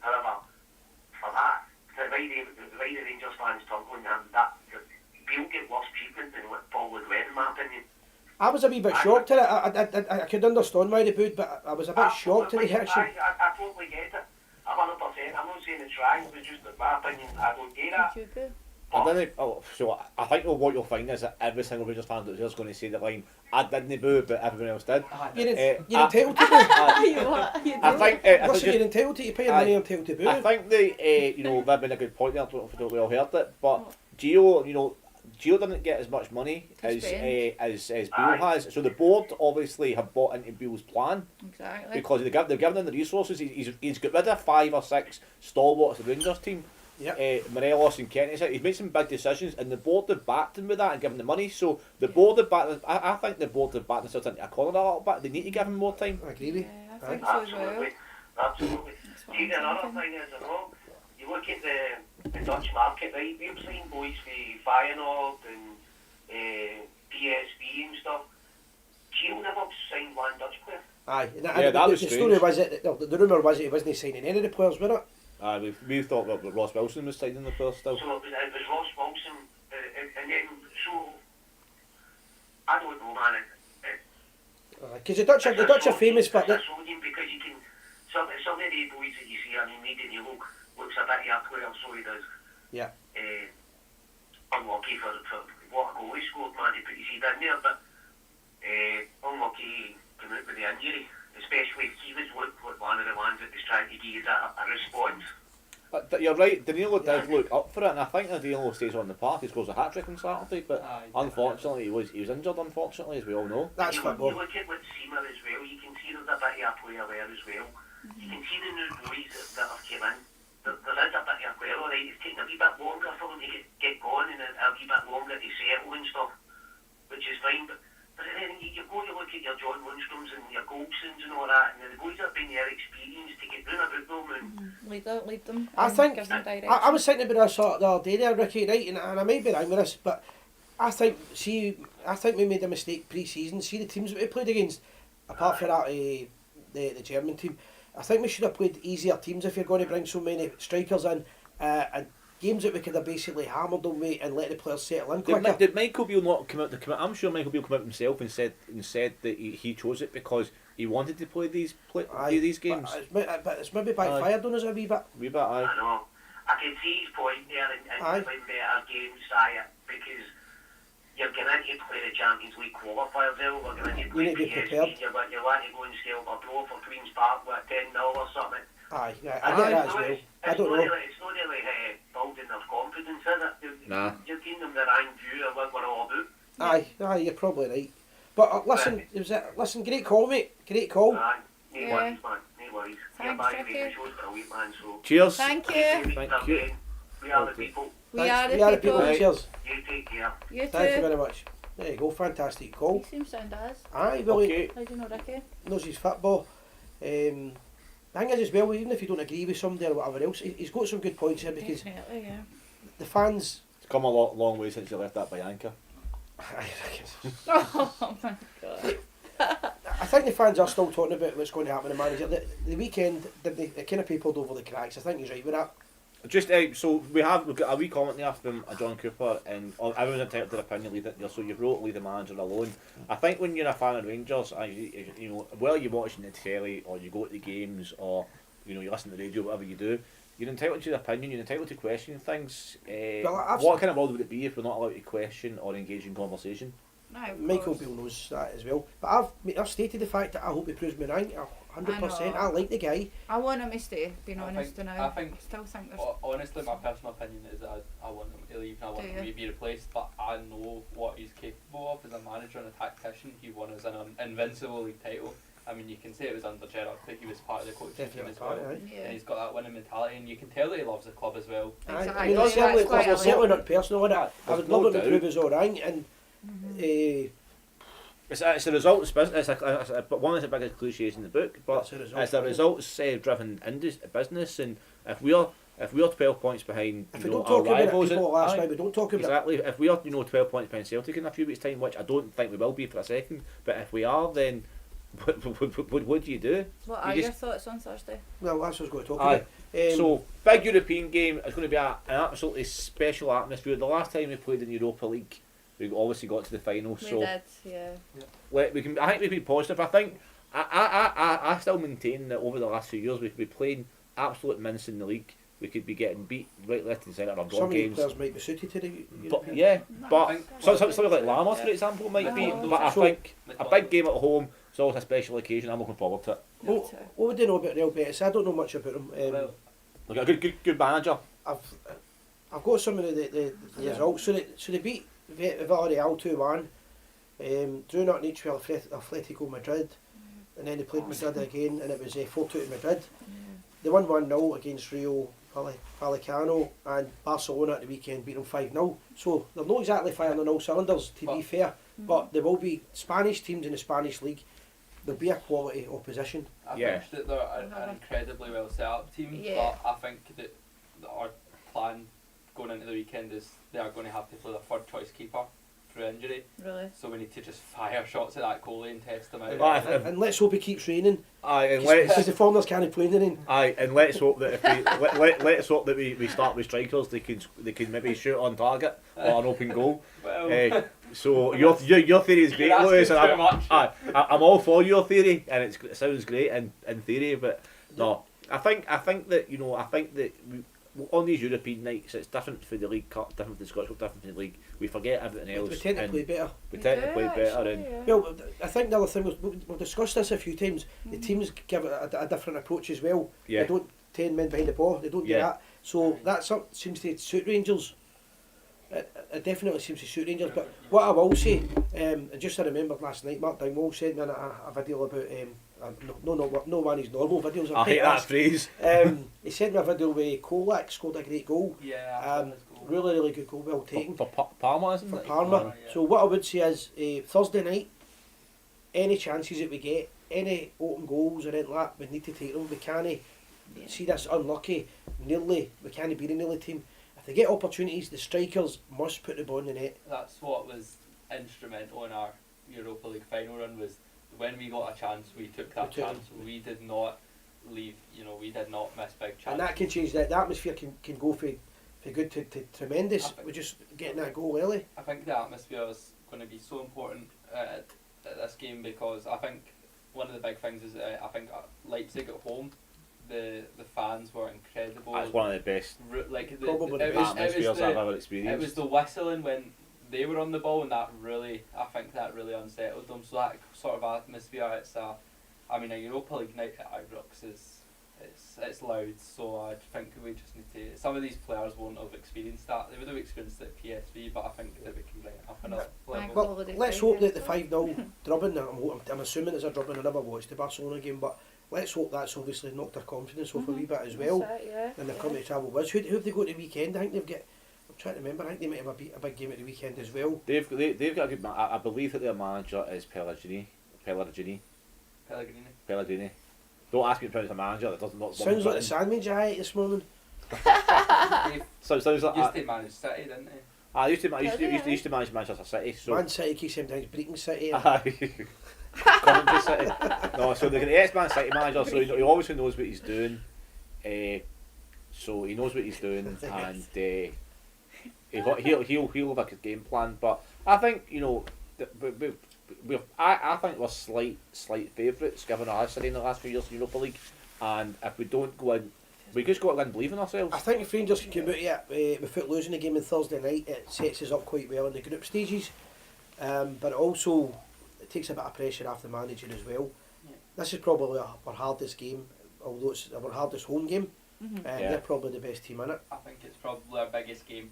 S8: However, for that, the way the Rangers fans tumbling, that we'll get worse treatment than what Paul would win, in my opinion.
S3: I was a wee bit shocked at it. I could understand why they booed, but I was a bit shocked at the reaction.
S8: I totally get it. 100%. I'm not saying it's right, but just in my opinion, I don't get that.
S4: Did you boo?
S5: I didn't. So I think what you'll find is that every single Rangers fan that's just going to say the line, I didn't boo, but everyone else did.
S3: You're
S5: I-
S3: entitled to boo.
S4: You what? You
S5: I
S4: do?
S5: think.
S3: Listen, you're entitled to pay your money, you're entitled to boo.
S5: I think they've been a good point there. I don't know if you all heard it, but Gio, Gio didn't get as much money as Beale has. So the board obviously have bought into Beale's plan
S4: Exactly.
S5: because they've given him the resources. He's got rid of 5 or 6 stalwarts of the Rangers team.
S3: Yep.
S5: Morelos and Kenny. He's made some big decisions, and the board have backed him with that and given the money. So the board have backed. I think the board have backed themselves into a corner a little bit. They need to give him more time.
S3: I agree with you.
S4: Yeah, I think so as well.
S8: Absolutely.
S4: That's what
S8: See,
S4: I'm
S8: another
S4: thinking.
S8: thing is, you look at the Dutch market, right? We've seen boys for Feyenoord and PSV and stuff. Gio never signed one Dutch player.
S3: Aye.
S5: That was
S3: the
S5: strange.
S3: story was the rumour was that he wasn't signing any of the players, wasn't it?
S5: We thought that Ross Wilson was signing the players still.
S8: So it was Ross Wilson, and then, so, I don't know, man.
S3: Because the Dutch are famous for that.
S8: Because you can some of the boys that you see, I mean, maybe he looks a bit of a player, so he does.
S3: Yeah.
S8: Unlucky for what a goal he scored, man, he put his head in there, but unlucky coming out with the injury, especially he was looked like one of the ones that was trying to give a response.
S5: But you're right, Danilo did look up for it, and I think Danilo stays on the park. He scores a hat-trick on Saturday, but unfortunately he was injured, unfortunately, as we all know.
S3: That's football.
S8: You look at Seamer as well, you can see there's a bit of a player there as well. You can see the new boys that have come in. There is a bit of a player, alright, it's taking a wee bit longer for them to get going and a wee bit longer to settle and stuff, which is fine, but then you go to look at your John Lundströms and your Golsons and all that, and the boys that have been there experienced to get round about them and
S4: Lead them.
S3: I think
S4: Give them direction.
S3: I was thinking about this the other day there, Ricky, right, and I might be wrong with this, but I think we made a mistake pre-season. See the teams that we played against, apart from that, the German team. I think we should have played easier teams if you're going to bring so many strikers in, and games that we could have basically hammered them with and let the players settle in quicker.
S5: Did Michael Beale not come out? I'm sure Michael Beale came out himself and said that he chose it because he wanted to play these games.
S3: But it's maybe backfired on us a wee bit.
S8: I know. I can see his point there in playing better games, because you're going to play the Champions League qualifiers there, we're going to play PSG, you want to go and scale a blow for Queen's Park with 10-0 or something.
S3: I get that as well. I don't know.
S8: It's not really building their confidence, is it?
S5: Nah.
S8: You're giving them the wrong view of what we're all about.
S3: Aye, you're probably right. But listen, great call, mate. Great call.
S8: No worries, man. No worries.
S4: Thanks,
S8: The
S4: Ricky.
S8: show's brilliant, man. So
S5: Cheers.
S4: Thank you.
S5: Thank you.
S8: We are the people.
S4: We are the people.
S3: Right. Cheers.
S8: You take care.
S4: You too.
S3: Thank you very much. There you go, fantastic call.
S4: He seems sound as.
S3: Aye, well,
S5: Okay.
S4: How do you know Ricky?
S3: he knows his football. The thing is as well, even if you don't agree with somebody or whatever else, he's got some good points here because
S4: Definitely, yeah.
S3: the fans...
S5: It's come a long way since you left that Bianca.
S4: Oh my god.
S3: I think the fans are still talking about what's going to happen to the manager. The weekend, they kind of peopled over the cracks. I think he's right with that.
S5: Just so we've got a wee comment there from John Cooper, and everyone's entitled to their opinion. So you wrote leave the manager alone. I think when you're a fan of Rangers, you know, whether you're watching the telly or you go to the games or you listen to the radio, whatever you do, you're entitled to your opinion. You're entitled to question things. What kind of world would it be if we're not allowed to question or engage in conversation?
S4: No,
S3: Michael Beale knows that as well. But I've stated the fact that I hope he proves me right. 100%. I like the guy.
S4: I want him to stay, being honest now.
S6: I
S4: still think there's...
S6: Honestly, my personal opinion is that I want him to leave and I want him to be replaced, but I know what he's capable of as a manager and a tactician. He won us an invincible league title. I mean, you can say it was under Gerrard, but he was part of the coaching team as well.
S4: Yeah.
S6: And he's got that winning mentality, and you can tell that he loves the club as well.
S3: I
S4: Exactly.
S3: mean, that's certainly,
S4: That's quite a
S3: certainly
S4: lot.
S3: not personal, innit? I
S5: There's
S3: would
S5: no
S3: love him to
S5: doubt.
S3: prove his all right. And
S5: It's a results business. But one of the biggest cliches in the book, but it's a results driven business. And if we're 12 points behind,
S3: if we
S5: know,
S3: don't
S5: our
S3: talk about it,
S5: rivals,
S3: people will ask why we don't talk about
S5: exactly. If we are 12 points behind Celtic in a few weeks' time, which I don't think we will be for a second, but if we are, then what do you do?
S4: What
S5: You
S4: are
S5: just-
S4: your thoughts on Thursday?
S3: it. Well, that's what I was going to talk
S5: Aye.
S3: about.
S5: So big European game. It's going to be an absolutely special atmosphere. The last time we played in Europa League, we obviously got to the final.
S4: We
S5: So
S4: did, yeah.
S5: I think we can be positive. I think I still maintain that over the last few years we could be playing absolute mince in the league. We could be getting beat right, left, and centre of
S3: Some
S5: draw
S3: of these
S5: games.
S3: players might be suited to the
S5: But
S3: European.
S5: yeah, but
S6: think-
S5: something like Lammers, for example, might be.
S4: Oh.
S5: But I
S3: So-
S5: think a big game at home is always a special occasion. I'm looking forward to it.
S3: What would they know about Real Betis? I don't know much about them.
S5: Look, a good manager.
S3: I've got some of the results. So they beat Villarreal 2-1. Drew not each with Atletico Madrid, and then they played Madrid again, and it was 4-2 to Madrid. They won 1-0 against Rio Vallecano, and Barcelona at the weekend beat them 5-0. So they're not exactly firing on all cylinders, to be fair, but there will be Spanish teams in the Spanish league. There'll be a quality opposition.
S6: I
S5: Yeah.
S6: think that they're an incredibly well set up team,
S4: Yeah.
S6: but I think that our plan going into the weekend is they are going to have to play their third choice keeper through injury,
S4: Really?
S6: so we need to just fire shots at that goalie and test them out.
S3: And let's hope he keeps raining,
S5: Aye, and
S3: because the foreigners can't play in the rain.
S5: Aye, and let's hope that if let's hope that we start with strikers, they can maybe shoot on target or an open goal.
S6: Well,
S5: So your theory is great,
S6: You're asking
S5: Lewis, and
S6: too much.
S5: I'm all for your theory, and it sounds great in theory, but No, I think that on these European nights it's different for the League Cup, different for the Scottish Cup, different for the league. We forget everything else.
S3: We tend to
S5: and
S3: play better.
S5: We tend to play better,
S4: actually,
S5: and
S4: yeah.
S3: Well, I think the other thing was we've discussed this a few times. The teams give it a different approach as well.
S5: Yeah.
S3: They don't 10 men behind the ball. They don't do
S5: Yeah.
S3: that. So that seems to suit Rangers. It definitely seems to suit Rangers. But what I will say, and just I remembered last night, Mark Dingwall sent me a video about no one of his normal videos.
S5: I hate that phrase.
S3: He sent me a video where Kolak scored a great goal.
S6: Yeah,
S3: Really good goal, well taken.
S5: For Parma, isn't
S3: For
S5: it?
S3: Parma.
S6: Yeah.
S3: So what I would say is Thursday night, any chances that we get, any open goals or anything like that, we need to take them. We can't see this unlucky, nearly, we can't beat a nearly team. If they get opportunities, the strikers must put the ball in the net.
S6: That's what was instrumental in our Europa League final run, was when we got a chance, we took that
S3: We took
S6: chance. We did not leave, we did not miss big chances.
S3: And that can change that. The atmosphere can go for good to tremendous. We're just getting that goal early.
S6: I think the atmosphere is going to be so important at this game, because I think one of the big things is I think Leipzig at home, the fans were incredible.
S5: That's one of the best
S3: Probably the best
S5: atmospheres I've ever experienced.
S6: It was the whistling when they were on the ball, and I think that really unsettled them. So that sort of atmosphere, a Europa League night at Ibrox it's loud. So I think we just need to. Some of these players won't have experienced that. They would have experienced it at PSV, but I think that we can bring it up another level.
S3: Well, let's hope that the 5-0 drubbing, I'm assuming it's a drubbing. I never watched the Barcelona game, but let's hope that's obviously knocked their confidence off a wee bit as well.
S4: That's it, yeah.
S3: And they're coming to travel with. Who have they got at the weekend? I think they've got. I'm trying to remember. I think they might have a big game at the weekend as well.
S5: They've got a good man. I believe that their manager is Pellegrini. Don't ask me to pronounce a manager that doesn't not.
S3: Sounds like the sandwich I ate this morning.
S5: Sounds like
S6: Used to manage City, didn't he?
S5: I used to manage Manchester City. So
S3: Man City keeps sometimes Breaking City.
S5: Coventry City. No, so the ex-Man City manager, so he obviously knows what he's doing. So he knows what he's doing, and he'll have a game plan. But I think I think we're slight favourites given our history in the last few years in Europa League, and if we don't go in, we just got to go in believing ourselves.
S3: I think if Rangers can come out here without losing the game on Thursday night, it sets us up quite well in the group stages. But also it takes a bit of pressure off the manager as well.
S6: Yeah.
S3: This is probably our hardest game, although it's our hardest home game. They're probably the best team in it.
S6: I think it's probably our biggest game.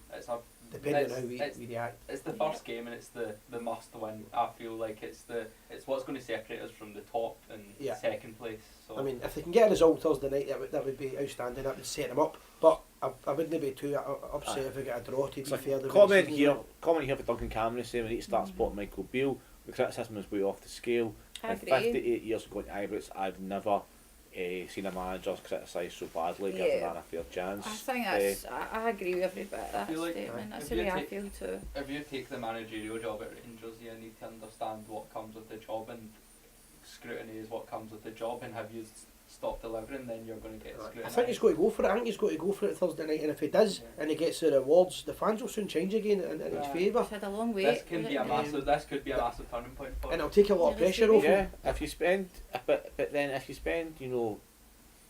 S3: Depending on how we react.
S6: It's the first game, and it's the must win. I feel like it's what's going to separate us from the top and second place. So
S3: I mean, if they can get a result Thursday night, that would be outstanding. That would set them up. But I wouldn't be too upset if we get a draw. To be fair,
S5: Comment here for Duncan Cameron saying we need to start supporting Michael Beale. The criticism is way off the scale.
S4: I
S5: In
S4: agree.
S5: 58 years of going to Ibrox, I've never seen a manager criticised so badly, given
S4: Yeah.
S5: a fair chance.
S4: I think that's. I agree with every bit of that
S6: feel like
S4: statement. That's
S6: if
S4: the
S6: you
S4: way I
S6: take-
S4: feel too.
S6: if you take the managerial job at Rangers, you need to understand what comes with the job, and scrutiny is what comes with the job. And have you stop delivering, then you're going to get scrutinised.
S3: I think he's got to go for it. I think he's got to go for it Thursday night, and if he does, and he gets the rewards, the fans will soon change again in his favour.
S4: We've had a long wait.
S6: This could be a massive. This could be a massive turning point for
S3: And
S6: him.
S3: it'll take a lot of pressure off him.
S5: Yeah, if you spend, but then if you spend,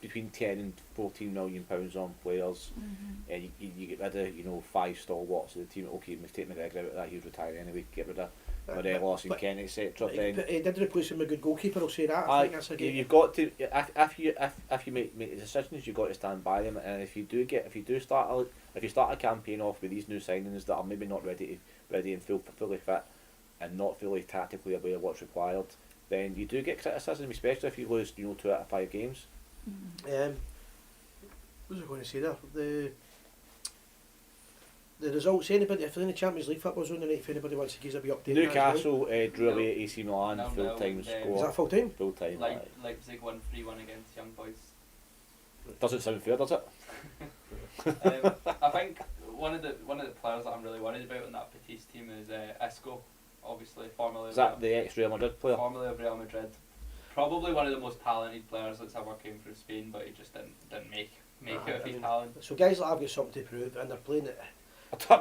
S5: between 10 and 14 million pounds on players, you get rid of 5 stalwarts of the team. Okay, we take McGregor out of that, he'd retire anyway. Get rid of Morelos and
S3: but-
S5: Kent, etc.
S3: But
S5: Then
S3: he did replace him with a good goalkeeper. I'll say that. I think that's a good.
S5: you've got to if you make the decisions, you've got to stand by them. And if you start a campaign off with these new signings that are maybe not ready and fully fit and not fully tactically aware of what's required, then you do get criticism, especially if you lose 2 out of 5 games.
S3: What was I going to say there? The results. Anybody, if there's any Champions League football's on the night, if anybody wants to give us a wee update.
S5: Newcastle drew away at AC Milan,
S6: No,
S5: full time
S6: no,
S5: score.
S3: Is that full time?
S5: Full time.
S6: Leipzig won 3-1 against Young Boys.
S5: Doesn't sound fair, does it?
S6: I think one of the players that I'm really worried about in that Betis team is Isco, obviously formerly
S5: Is that the ex Real Madrid player?
S6: formerly of Real Madrid. Probably one of the most talented players that's ever came through Spain, but he just didn't make it with his talent.
S3: So guys like I've got something to prove, and they're playing it.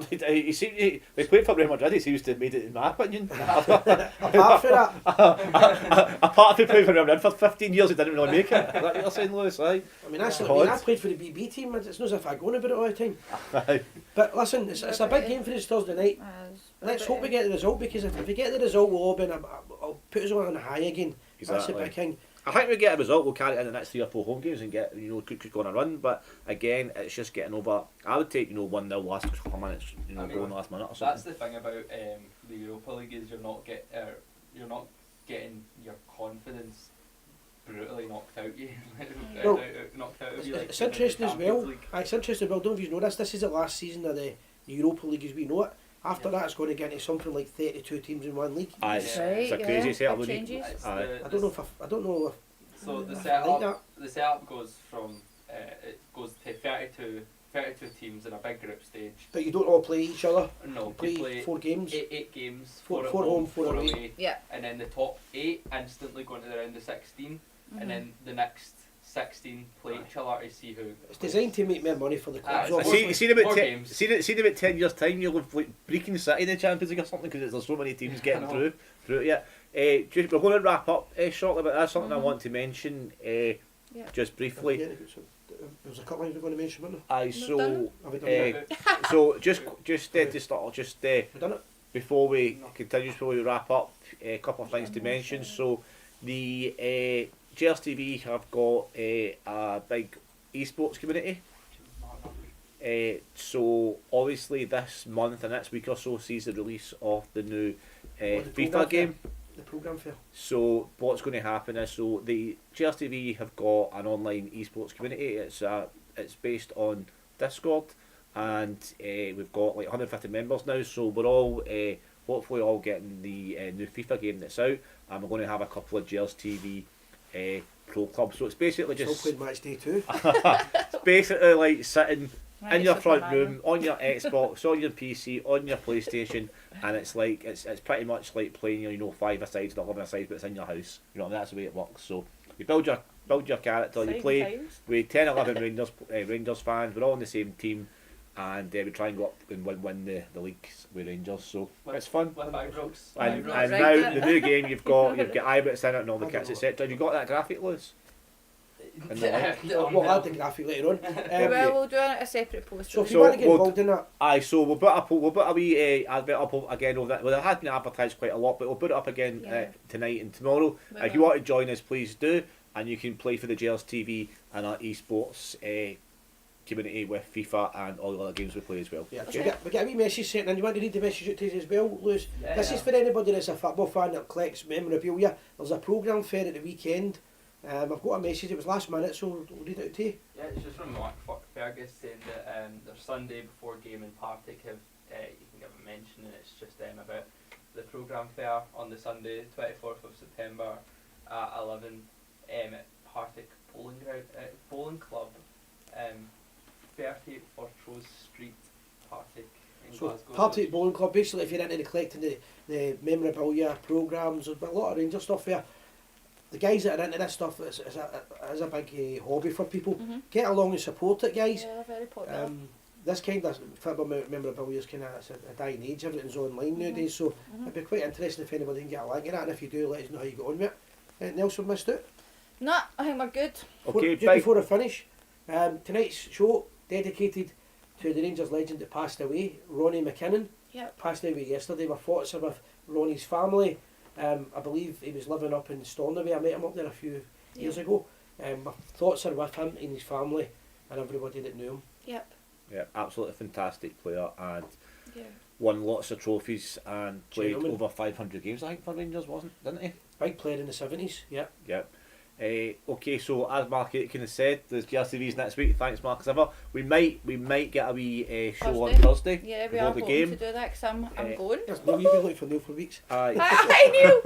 S5: He seemed they played for Real Madrid. He seems to have made it, in my opinion.
S3: Apart from that,
S5: Apart from playing for Real Madrid for 15 years, he didn't really make it. Is that what you're saying, Lewis? Aye.
S3: I played for the BB team. It's not as if I go on about it all the time. But listen, it's a big game for us Thursday night. Let's hope we get the result, because if we get the result, we'll all be I'll put us on a high again.
S5: Exactly.
S3: That's the big thing.
S5: I think we get a result, we'll carry it in the next 3 or 4 home games and get, could go on a run. But again, it's just getting over. I would take 1-0 last couple of minutes, going last minute or something.
S6: That's the thing about the Europa League, is you're not getting your confidence brutally knocked out you. Knocked out of you.
S3: It's interesting as well. It's interesting as well. Don't you know this? This is the last season of the Europa League as we know it. After that, it's going to get into something like 32 teams in one league.
S5: It's a crazy setup.
S3: I don't know if.
S6: So the setup goes from it goes to 32 teams in a big group stage.
S3: But you don't all play each other.
S6: No,
S3: you play 4 games.
S6: Eight games.
S3: Four home, 4 away.
S4: Yeah.
S6: And then the top 8 instantly go into the round of 16, and then the next 16 play each other to see who.
S3: It's designed to make more money for the clubs.
S5: See about 10 years' time, you'll have like Brecon City in the Champions League or something, because there's so many teams getting through it yet. We're going to wrap up shortly, but that's something I want to mention just briefly.
S3: There was a couple of things we're going to mention, wasn't
S5: there? Before we continue, before we wrap up, a couple of things to mention. So the Gers TV have got a big esports community. So obviously this month and next week or so sees the release of the new FIFA game.
S3: The programme fair.
S5: So what's going to happen is, so the Gers TV have got an online esports community. It's based on Discord, and we've got like 150 members now. So we're all hopefully all getting the new FIFA game that's out, and we're going to have a couple of Gers TV pro clubs. So it's basically just
S3: still playing match day 2.
S5: It's basically like sitting in your front room on your Xbox, on your PC, on your PlayStation, and it's like it's pretty much like playing 5-a-side or 11-a-side, but it's in your house. That's the way it works. So you build your character, you play with 10, 11 Rangers fans. We're all on the same team, and we try and go up and win the leagues with Rangers. So it's fun. And now the new game, you've got Ibrox in it and all the kits, etc. Have you got that graphic, Lewis?
S3: We'll add the graphic later on.
S4: We'll do a separate post.
S3: So if you want to get involved in that,
S5: so we'll put a wee advert up again over that. Well, it has been advertised quite a lot, but we'll put it up again tonight and tomorrow. If you want to join us, please do, and you can play for the Gers TV and our esports community with FIFA and all the other games we play as well.
S3: Yeah, so we get a wee message sent in. You want to read the message out to us as well, Lewis? This is for anybody that's a football fan that collects memorabilia. There's a programme fair at the weekend. I've got a message, it was last minute, so we'll read it out to you.
S6: Yeah, it's just from Mark Fergus saying that their Sunday before game in Partick you can give a mention, and it's just about the programme fair on the Sunday, 24th of September at 11 at Partick Bowling Club, 30 Fortrose Street, Partick in Glasgow.
S3: Partick Bowling Club, basically if you're into collecting the memorabilia programmes, there's a lot of Rangers stuff there. The guys that are into this stuff is a big hobby for people. Get along and support it, guys.
S4: Yeah, very popular.
S3: This kind of football memorabilia is kind of a dying age. Everything's online nowadays, so it'd be quite interesting if anybody can get a link in that. And if you do, let us know how you get on with it. Anything else we missed out?
S4: No, I think we're good.
S5: Okay,
S3: just before I finish, tonight's show dedicated to the Rangers legend that passed away, Ronnie McKinnon.
S4: Yep.
S3: Passed away yesterday. We're thoughts are with Ronnie's family. I believe he was living up in Stornoway. I met him up there a few years ago. My thoughts are with him and his family and everybody that knew him.
S4: Yep.
S5: Yeah, absolutely fantastic player, and won lots of trophies and played over 500 games, I think, for Rangers, didn't he?
S3: Big player in the 70s, Yep.
S5: Okay, so as Mark Aitken has said, there's Gers TV's next week. Thanks, Mark, as ever. We might get a wee show on Thursday.
S4: Yeah, we
S5: before
S4: are
S5: the
S4: going
S5: game.
S4: to do that because I'm going.
S3: There's no, you've been looking for Neil for weeks.
S4: Hi Neil!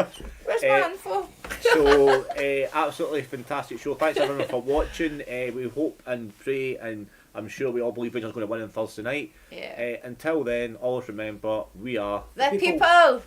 S4: Where's my info?
S5: So, absolutely fantastic show. Thanks everyone for watching. We hope and pray, and I'm sure we all believe Rangers are going to win on Thursday night.
S4: Yeah.
S5: Until then, always remember, we are
S4: The people.